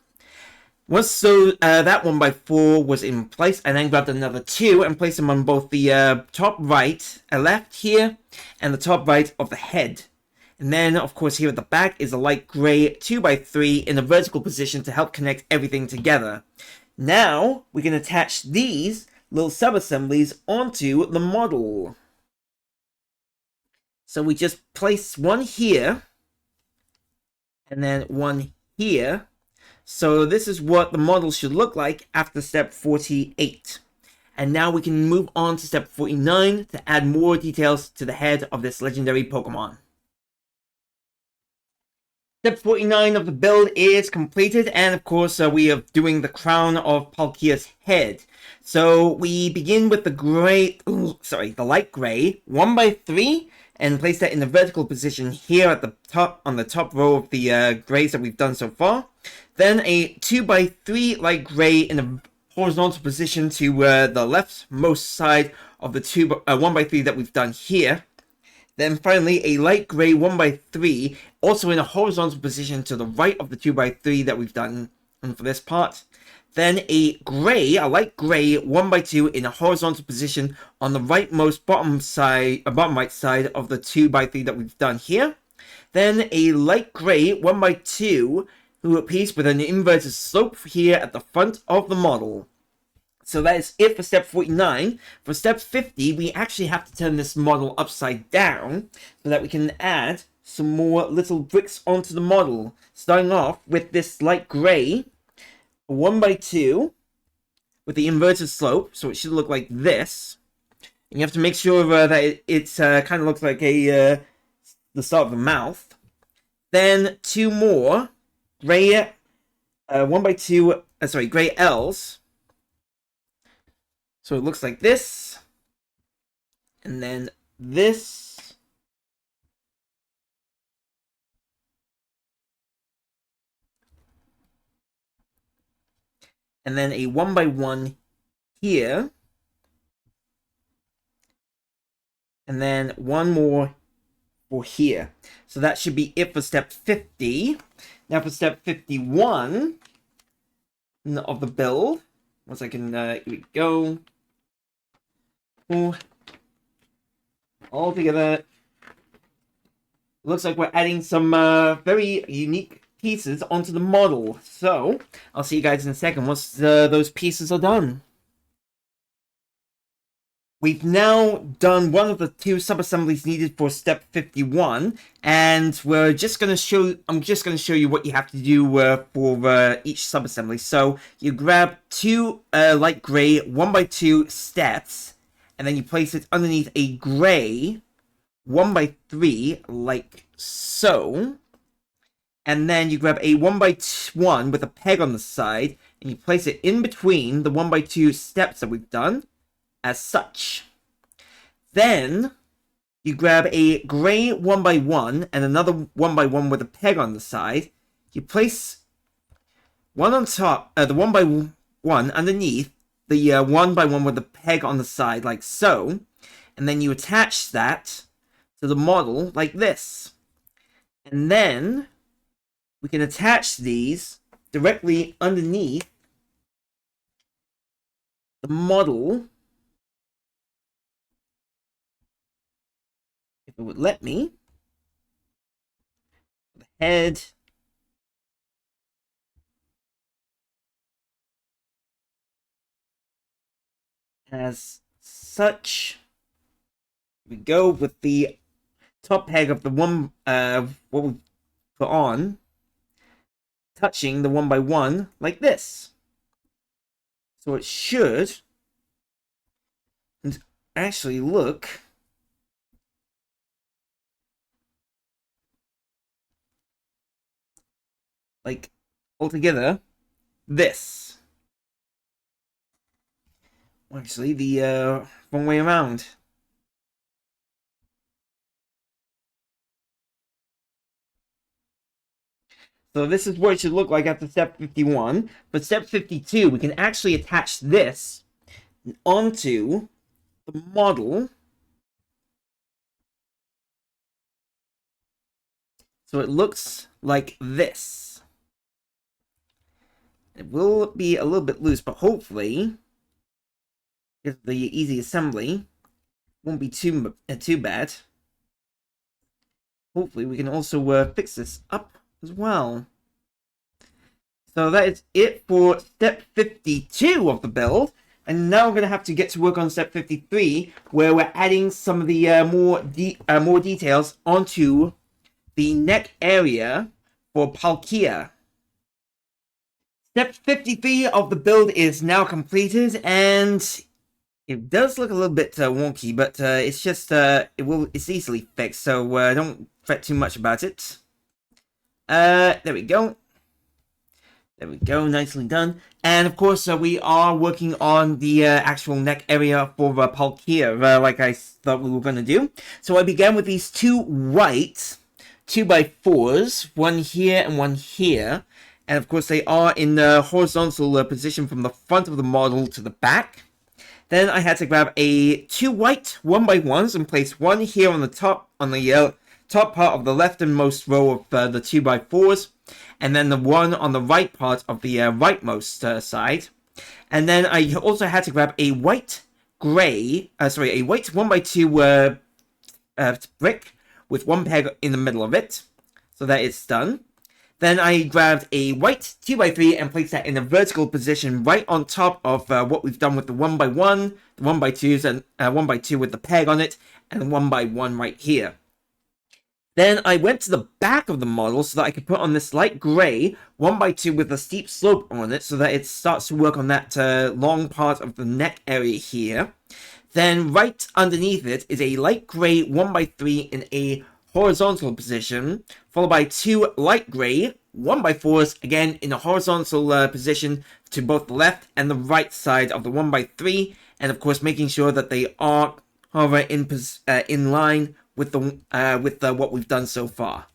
Once that 1x4 was in place, I then grabbed another two and placed them on both the top right, left here, and the top right of the head. And then, of course, here at the back is a light gray 2x3 in a vertical position to help connect everything together. Now, we can attach these little sub-assemblies onto the model. So we just place one here, and then one here. So this is what the model should look like after step 48. And now we can move on to step 49 to add more details to the head of this legendary Pokemon. Step 49 of the build is completed, and of course we are doing the crown of Palkia's head. So we begin with the light gray 1x3, and place that in the vertical position here at the top, on the top row of the grays that we've done so far. Then a 2x3 light gray in a horizontal position to the leftmost side of the 1x3 that we've done here. Then finally, a light gray 1x3, also in a horizontal position to the right of the 2x3 that we've done for this part. Then a light gray 1x2 in a horizontal position on the rightmost bottom right side of the 2x3 that we've done here. Then a light gray 1x2 who appears with an inverted slope here at the front of the model. So that is it for step 49. For step 50, we actually have to turn this model upside down so that we can add some more little bricks onto the model. Starting off with this light gray 1x2 with the inverted slope, so it should look like this. And you have to make sure that it kind of looks like the start of the mouth. Then two more gray 1x2, gray L's. So it looks like this, and then this, and then a 1x1 here, and then one more for here. So that should be it for step 50. Now for step 51 of the build, once I can, here we go. All together, looks like we're adding some very unique pieces onto the model. So I'll see you guys in a second once those pieces are done. We've now done one of the two sub-assemblies needed for step 51, and I'm just going to show you what you have to do for each sub-assembly. So you grab two light gray 1x2 steps, and then you place it underneath a gray 1x3 like so. And then you grab a 1x1 with a peg on the side, and you place it in between the 1x2 steps that we've done, as such. Then you grab a gray 1x1 and another 1x1 with a peg on the side. You place one on top, the 1x1 underneath the 1x1 with the peg on the side, like so. And then you attach that to the model like this. And then we can attach these directly underneath the model, if it would let me. The head, as such. We go with the top peg of the one what we put on, touching the 1x1 like this. So it should actually look like altogether this. Actually, the wrong way around. So this is what it should look like after step 51. But step 52, we can actually attach this onto the model. So it looks like this. It will be a little bit loose, but hopefully, if the easy assembly won't be too bad. Hopefully we can also fix this up as well. So that is it for step 52 of the build. And now we're going to have to get to work on step 53, where we're adding some of the more details onto the neck area for Palkia. Step 53 of the build is now completed, and it does look a little bit wonky, but it's just it's easily fixed, so don't fret too much about it. There we go. There we go, nicely done. And of course, we are working on the actual neck area for Palkia, like I thought we were going to do. So I began with these two white 2x4s, one here and one here. And of course, they are in the horizontal position from the front of the model to the back. Then I had to grab two white 1x1s and place one here on the top part of the leftmost row of the 2x4s, and then the one on the right part of the rightmost side. And then I also had to grab a white 1x2 brick with one peg in the middle of it, so that it's done. Then I grabbed a white 2x3 and placed that in a vertical position right on top of what we've done with the 1x1, the 1x2s, and 1x2 with the peg on it, and the 1x1 right here. Then I went to the back of the model so that I could put on this light gray 1x2 with a steep slope on it so that it starts to work on that long part of the neck area here. Then right underneath it is a light gray 1x3 in a horizontal position, followed by two light gray 1x4s, again in a horizontal position to both the left and the right side of the 1x3, and of course making sure that they are in line with what we've done so far.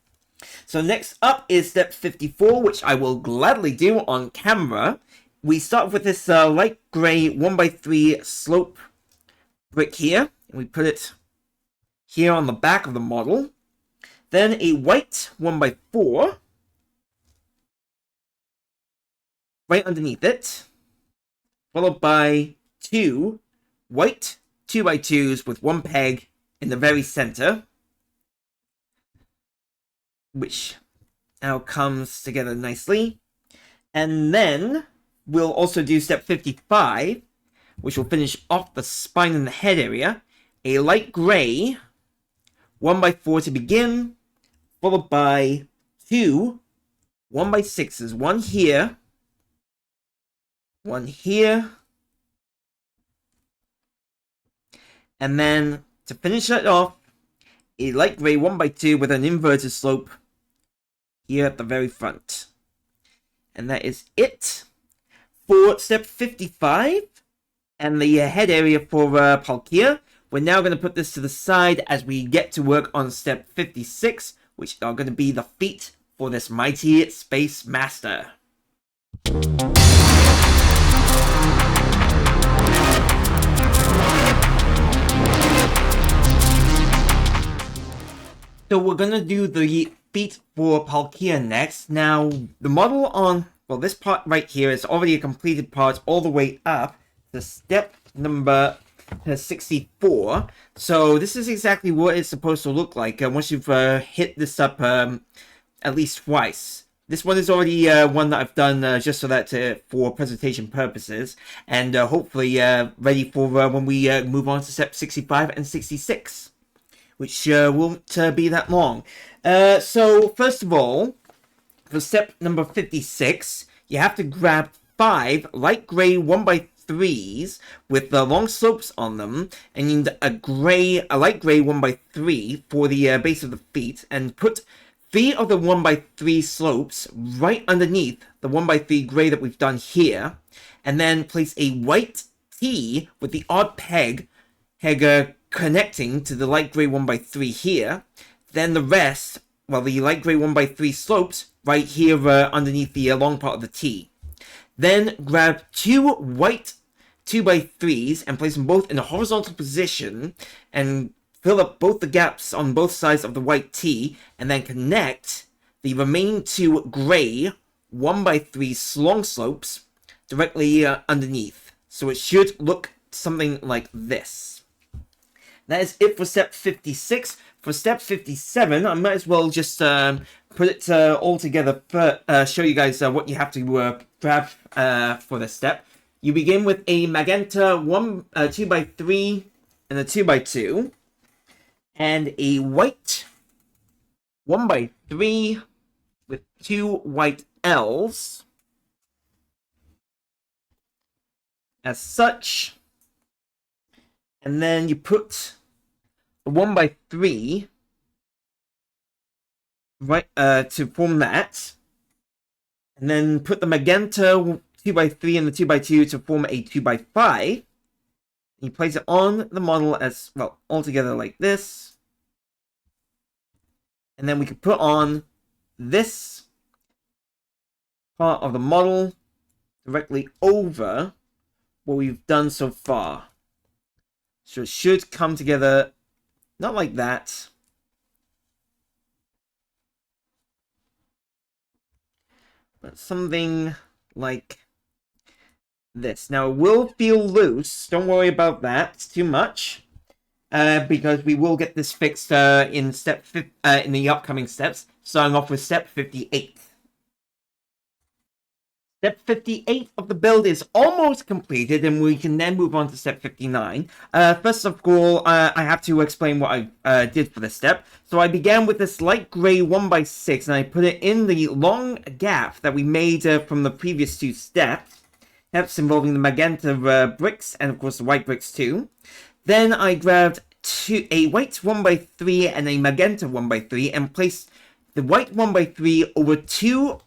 So next up is step 54, which I will gladly do on camera. We start with this light gray 1x3 slope brick here, and we put it here on the back of the model. Then a white 1x4 right underneath it, followed by two white 2x2s with one peg in the very center, which now comes together nicely. And then we'll also do step 55, which will finish off the spine and the head area. A light gray 1x4 to begin, followed by two 1x6s, one here, and then to finish it off, a light gray 1x2 with an inverted slope here at the very front. And that is it for step 55 and the head area for Palkia. We're now going to put this to the side as we get to work on step 56, which are going to be the feet for this mighty Space Master. So we're going to do the feet for Palkia next. Now, the model on, well, this part right here is already a completed part all the way up to step number 64. So this is exactly what it's supposed to look like once you've hit this up at least twice. This one is already one that I've done just so that for presentation purposes, and hopefully ready for when we move on to step 65 and 66, which won't be that long. So first of all, for step number 56, you have to grab 5 light gray 1x3s with the long slopes on them, and you need a light gray 1x3 for the base of the feet, and put 3 of the 1x3 slopes right underneath the 1x3 gray that we've done here, and then place a white T with the odd peg connecting to the light gray 1x3 here. Then the rest, well, the light gray 1x3 slopes right here underneath the long part of the T. Then grab 2 white 2x3s and place them both in a horizontal position and fill up both the gaps on both sides of the white T, and then connect the remaining 2 gray 1x3 long slopes directly underneath. So it should look something like this. That is it for step 56. For step 57, I might as well just put it all together, show you guys what you have to grab for this step. You begin with a magenta 2x3 and a 2x2, and a white 1x3 with 2 white L's, as such. And then you put the 1x3 right to form that. And then put the magenta 2x3 and the 2x2 to form a 2x5. You place it on the model as, well, all together like this. And then we can put on this part of the model directly over what we've done so far. So it should come together, not like that, but something like this. Now, it will feel loose. Don't worry about that too much, because we will get this fixed in in the upcoming steps, starting off with step 58. Step 58 of the build is almost completed, and we can then move on to step 59. First of all, I have to explain what I did for this step. So I began with this light gray 1x6, and I put it in the long gap that we made from the previous two steps involving the magenta bricks, and of course the white bricks too. Then I grabbed a white 1x3 and a magenta 1x3, and placed the white 1x3 over two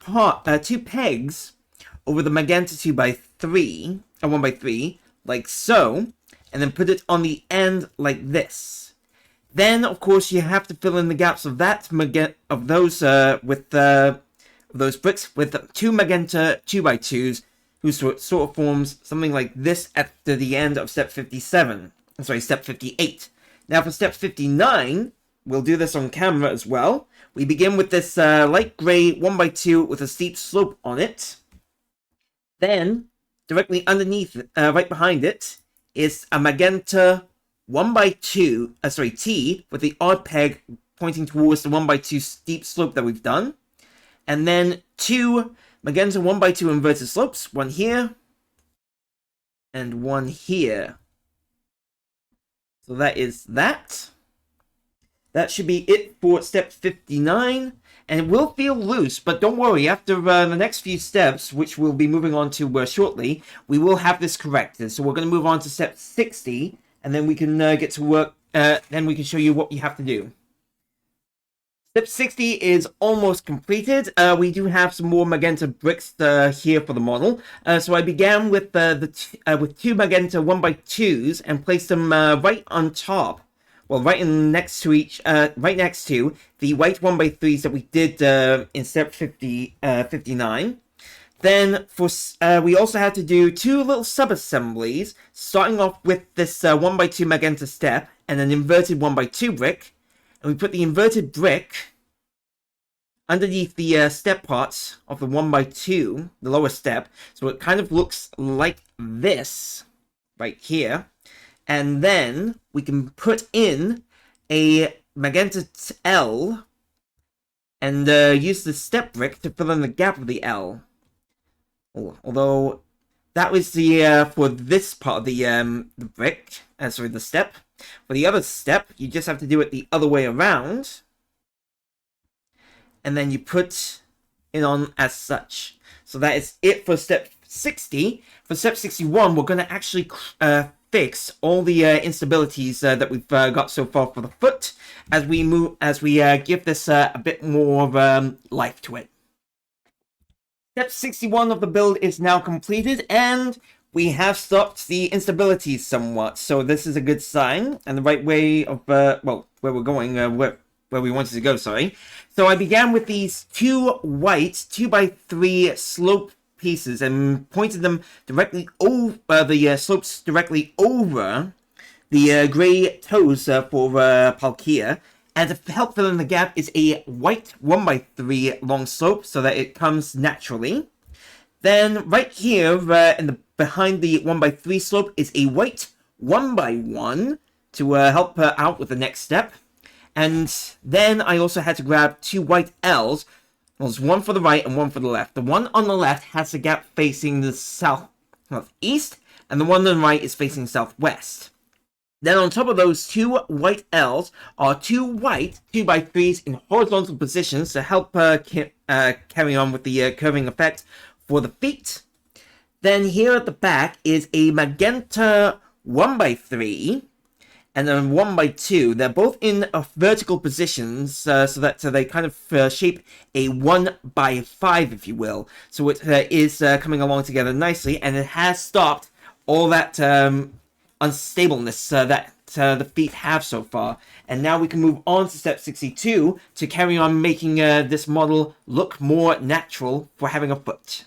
pegs over the magenta 2x3, 1x3, like so, and then put it on the end like this. Then, of course, you have to fill in the gaps of that with those bricks with two magenta 2x2s, who sort of forms something like this at the end of step 57. Sorry, step 58. Now for step 59, we'll do this on camera as well. We begin with this light gray 1x2 with a steep slope on it. Then, directly underneath, right behind it, is a magenta 1x2, T, with the odd peg pointing towards the 1x2 steep slope that we've done. And then two magenta 1x2 inverted slopes, one here, and one here. So that is that. That should be it for step 59. And it will feel loose, but don't worry, after the next few steps, which we'll be moving on to shortly, we will have this corrected. So we're going to move on to step 60, and then we can get to work, then we can show you what you have to do. Step 60 is almost completed. We do have some more magenta bricks here for the model. So I began with with two magenta 1x2s and placed them right on top. Well, right next to the white 1x3s that we did in step 59. Then we also had to do two little sub-assemblies, starting off with this 1x2 magenta step and an inverted 1x2 brick. And we put the inverted brick underneath the step parts of the 1x2, the lower step, so it kind of looks like this right here. And then we can put in a magenta L and use the step brick to fill in the gap of the L. Although that was the for this part of the brick, the step. For the other step, you just have to do it the other way around, and then you put it on as such. So that is it for step 60. For step 61, we're going to actually fix all the instabilities that we've got so far for the foot as we give this a bit more life to it. Step 61 of the build is now completed, and we have stopped the instabilities somewhat. So this is a good sign and the right way of where we're going, where we wanted to go. Sorry. So I began with these two white 2x3 slope pieces and pointed them directly over the slopes directly over the gray toes for Palkia. And to help fill in the gap is a white 1x3 long slope so that it comes naturally. Then right here behind the 1x3 slope is a white 1x1 to help out with the next step. And then I also had to grab two white L's. There's one for the right and one for the left. The one on the left has the gap facing the southeast, and the one on the right is facing southwest. Then on top of those two white L's are two white 2x3s in horizontal positions to help carry on with the curving effect for the feet. Then here at the back is a magenta 1x3 and then 1x2. They're both in vertical positions, so that they kind of shape a 1x5, if you will. So it is coming along together nicely, and it has stopped all that unstableness that the feet have so far. And now we can move on to step 62 to carry on making this model look more natural for having a foot.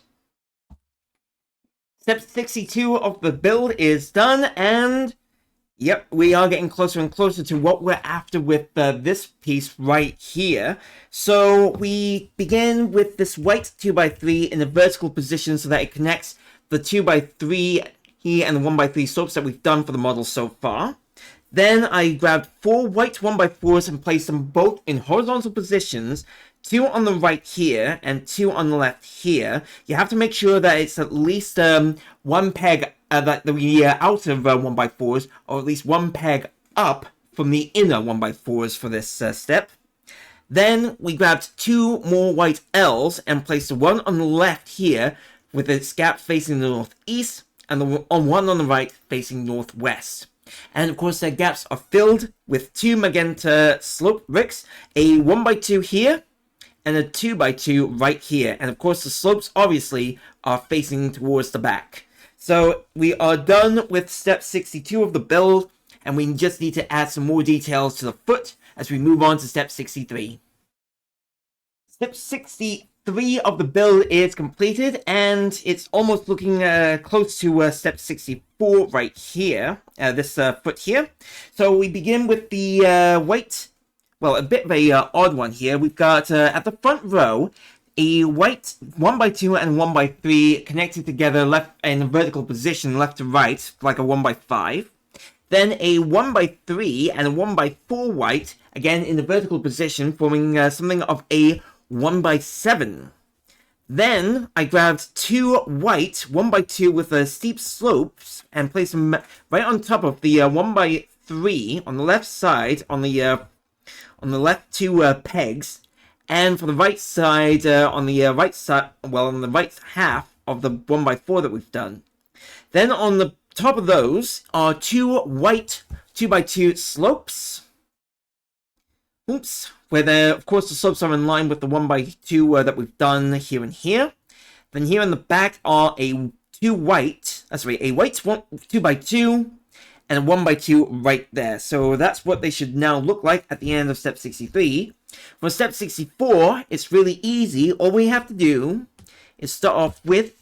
Step 62 of the build is done, and yep, we are getting closer and closer to what we're after with this piece right here. So we begin with this white 2x3 in a vertical position so that it connects the 2x3 here and the 1x3 slopes that we've done for the model so far. Then I grabbed 4 white 1x4s and placed them both in horizontal positions, 2 on the right here and 2 on the left here. You have to make sure that it's at least one peg that the outer 1x4s, or at least one peg up from the inner 1x4s for this step. Then we grabbed 2 more white L's and placed the one on the left here with its gap facing the northeast and the one on the right facing northwest. And of course their gaps are filled with 2 magenta slope bricks, a 1x2 here and a 2x2 right here. And of course the slopes obviously are facing towards the back. So we are done with step 62 of the build, and we just need to add some more details to the foot as we move on to step 63. Step 63 of the build is completed, and it's almost looking close to step 64 right here, this foot here. So we begin with the white, well, a bit of a odd one here. We've got at the front row a white 1x2 and 1x3 connected together left in a vertical position left to right like a 1x5. Then a 1x3 and a 1x4 white again in the vertical position forming something of a 1x7. Then I grabbed 2 white 1x2 with steep slopes and placed them right on top of the 1x3 on the left side on the left 2 pegs. And for the right side, on the right side, well, on the right half of the 1x4 that we've done. Then on the top of those are 2 white 2x2 slopes. Oops, where of course the slopes are in line with the 1x2 that we've done here and here. Then here in the back are a white 2x2 and a 1x2 right there. So that's what they should now look like at the end of step 63. For step 64, it's really easy. All we have to do is start off with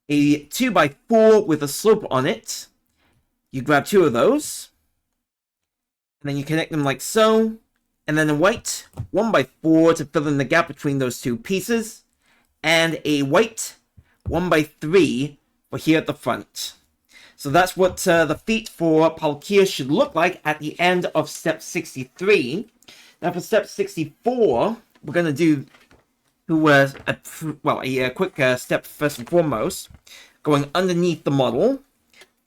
a 2x4 with a slope on it. You grab 2 of those, and then you connect them like so, and then a white 1x4 to fill in the gap between those 2 pieces, and a white 1x3 for here at the front. So that's what the feet for Palkia should look like at the end of step 63. Now for step 64, we're going to do a quick step first and foremost. Going underneath the model,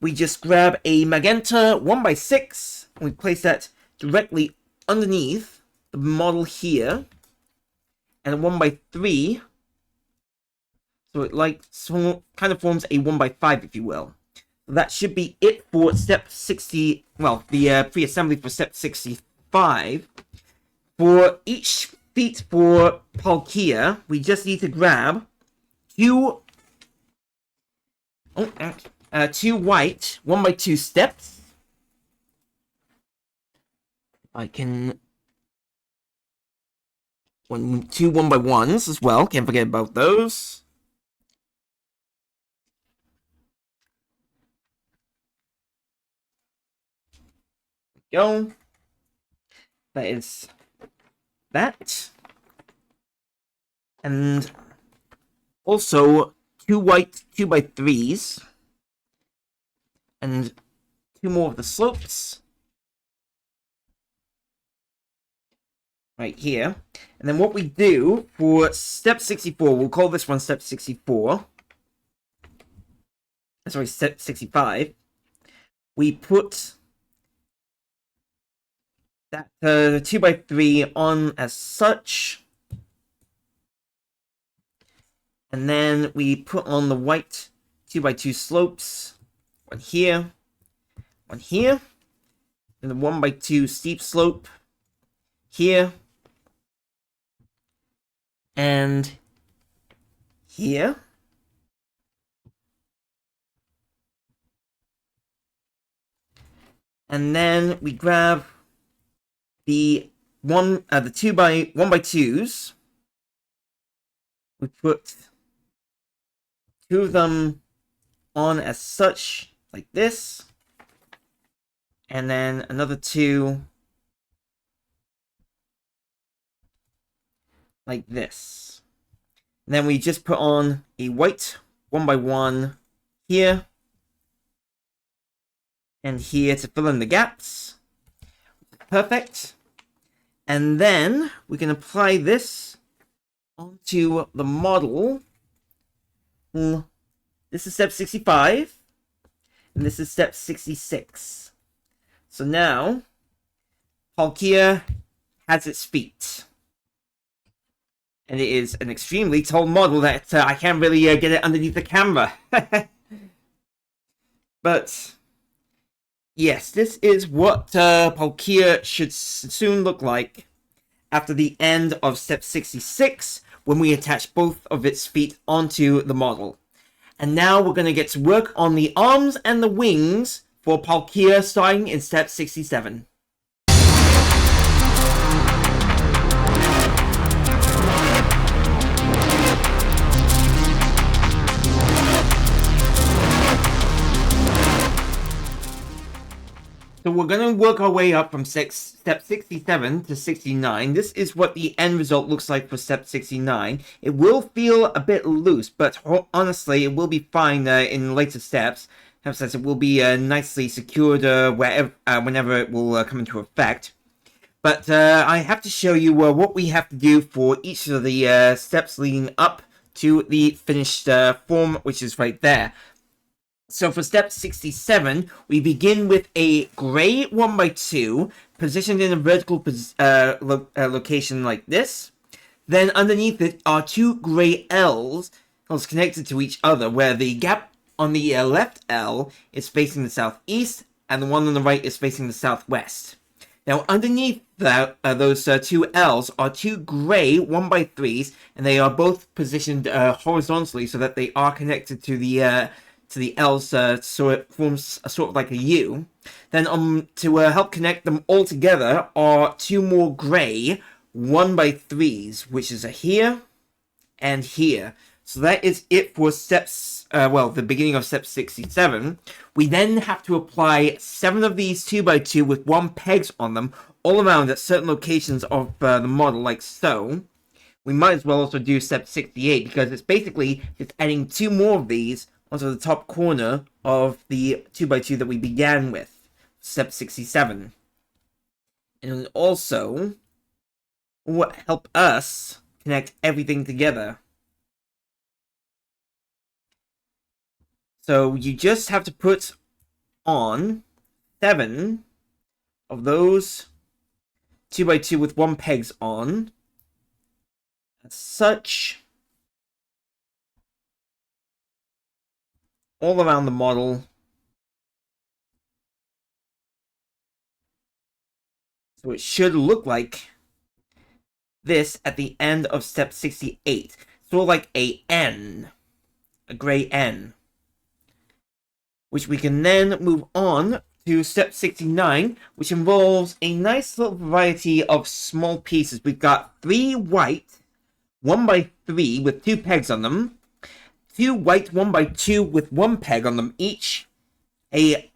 we just grab a magenta 1x6, and we place that directly underneath the model here, and a 1x3, so it kind of forms a 1x5, if you will. That should be it for step 60, well, the pre-assembly for step 65. For each feet for Palkia, we just need to grab 2 white 1x2 steps. I can 2 1x1s as well. Can't forget about those. Go. That is that. And also 2 white 2x3s. And 2 more of the slopes. Right here. And then what we do for step 64, we'll call this one step 64. Sorry, step 65. We put that 2x3 on as such. And then we put on the white 2x2 slopes. One here. One here. And the 1x2 steep slope. Here. And here. And then we grab the 1x2s. We put 2 of them on as such, like this. And then another 2 like this. And then we just put on a white 1x1 here and here to fill in the gaps. Perfect. And then we can apply this onto the model. This is step 65, and this is step 66. So now, Palkia has its feet. And it is an extremely tall model that I can't really get it underneath the camera. But yes, this is what Palkia should soon look like after the end of step 66, when we attach both of its feet onto the model. And now we're going to get to work on the arms and the wings for Palkia, starting in step 67. So we're going to work our way up from step 67 to 69. This is what the end result looks like for step 69. It will feel a bit loose, but honestly, it will be fine in later steps. Since it will be nicely secured whenever it will come into effect. But I have to show you what we have to do for each of the steps leading up to the finished form, which is right there. So for step 67, we begin with a gray 1x2 positioned in a vertical location like this. Then underneath it are 2 gray L's connected to each other, where the gap on the left L is facing the southeast, and the one on the right is facing the southwest. Now underneath those 2 L's are 2 gray 1x3s, and they are both positioned horizontally so that they are connected to the L's, so it forms a sort of like a U. Then to help connect them all together are 2 more gray 1x3s, which is a here and here. So that is it for steps, the beginning of step 67. We then have to apply 7 of these 2x2 with 1 pegs on them all around at certain locations of the model, like so. We might as well also do step 68, because it's basically just adding 2 more of these onto the top corner of the 2x2 that we began with, step 67. And also will help us connect everything together. So you just have to put on 7 of those 2x2 with 1 pegs on, as such, all around the model. So it should look like this at the end of step 68. Sort of like a N, a gray N. Which we can then move on to step 69, which involves a nice little variety of small pieces. We've got 3 white 1x3 with 2 pegs on them, 2 white 1x2 with 1 peg on them each, a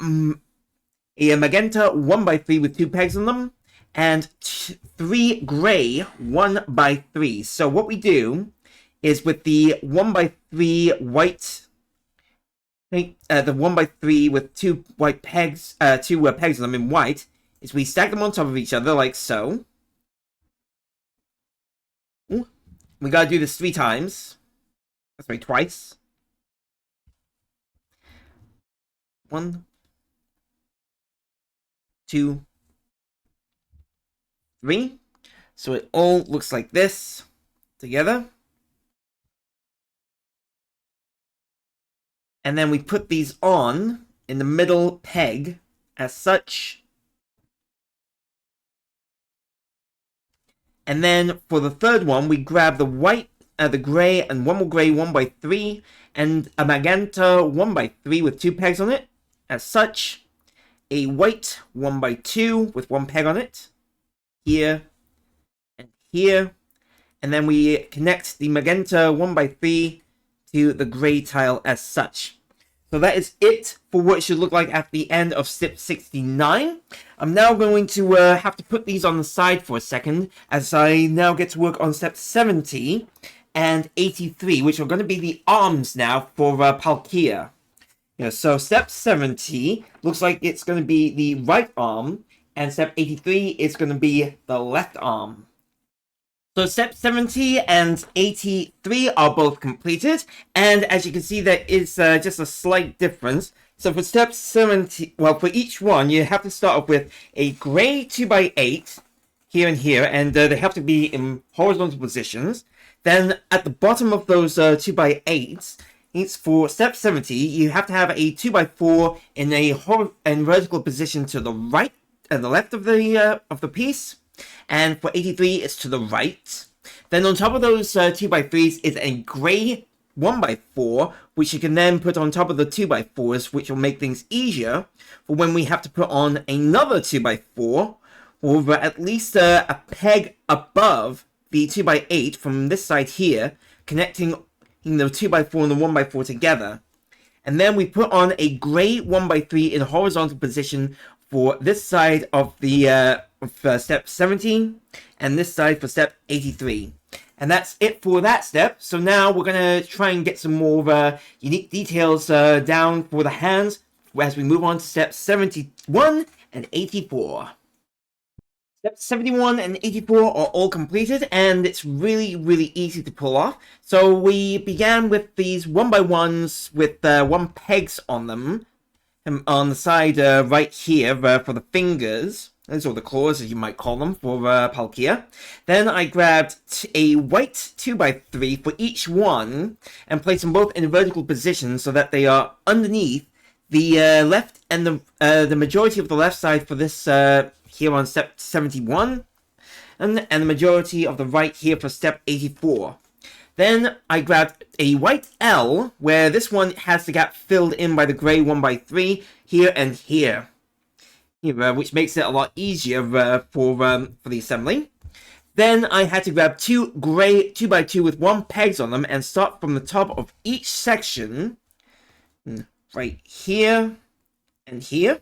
magenta 1x3 with 2 pegs on them, and 3 gray 1x3s. So what we do is with the 1x3 white, the 1x3 with 2 white pegs, 2 pegs on them in white, is we stack them on top of each other like so. Ooh. We gotta do this 3 times. Sorry, twice. 1, 2, 3. So it all looks like this together. And then we put these on in the middle peg as such. And then for the third one, we grab the white, the gray, and one more gray 1x3, and a magenta 1x3 with 2 pegs on it, as such. A white 1x2 with 1 peg on it, here, and here. And then we connect the magenta 1x3 to the gray tile as such. So that is it for what it should look like at the end of step 69. I'm now going to have to put these on the side for a second, as I now get to work on step 70 and 83, which are going to be the arms now for Palkia. So step 70 looks like it's going to be the right arm, and step 83 is going to be the left arm. So step 70 and 83 are both completed, and as you can see, there is just a slight difference. So for step 70, well, for each one, you have to start off with a gray 2x8 here and here, and they have to be in horizontal positions. Then at the bottom of those 2x8s, it's for step 70, you have to have a 2x4 in a vertical position to the right and the left of the piece. And for 83, it's to the right. Then on top of those 2x3s is a gray 1x4, which you can then put on top of the 2x4s, which will make things easier for when we have to put on another 2x4, or at least a peg above the 2x8 from this side here, connecting the 2x4 and the 1x4 together. And then we put on a gray 1x3 in a horizontal position for this side of the step 70, and this side for step 83. And that's it for that step. So now we're going to try and get some more unique details down for the hands as we move on to steps 71 and 84. Steps 71 and 84 are all completed, and it's really, really easy to pull off. So we began with these 1x1s with 1 pegs on them, on the side right here for the fingers, or the claws as you might call them, for Palkia. Then I grabbed a white 2x3 for each one, and placed them both in vertical positions so that they are underneath the left and the majority of the left side for this here on step 71, and the majority of the right here for step 84. Then I grabbed a white L, where this one has the gap filled in by the gray 1x3 here and here, which makes it a lot easier for the assembly. Then I had to grab 2 gray 2x2 with 1 pegs on them and start from the top of each section, right here and here.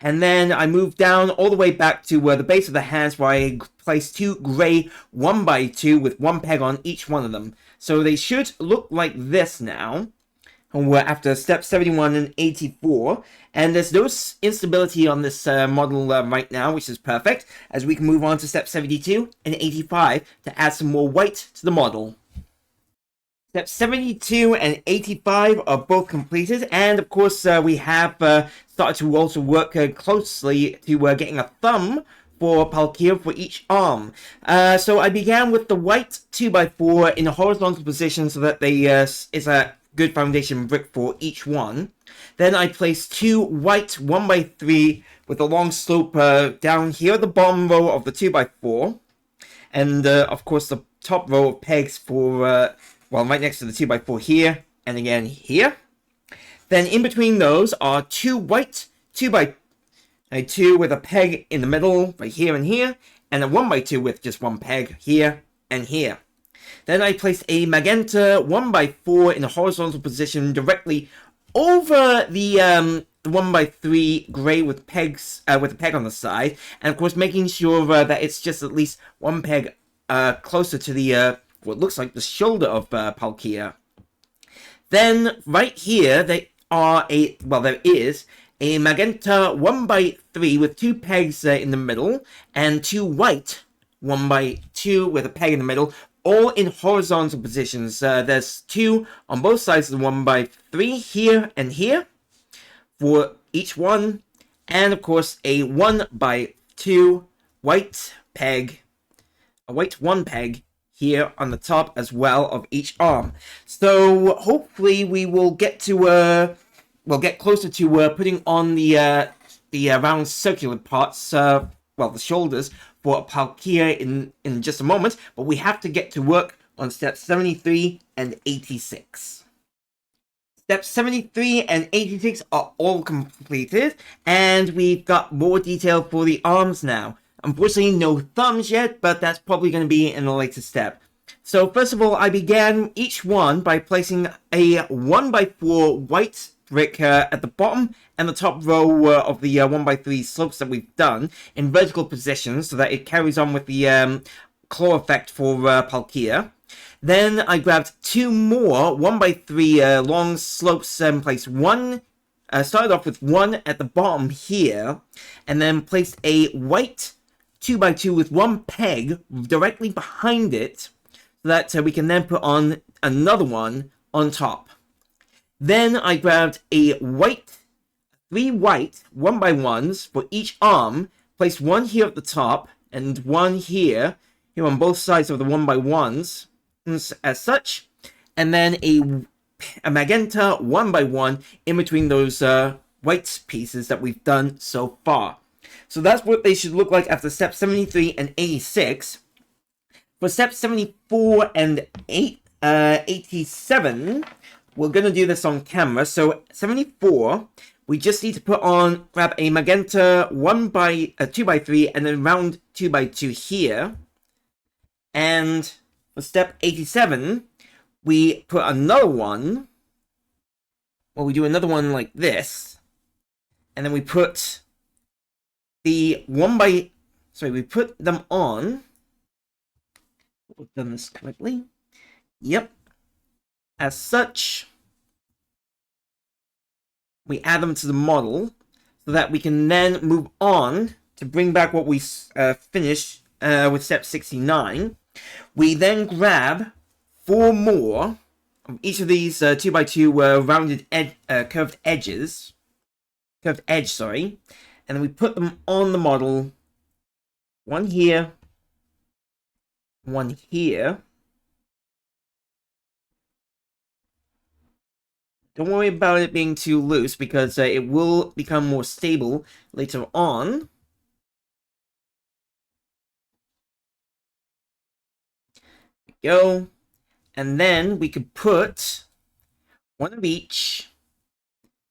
And then I moved down all the way back to the base of the hands, where I placed 2 gray 1x2 with 1 peg on each one of them. So they should look like this now, after step 71 and 84. And there's no instability on this model right now, which is perfect, as we can move on to step 72 and 85 to add some more white to the model. Steps 72 and 85 are both completed, and of course we have started to also work closely to getting a thumb for Palkia for each arm. So I began with the white 2x4 in a horizontal position so that they is a good foundation brick for each one. Then I placed 2 white 1x3 with a long slope down here at the bottom row of the 2x4, and of course the top row of pegs for right next to the 2x4 here, and again here. Then in between those are 2 white 2x2 with a peg in the middle, right here and here, and a 1x2 with just 1 peg here and here. Then I placed a magenta 1x4 in a horizontal position directly over the 1x3 gray with pegs, with a peg on the side, and of course making sure that it's just at least 1 peg closer to the what looks like the shoulder of Palkia. Then right here there is a magenta 1x3 with 2 pegs in the middle, and 2 white 1x2 with a peg in the middle, all in horizontal positions. There's 2 on both sides of the 1x3 here and here for each one, and of course a 1x2 white peg, a white 1 peg here on the top as well of each arm. So hopefully we will get to we'll get closer to putting on the round circular parts, well, the shoulders for Palkia in just a moment, but we have to get to work on steps 73 and 86. Steps 73 and 86 are all completed, and we've got more detail for the arms now. Unfortunately, no thumbs yet, but that's probably going to be in a later step. So first of all, I began each one by placing a 1x4 white brick at the bottom and the top row of the 1x3 slopes that we've done in vertical position so that it carries on with the claw effect for Palkia. Then I grabbed two more 1x3 long slopes and placed one, started off with one at the bottom here, and then placed a white 2x2 with one peg directly behind it, so that we can then put on another one on top. Then I grabbed a white, three white 1x1s for each arm, placed one here at the top, and one here on both sides of the 1x1s, as such, and then a magenta 1x1 in between those white pieces that we've done so far. So that's what they should look like after step 73 and 86. For step 74 and 87, we're going to do this on camera. So 74, we just need to grab a magenta 2x3 and then round 2x2 here. And for step 87, we put another one. Well, we do another one like this. And then we put the we put them on. We've done this correctly. Yep. As such, we add them to the model so that we can then move on to bring back what we finished with step 69. We then grab four more of each of these 2x2 rounded curved edge, and then we put them on the model. One here, one here. Don't worry about it being too loose because it will become more stable later on. There we go. And then we could put one of each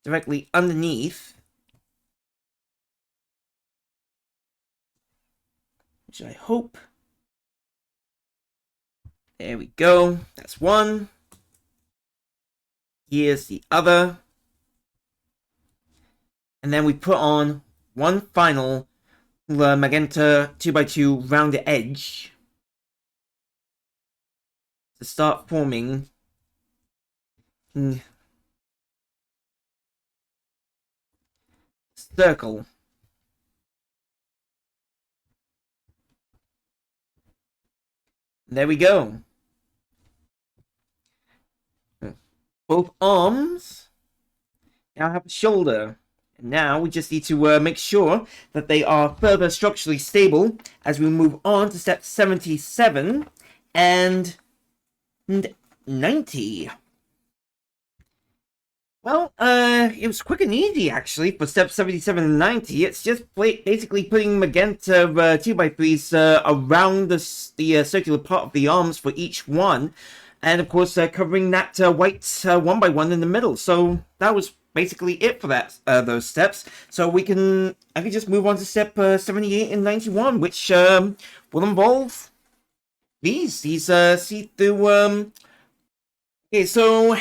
directly underneath, which I hope. There we go. That's one. Here's the other. And then we put on one final magenta 2x2 rounded edge to start forming circle. There we go. Both arms now have a shoulder. And now we just need to make sure that they are further structurally stable as we move on to step 77 and 90. Well, it was quick and easy actually for step 77 and 90. It's just basically putting magenta 2x3s around the circular part of the arms for each one. And of course, covering that white 1x1 in the middle. So that was basically it for those steps. So I can just move on to step 78 and 91, which will involve these see-through. Okay, so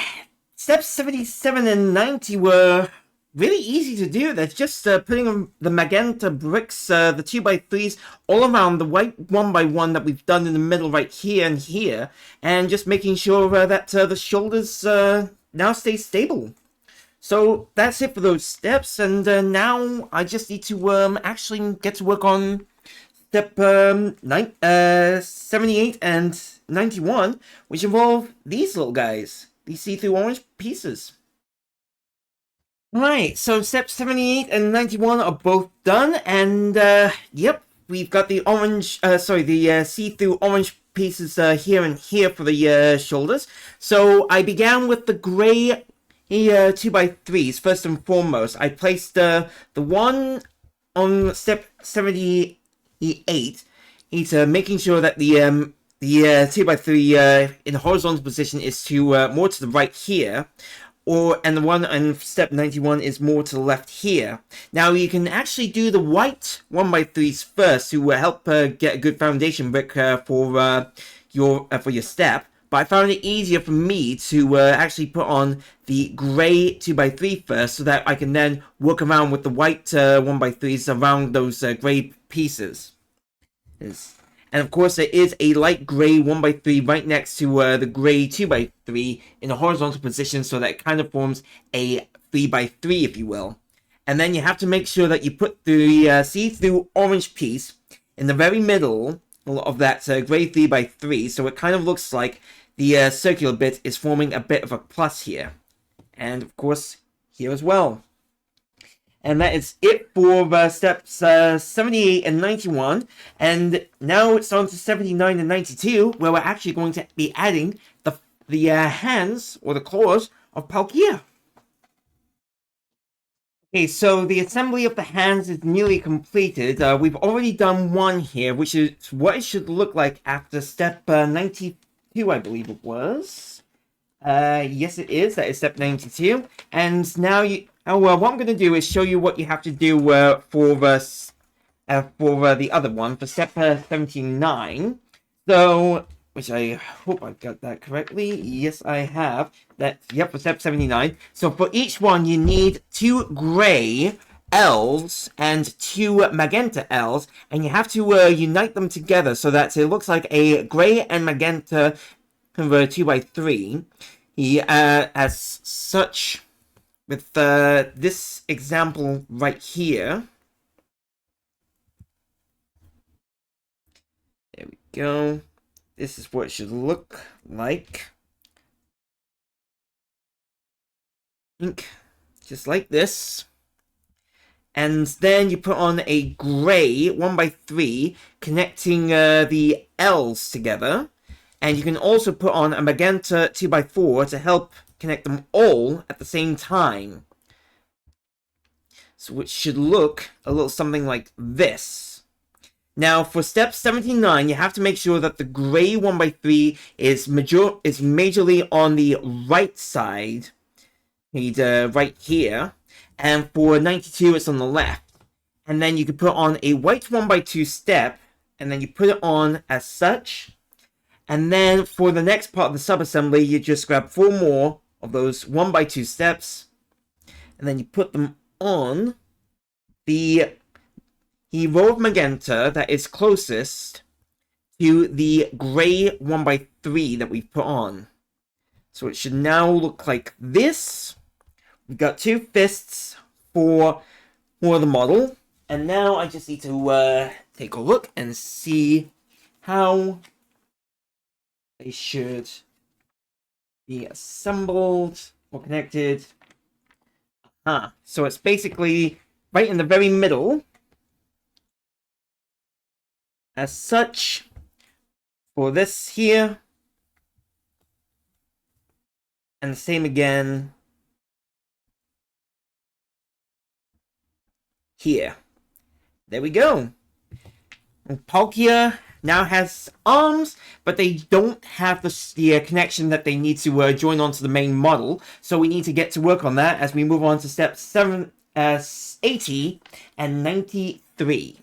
steps 77 and 90 were really easy to do. That's just putting the magenta bricks, the 2x3s, all around the white 1x1 that we've done in the middle right here and here, and just making sure that the shoulders now stay stable. So that's it for those steps, and now I just need to actually get to work on step 78 and 91, which involve these little guys, these see-through orange pieces. Right, so steps 78 and 91 are both done, and yep, we've got the orange, the see-through orange pieces here and here for the shoulders. So I began with the gray 2x3s first and foremost. I placed the one on step 78. It's making sure that the 2x3 in horizontal position is to more to the right here, and the one on step 91 is more to the left here. Now you can actually do the white 1x3s first to help get a good foundation brick for your step. But I found it easier for me to actually put on the grey 2x3 first, so that I can then work around with the white 1x3s around those grey pieces. And of course, there is a light grey 1x3 right next to the grey 2x3 in a horizontal position, so that it kind of forms a 3x3, if you will. And then you have to make sure that you put the see-through orange piece in the very middle of that grey 3x3, so it kind of looks like the circular bit is forming a bit of a plus here. And of course, here as well. And that is it for steps 78 and 91. And now it's on to 79 and 92, where we're actually going to be adding the hands, or the claws, of Palkia. Okay, so the assembly of the hands is nearly completed. We've already done one here, which is what it should look like after step 92, I believe it was. Yes, it is. That is step 92. And now what I'm going to do is show you what you have to do for the other one, for step 79. So, which I hope I got that correctly. Yes, I have. Yep, for step 79. So for each one, you need 2 gray L's and 2 magenta L's, and you have to unite them together so that it looks like a gray and magenta 2x3. As such, with this example right here. There we go. This is what it should look like. Just like this. And then you put on a gray 1x3 connecting the L's together. And you can also put on a magenta 2x4 to help connect them all at the same time. So it should look a little something like this. Now, for step 79, you have to make sure that the gray 1x3 is majorly on the right side. Right here. And for 92, it's on the left. And then you can put on a white 1x2 step, and then you put it on as such. And then for the next part of the sub-assembly, you just grab 4 more of those 1x2 steps, and then you put them on the row of magenta that is closest to the gray 1x3 that we've put on. So it should now look like this. We've got 2 fists for the model, and now I just need to take a look and see how they should be assembled or connected. So it's basically right in the very middle. As such, for this here, and the same again here. There we go. And Palkia now has arms, but they don't have the connection that they need to join onto the main model. So we need to get to work on that as we move on to steps 80 and 93.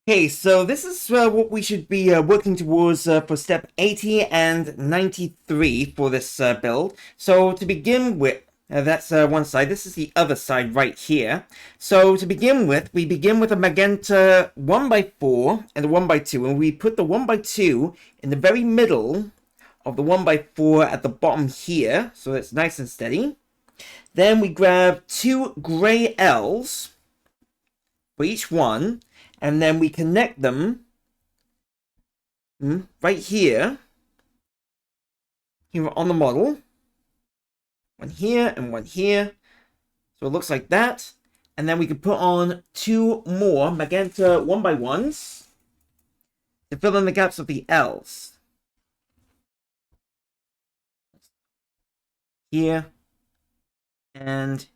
Okay, so this is what we should be working towards for step 80 and 93 for this build. So to begin with, that's one side. This is the other side right here. So to begin with, we begin with a magenta 1x4 and a 1x2, and we put the 1x2 in the very middle of the 1x4 at the bottom here, so it's nice and steady. Then we grab 2 gray L's for each one, and then we connect them right here on the model. One here and one here. So it looks like that. And then we can put on 2 more magenta 1x1s to fill in the gaps of the L's. here, and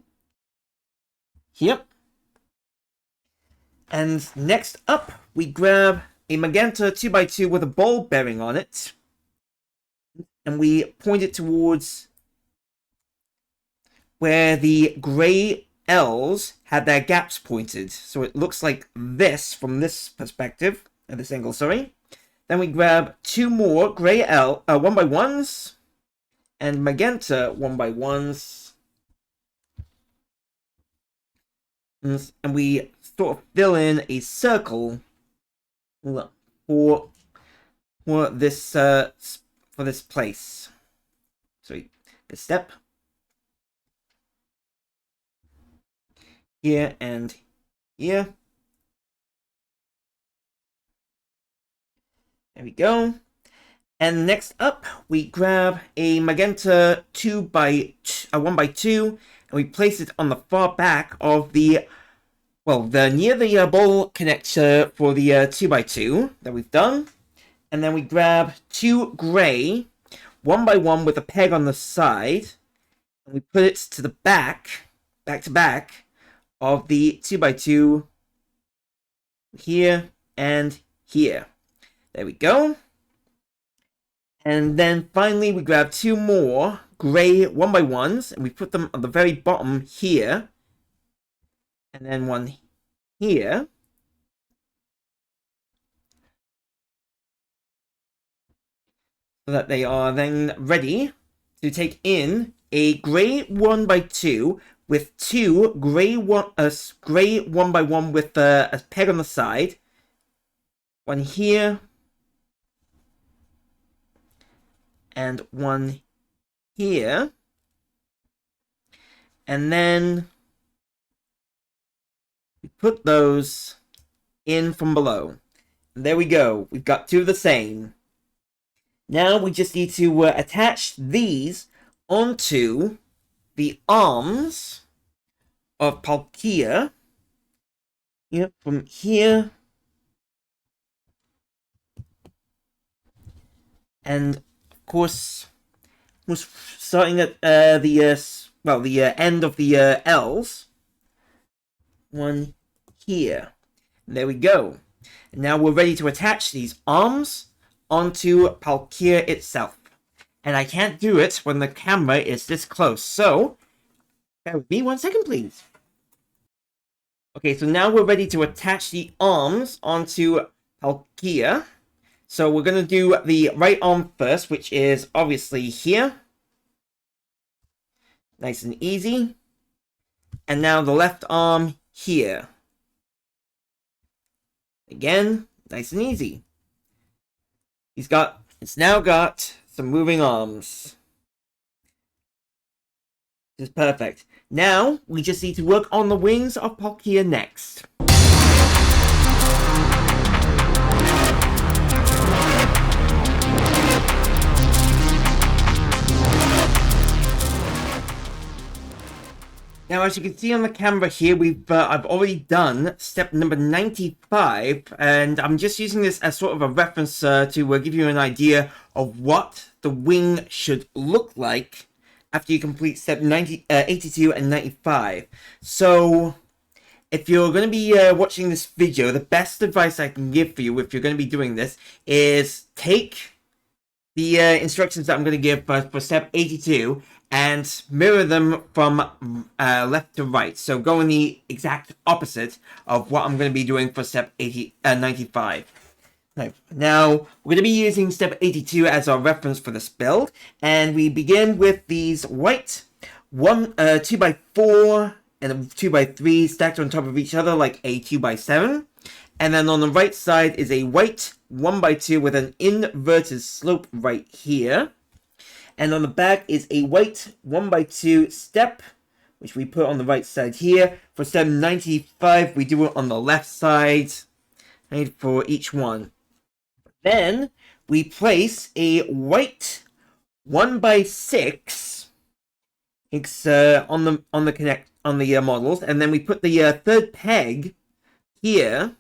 here. And next up, we grab a magenta 2x2 with a ball bearing on it, and we point it towards where the grey L's had their gaps pointed. So it looks like this from this perspective, at this angle, sorry. Then we grab two more grey 1x1s and magenta 1x1s. And we sort of fill in a circle for this place. Sorry, this step. Here and here. There we go. And next up, we grab a magenta 1x2, and we place it on the far back of the near the ball connector for the 2x2 that we've done. And then we grab two grey 1x1 with a peg on the side, and we put it to the back to back of the 2x2 here and here. There we go. And then finally we grab two more grey 1x1s and we put them on the very bottom here. And then one here. So that they are then ready to take in a grey 1x2 with two grey 1x1 with a peg on the side. One here. And one here. And then we put those in from below. And there we go. We've got two of the same. Now we just need to attach these onto the arms of Palkia. Yep, from here. And of course, starting at the end of the L's. One here. And there we go. And now we're ready to attach these arms onto Palkia itself. And I can't do it when the camera is this close. So, bear with me 1 second, please. Okay, so now we're ready to attach the arms onto Palkia. So we're going to do the right arm first, which is obviously here. Nice and easy. And now the left arm here. Again, nice and easy. It's now got some moving arms. This is perfect. Now, we just need to work on the wings of Palkia next. Now, as you can see on the camera here, I've already done step number 95, and I'm just using this as sort of a reference to give you an idea of what the wing should look like after you complete step 82 and 95. So, if you're going to be watching this video, the best advice I can give for you if you're going to be doing this is take the instructions that I'm going to give for step 82 and mirror them from left to right. So go in the exact opposite of what I'm going to be doing for step 95. Now, we're going to be using step 82 as our reference for this build. And we begin with these white 2x4 and a 2x3 stacked on top of each other like a 2x7. And then on the right side is a white 1x2 with an inverted slope right here. And on the back is a white 1x2 step, which we put on the right side here. For step 95, we do it on the left side, right, for each one. Then we place a white 1x6 on the models, and then we put the third peg here,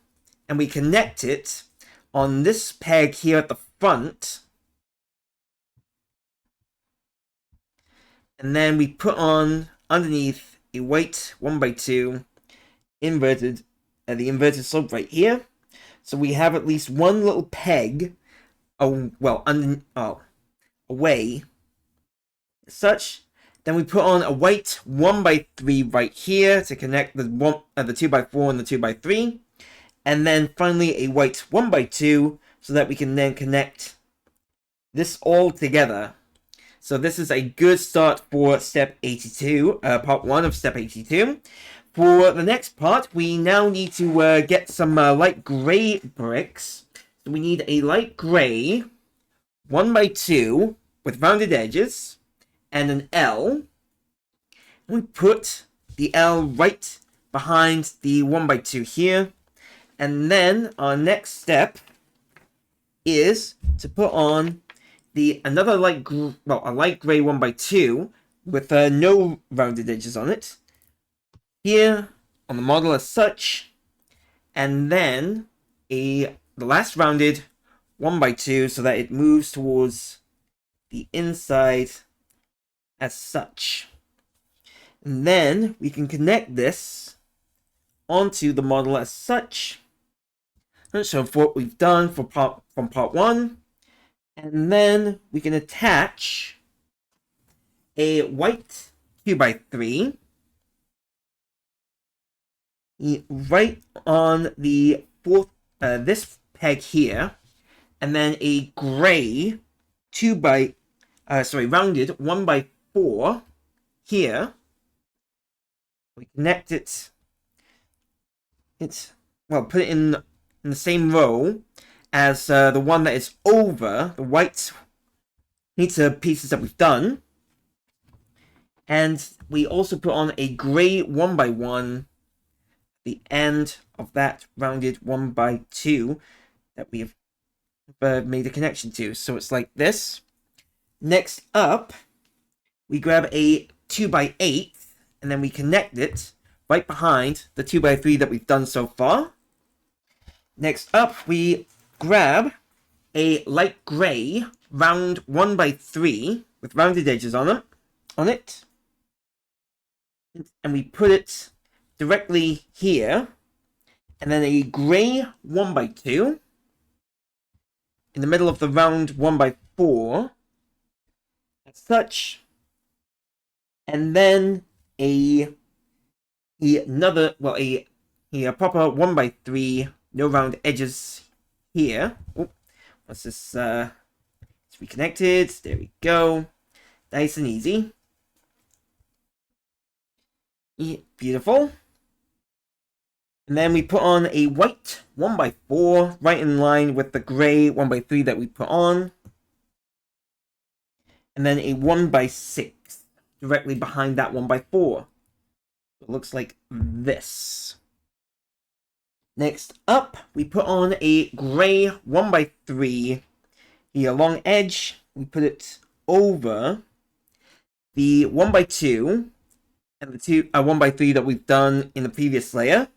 and we connect it on this peg here at the front. And then we put on underneath a white 1x2 inverted, the inverted slope right here. So we have at least one little peg, away, as such. Then we put on a white 1x3 right here to connect the 2x4 and the 2x3. And then finally a white 1x2 so that we can then connect this all together. So this is a good start for step 82, part 1 of step 82. For the next part, we now need to get some light grey bricks. So we need a light grey 1x2 with rounded edges and an L. We put the L right behind the 1x2 here. And then our next step is to put on another light gray 1x2 with no rounded edges on it here on the model as such, and then the last rounded 1x2 so that it moves towards the inside as such. And then we can connect this onto the model as such. So for what we've done from part 1, and then we can attach a white 2x3 right on the this peg here, and then a gray rounded 1x4 here. We connect it. Put it in the same row as the one that is over the white pieces that we've done. And we also put on a grey 1x1 the end of that rounded 1x2 that we have made a connection to. So it's like this. Next up, we grab a 2x8 and then we connect it right behind the 2x3 that we've done so far. Next up, we grab a light grey round 1x3 with rounded edges on it, and we put it directly here, and then a grey 1x2 in the middle of the round 1x4 as such, and then a proper 1x3, no round edges here. Once this it's reconnected, there we go, nice and easy. Beautiful. And then we put on a white 1x4 right in line with the grey 1x3 that we put on. And then a 1x6 directly behind that 1x4. It looks like this. Next up, we put on a grey 1x3 here along edge. We put it over the 1x2 and the 1x3 that we've done in the previous layer.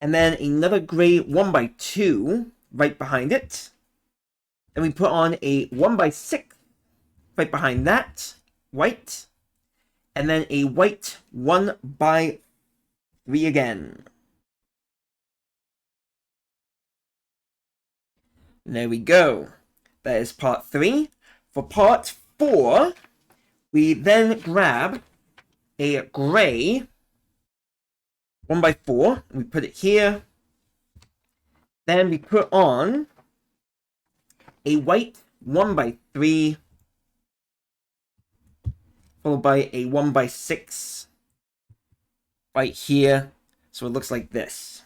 And then another grey 1x2 right behind it. Then we put on a 1x6 right behind that, white. And then a white 1x3 again. There we go. That is part 3. For part 4, we then grab a grey 1x4. We put it here. Then we put on a white 1x3, followed by a 1x6 right here. So it looks like this.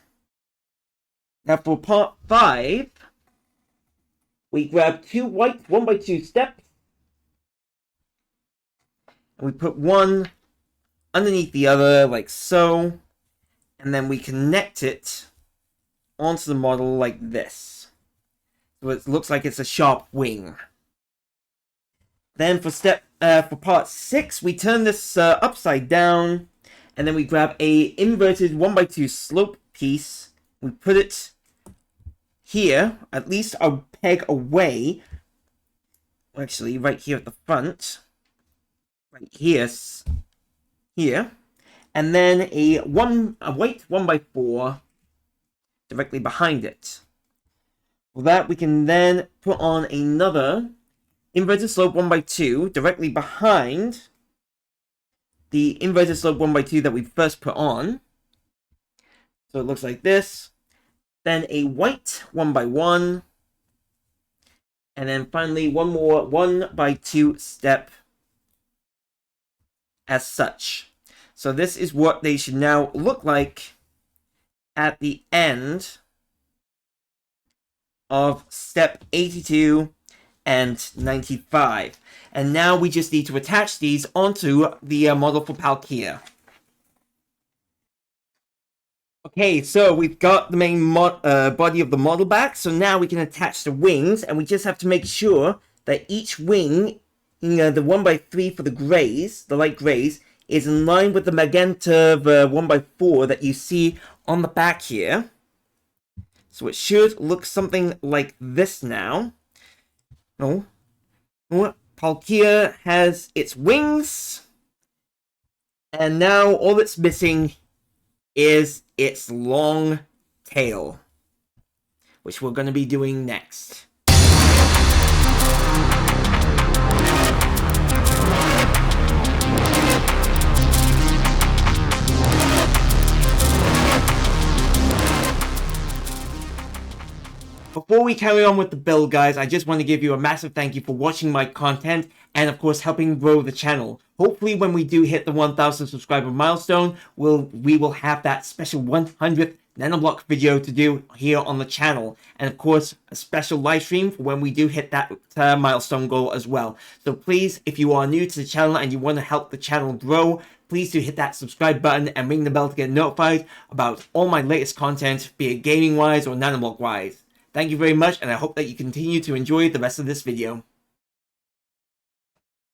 Now for part 5, we grab 2 white 1x2 steps, and we put one underneath the other like so, and then we connect it onto the model like this. So it looks like it's a sharp wing. Then for part 6, we turn this upside down, and then we grab a inverted 1x2 slope piece. We put it here, at least a peg away, actually right here at the front, right here, and then a white 1x4 directly behind it. For that, we can then put on another inverted slope 1x2 directly behind the inverted slope 1x2 that we first put on. So it looks like this. Then a white 1x1. And then finally one more 1x2 step as such. So this is what they should now look like at the end of step 82 and 95. And now we just need to attach these onto the model for Palkia. Okay, so we've got the main body of the model back, so now we can attach the wings, and we just have to make sure that each wing, the 1x3 for the grays, the light grays, is in line with the magenta 1x4 that you see on the back here. So it should look something like this now. Oh, Palkia has its wings, and now all it's missing is its long tail, which we're going to be doing next. Before we carry on with the build, guys, I just want to give you a massive thank you for watching my content and, of course, helping grow the channel. Hopefully, when we do hit the 1,000 subscriber milestone, we will have that special 100th Nanoblock video to do here on the channel. And, of course, a special live stream for when we do hit that milestone goal as well. So please, if you are new to the channel and you want to help the channel grow, please do hit that subscribe button and ring the bell to get notified about all my latest content, be it gaming-wise or Nanoblock-wise. Thank you very much, and I hope that you continue to enjoy the rest of this video.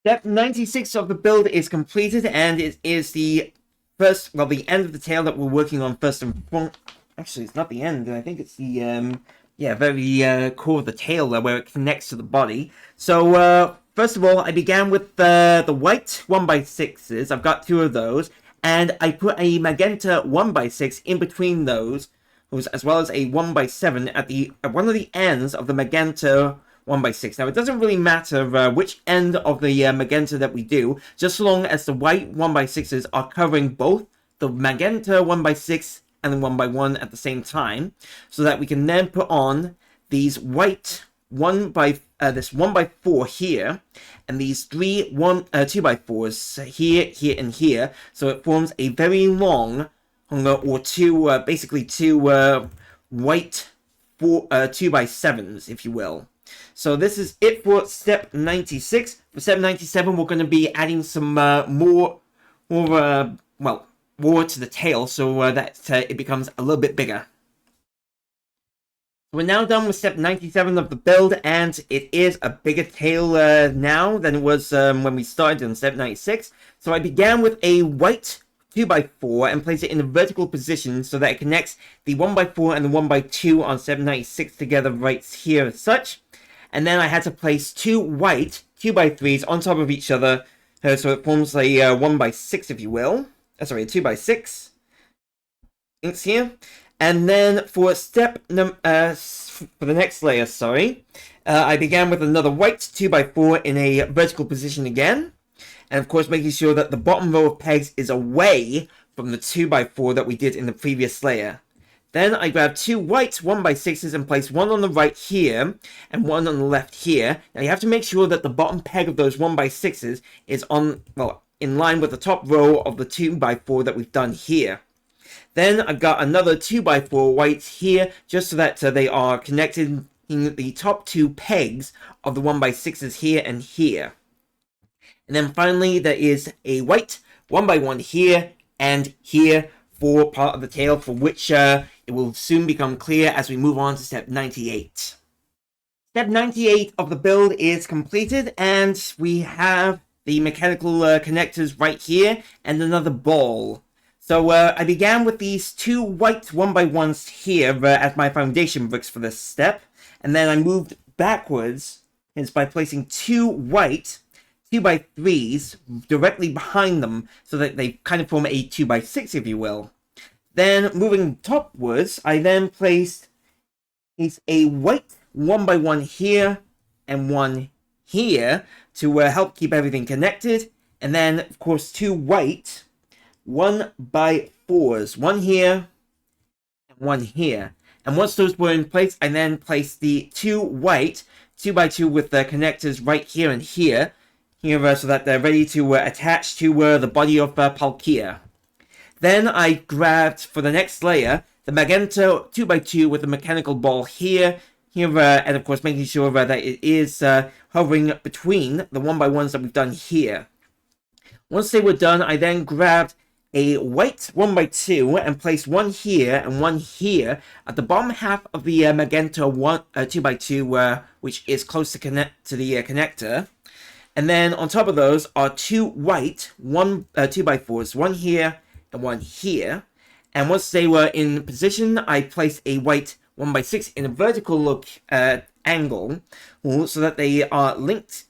Step 96 of the build is completed, and it is the end of the tail that we're working on first and foremost. Actually, it's not the end. I think it's the, very core of the tail where it connects to the body. So, first of all, I began with the white 1x6s. I've got 2 of those, and I put a magenta 1x6 in between those, as well as a 1x7 at one of the ends of the magenta 1x6. Now, it doesn't really matter which end of the magenta that we do, just so long as the white 1x6s are covering both the magenta 1x6 and the 1x1 at the same time, so that we can then put on these white 1x4 here, and these 2x4s here, and here, so it forms a very long, or basically two white 2x7s, if you will. So this is it for step 96. For step 97, we're going to be adding some more to the tail, so that it becomes a little bit bigger. We're now done with step 97 of the build, and it is a bigger tail now than it was when we started in step 96. So I began with a white 2x4 and place it in a vertical position so that it connects the 1x4 and the 1x2 on 796 together right here as such. And then I had to place 2 white 2x3s on top of each other, so it forms a 1x6, if you will. Sorry, a 2x6. It's here. And then for step for the next layer, I began with another white 2x4 in a vertical position again. And of course, making sure that the bottom row of pegs is away from the 2x4 that we did in the previous layer. Then I grabbed 2 white 1x6s and placed one on the right here and one on the left here. Now you have to make sure that the bottom peg of those 1x6s is in line with the top row of the 2x4 that we've done here. Then I've got another 2x4 whites here, just so that they are connected in the top 2 pegs of the 1x6s here and here. And then finally, there is a white 1x1 here and here for part of the tail, for which it will soon become clear as we move on to step 98. Step 98 of the build is completed, and we have the mechanical connectors right here and another ball. So I began with these 2 white 1x1s here as my foundation bricks for this step, and then I moved backwards by placing 2 white 2x3s directly behind them so that they kind of form a 2x6, if you will. Then moving topwards, I then placed a white 1x1 here and one here to help keep everything connected. And then, of course, 2 white 1x4s, one here and one here. And once those were in place, I then placed the 2 white 2x2 with the connectors right here and here, so that they're ready to attach to the body of Palkia. Then I grabbed, for the next layer, the magenta 2x2 with the mechanical ball here, and of course making sure that it is hovering between the 1x1s that we've done here. Once they were done, I then grabbed a white 1x2 and placed one here and one here at the bottom half of the magenta 2x2, which is close to the connector. And then on top of those are 2 white 2x4s, one here and one here. And once they were in position, I placed a white 1x6 in a vertical look angle, so that they are linked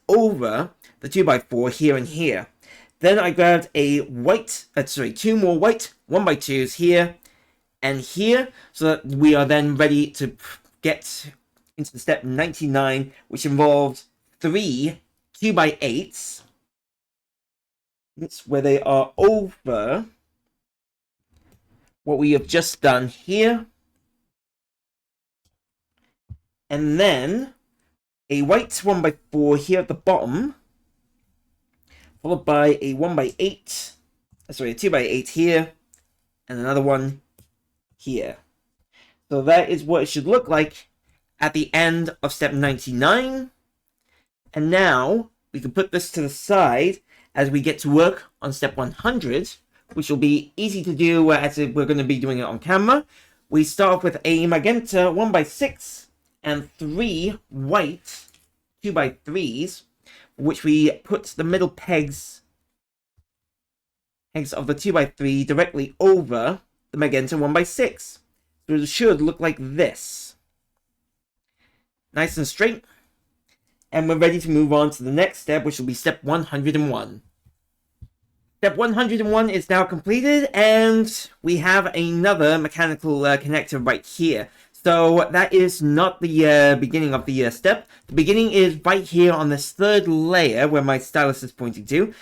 over the 2x4 here and here. Then I grabbed a white, 2 more white 1x2s here and here, so that we are then ready to get into step 99, which involves 3 2x8s. It's where they are over what we have just done here. And then a white 1x4 here at the bottom, followed by a 1x8, a 2x8 here, and another one here. So that is what it should look like at the end of step 99. And now we can put this to the side as we get to work on step 100, which will be easy to do as we're going to be doing it on camera. We start off with a magenta 1x6 and 3 white 2x3s, which we put the middle pegs of the 2x3 directly over the magenta 1x6. So it should look like this. Nice and straight. And we're ready to move on to the next step, which will be step 101. Step 101 is now completed, and we have another mechanical connector right here. So that is not the beginning of the step. The beginning is right here on this third layer where my stylus is pointing to,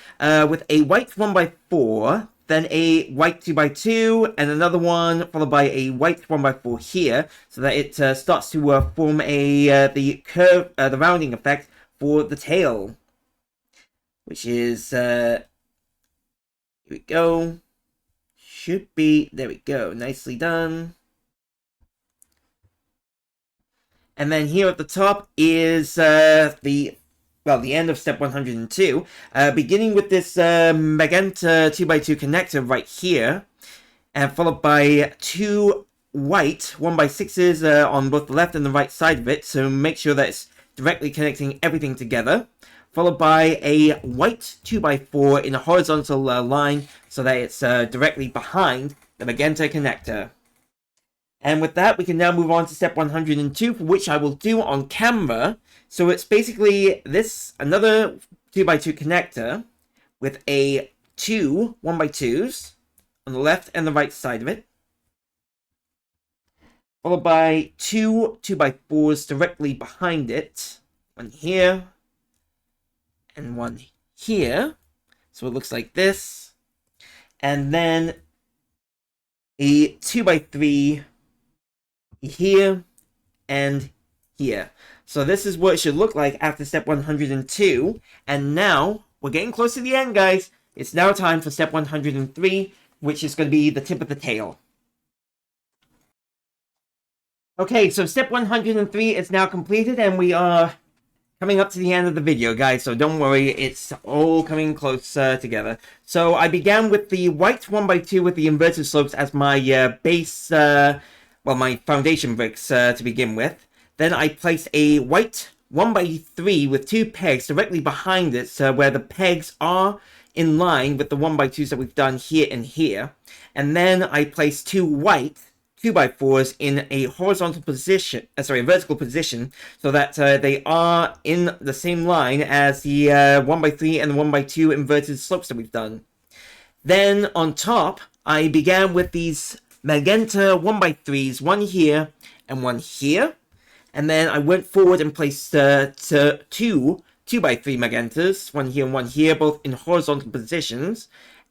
with a white 1x4, then a white 2x2, and another one followed by a white 1x4 here, so that it starts to form the curve, the rounding effect for the tail, which is here we go. Should be, there we go, nicely done. And then here at the top is the end of step 102, beginning with this magenta 2x2 connector right here, and followed by 2 white 1x6s on both the left and the right side of it, so make sure that it's directly connecting everything together, followed by a white 2x4 in a horizontal line, so that it's directly behind the magenta connector. And with that, we can now move on to step 102, for which I will do on camera. So it's basically this, another 2x2 connector with a 2 1x2s on the left and the right side of it, followed by 2 2x4s directly behind it, one here and one here. So it looks like this. And then a 2x3 here and here. So this is what it should look like after step 102. And now we're getting close to the end, guys. It's now time for step 103, which is going to be the tip of the tail. Okay, so step 103 is now completed, and we are coming up to the end of the video, guys, so don't worry, it's all coming close together. So I began with the white 1x2 with the inverted slopes as my base, my foundation bricks to begin with. Then I placed a white 1x3 with 2 pegs directly behind it, so where the pegs are in line with the 1x2s that we've done here and here. And then I placed 2 white 2x4s in a horizontal position, vertical position, so that they are in the same line as the 1x3 and the 1x2 inverted slopes that we've done. Then on top, I began with these magenta 1x3s, one here and one here. And then I went forward and placed two 2x3 magentas, one here and one here, both in horizontal positions.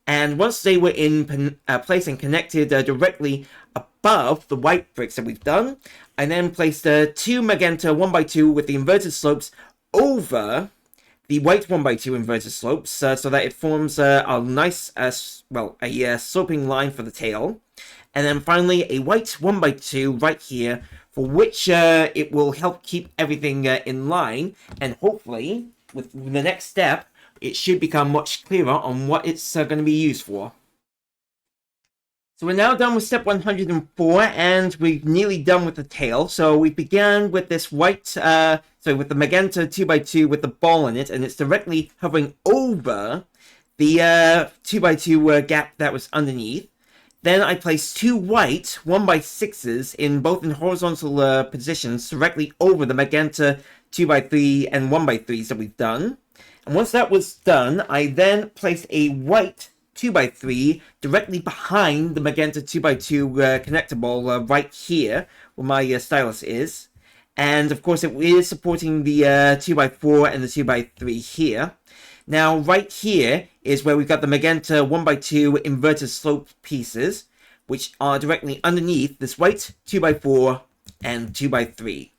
And once they were in place and connected directly above the white bricks that we've done, I then placed two magenta 1x2 with the inverted slopes over the white 1x2 inverted slopes, so that it forms a nice, sloping line for the tail. And then finally a white 1x2 right here, for which it will help keep everything in line, and hopefully, with the next step, it should become much clearer on what it's going to be used for. So we're now done with step 104, and we're nearly done with the tail. So we began with this white, with the magenta 2x2 with the ball in it, and it's directly hovering over the 2x2 gap that was underneath. Then I placed two white 1x6s in both in horizontal positions directly over the magenta 2x3 and 1x3s that we've done. And once that was done, I then placed a white 2x3 directly behind the magenta 2x2 connector ball right here, where my stylus is. And of course it is supporting the 2x4 and the 2x3 here. Now right here is where we've got the magenta 1x2 inverted slope pieces, which are directly underneath this white 2x4 and 2x3.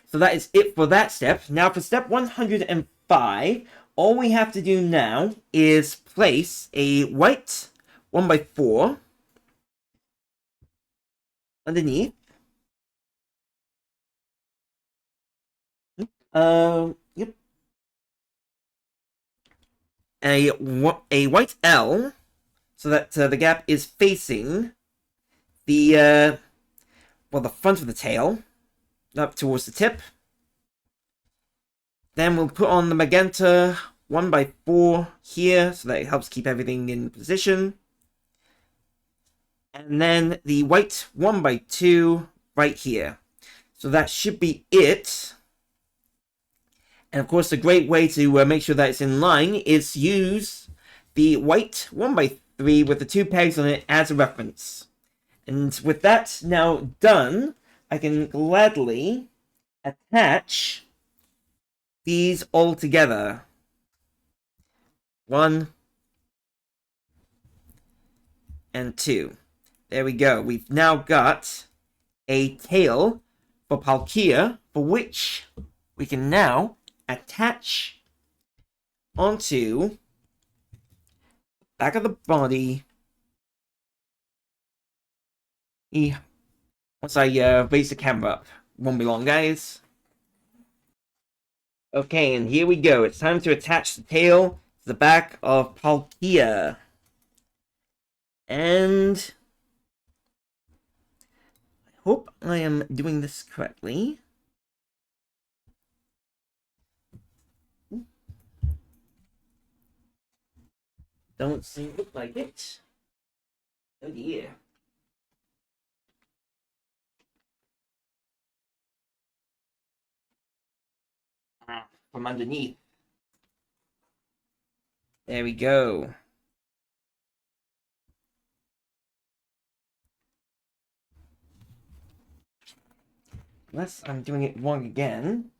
So that is it for that step. Now for step 105, all we have to do now is place a white 1x4 underneath. Yep. A white L, so that the gap is facing the the front of the tail, up towards the tip. Then we'll put on the magenta 1x4 here, so that it helps keep everything in position. And then the white 1x2 right here. So that should be it. And of course, the great way to make sure that it's in line is use the white 1x3 with the two pegs on it as a reference. And with that now done, I can gladly attach these all together. 1 and 2. There we go. We've now got a tail for Palkia, for which we can now attach onto the back of the body. Once I raise the camera up. Won't be long, guys. Okay, and here we go. It's time to attach the tail to the back of Palkia. And I hope I am doing this correctly. Don't look like it. Oh dear. From underneath. There we go. Unless I'm doing it wrong again.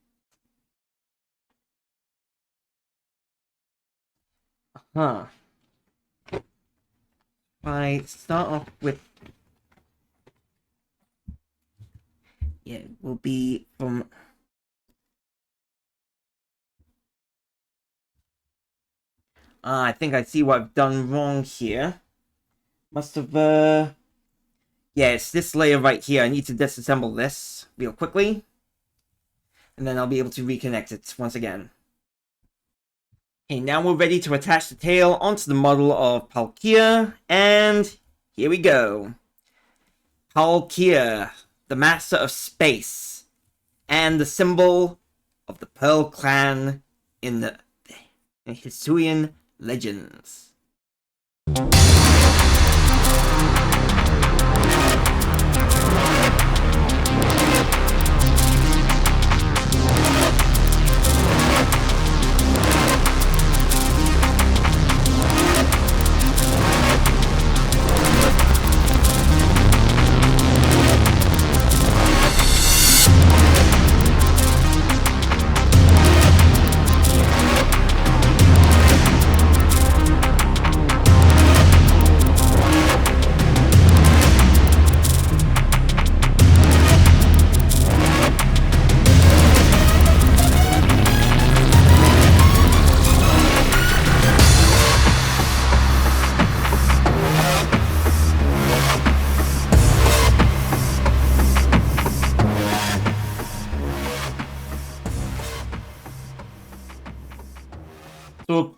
I start off with, it will be from I think I see what I've done wrong here. Must have yeah, it's this layer right here. I need to disassemble this real quickly, and then I'll be able to reconnect it once again. Okay, now we're ready to attach the tail onto the model of Palkia, and here we go. Palkia, the master of space, and the symbol of the Pearl Clan in the Hisuian legends.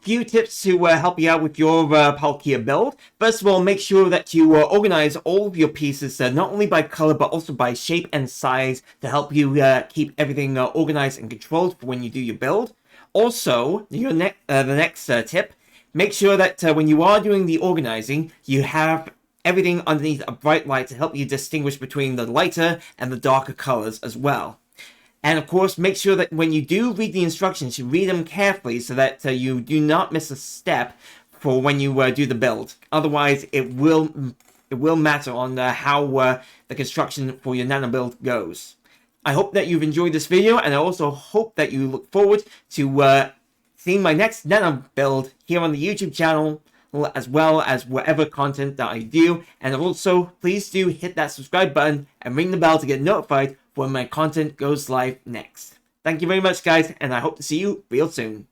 few tips to help you out with your Palkia build. First of all, make sure that you organize all of your pieces, not only by color, but also by shape and size, to help you keep everything organized and controlled for when you do your build. Also, the next tip, make sure that when you are doing the organizing, you have everything underneath a bright light to help you distinguish between the lighter and the darker colors as well. And of course, make sure that when you do read the instructions, you read them carefully so that you do not miss a step for when you do the build. Otherwise, it will matter on how the construction for your nano build goes. I hope that you've enjoyed this video, and I also hope that you look forward to seeing my next nano build here on the YouTube channel, as well as whatever content that I do. And also, please do hit that subscribe button and ring the bell to get notified when my content goes live next. Thank you very much, guys, and I hope to see you real soon.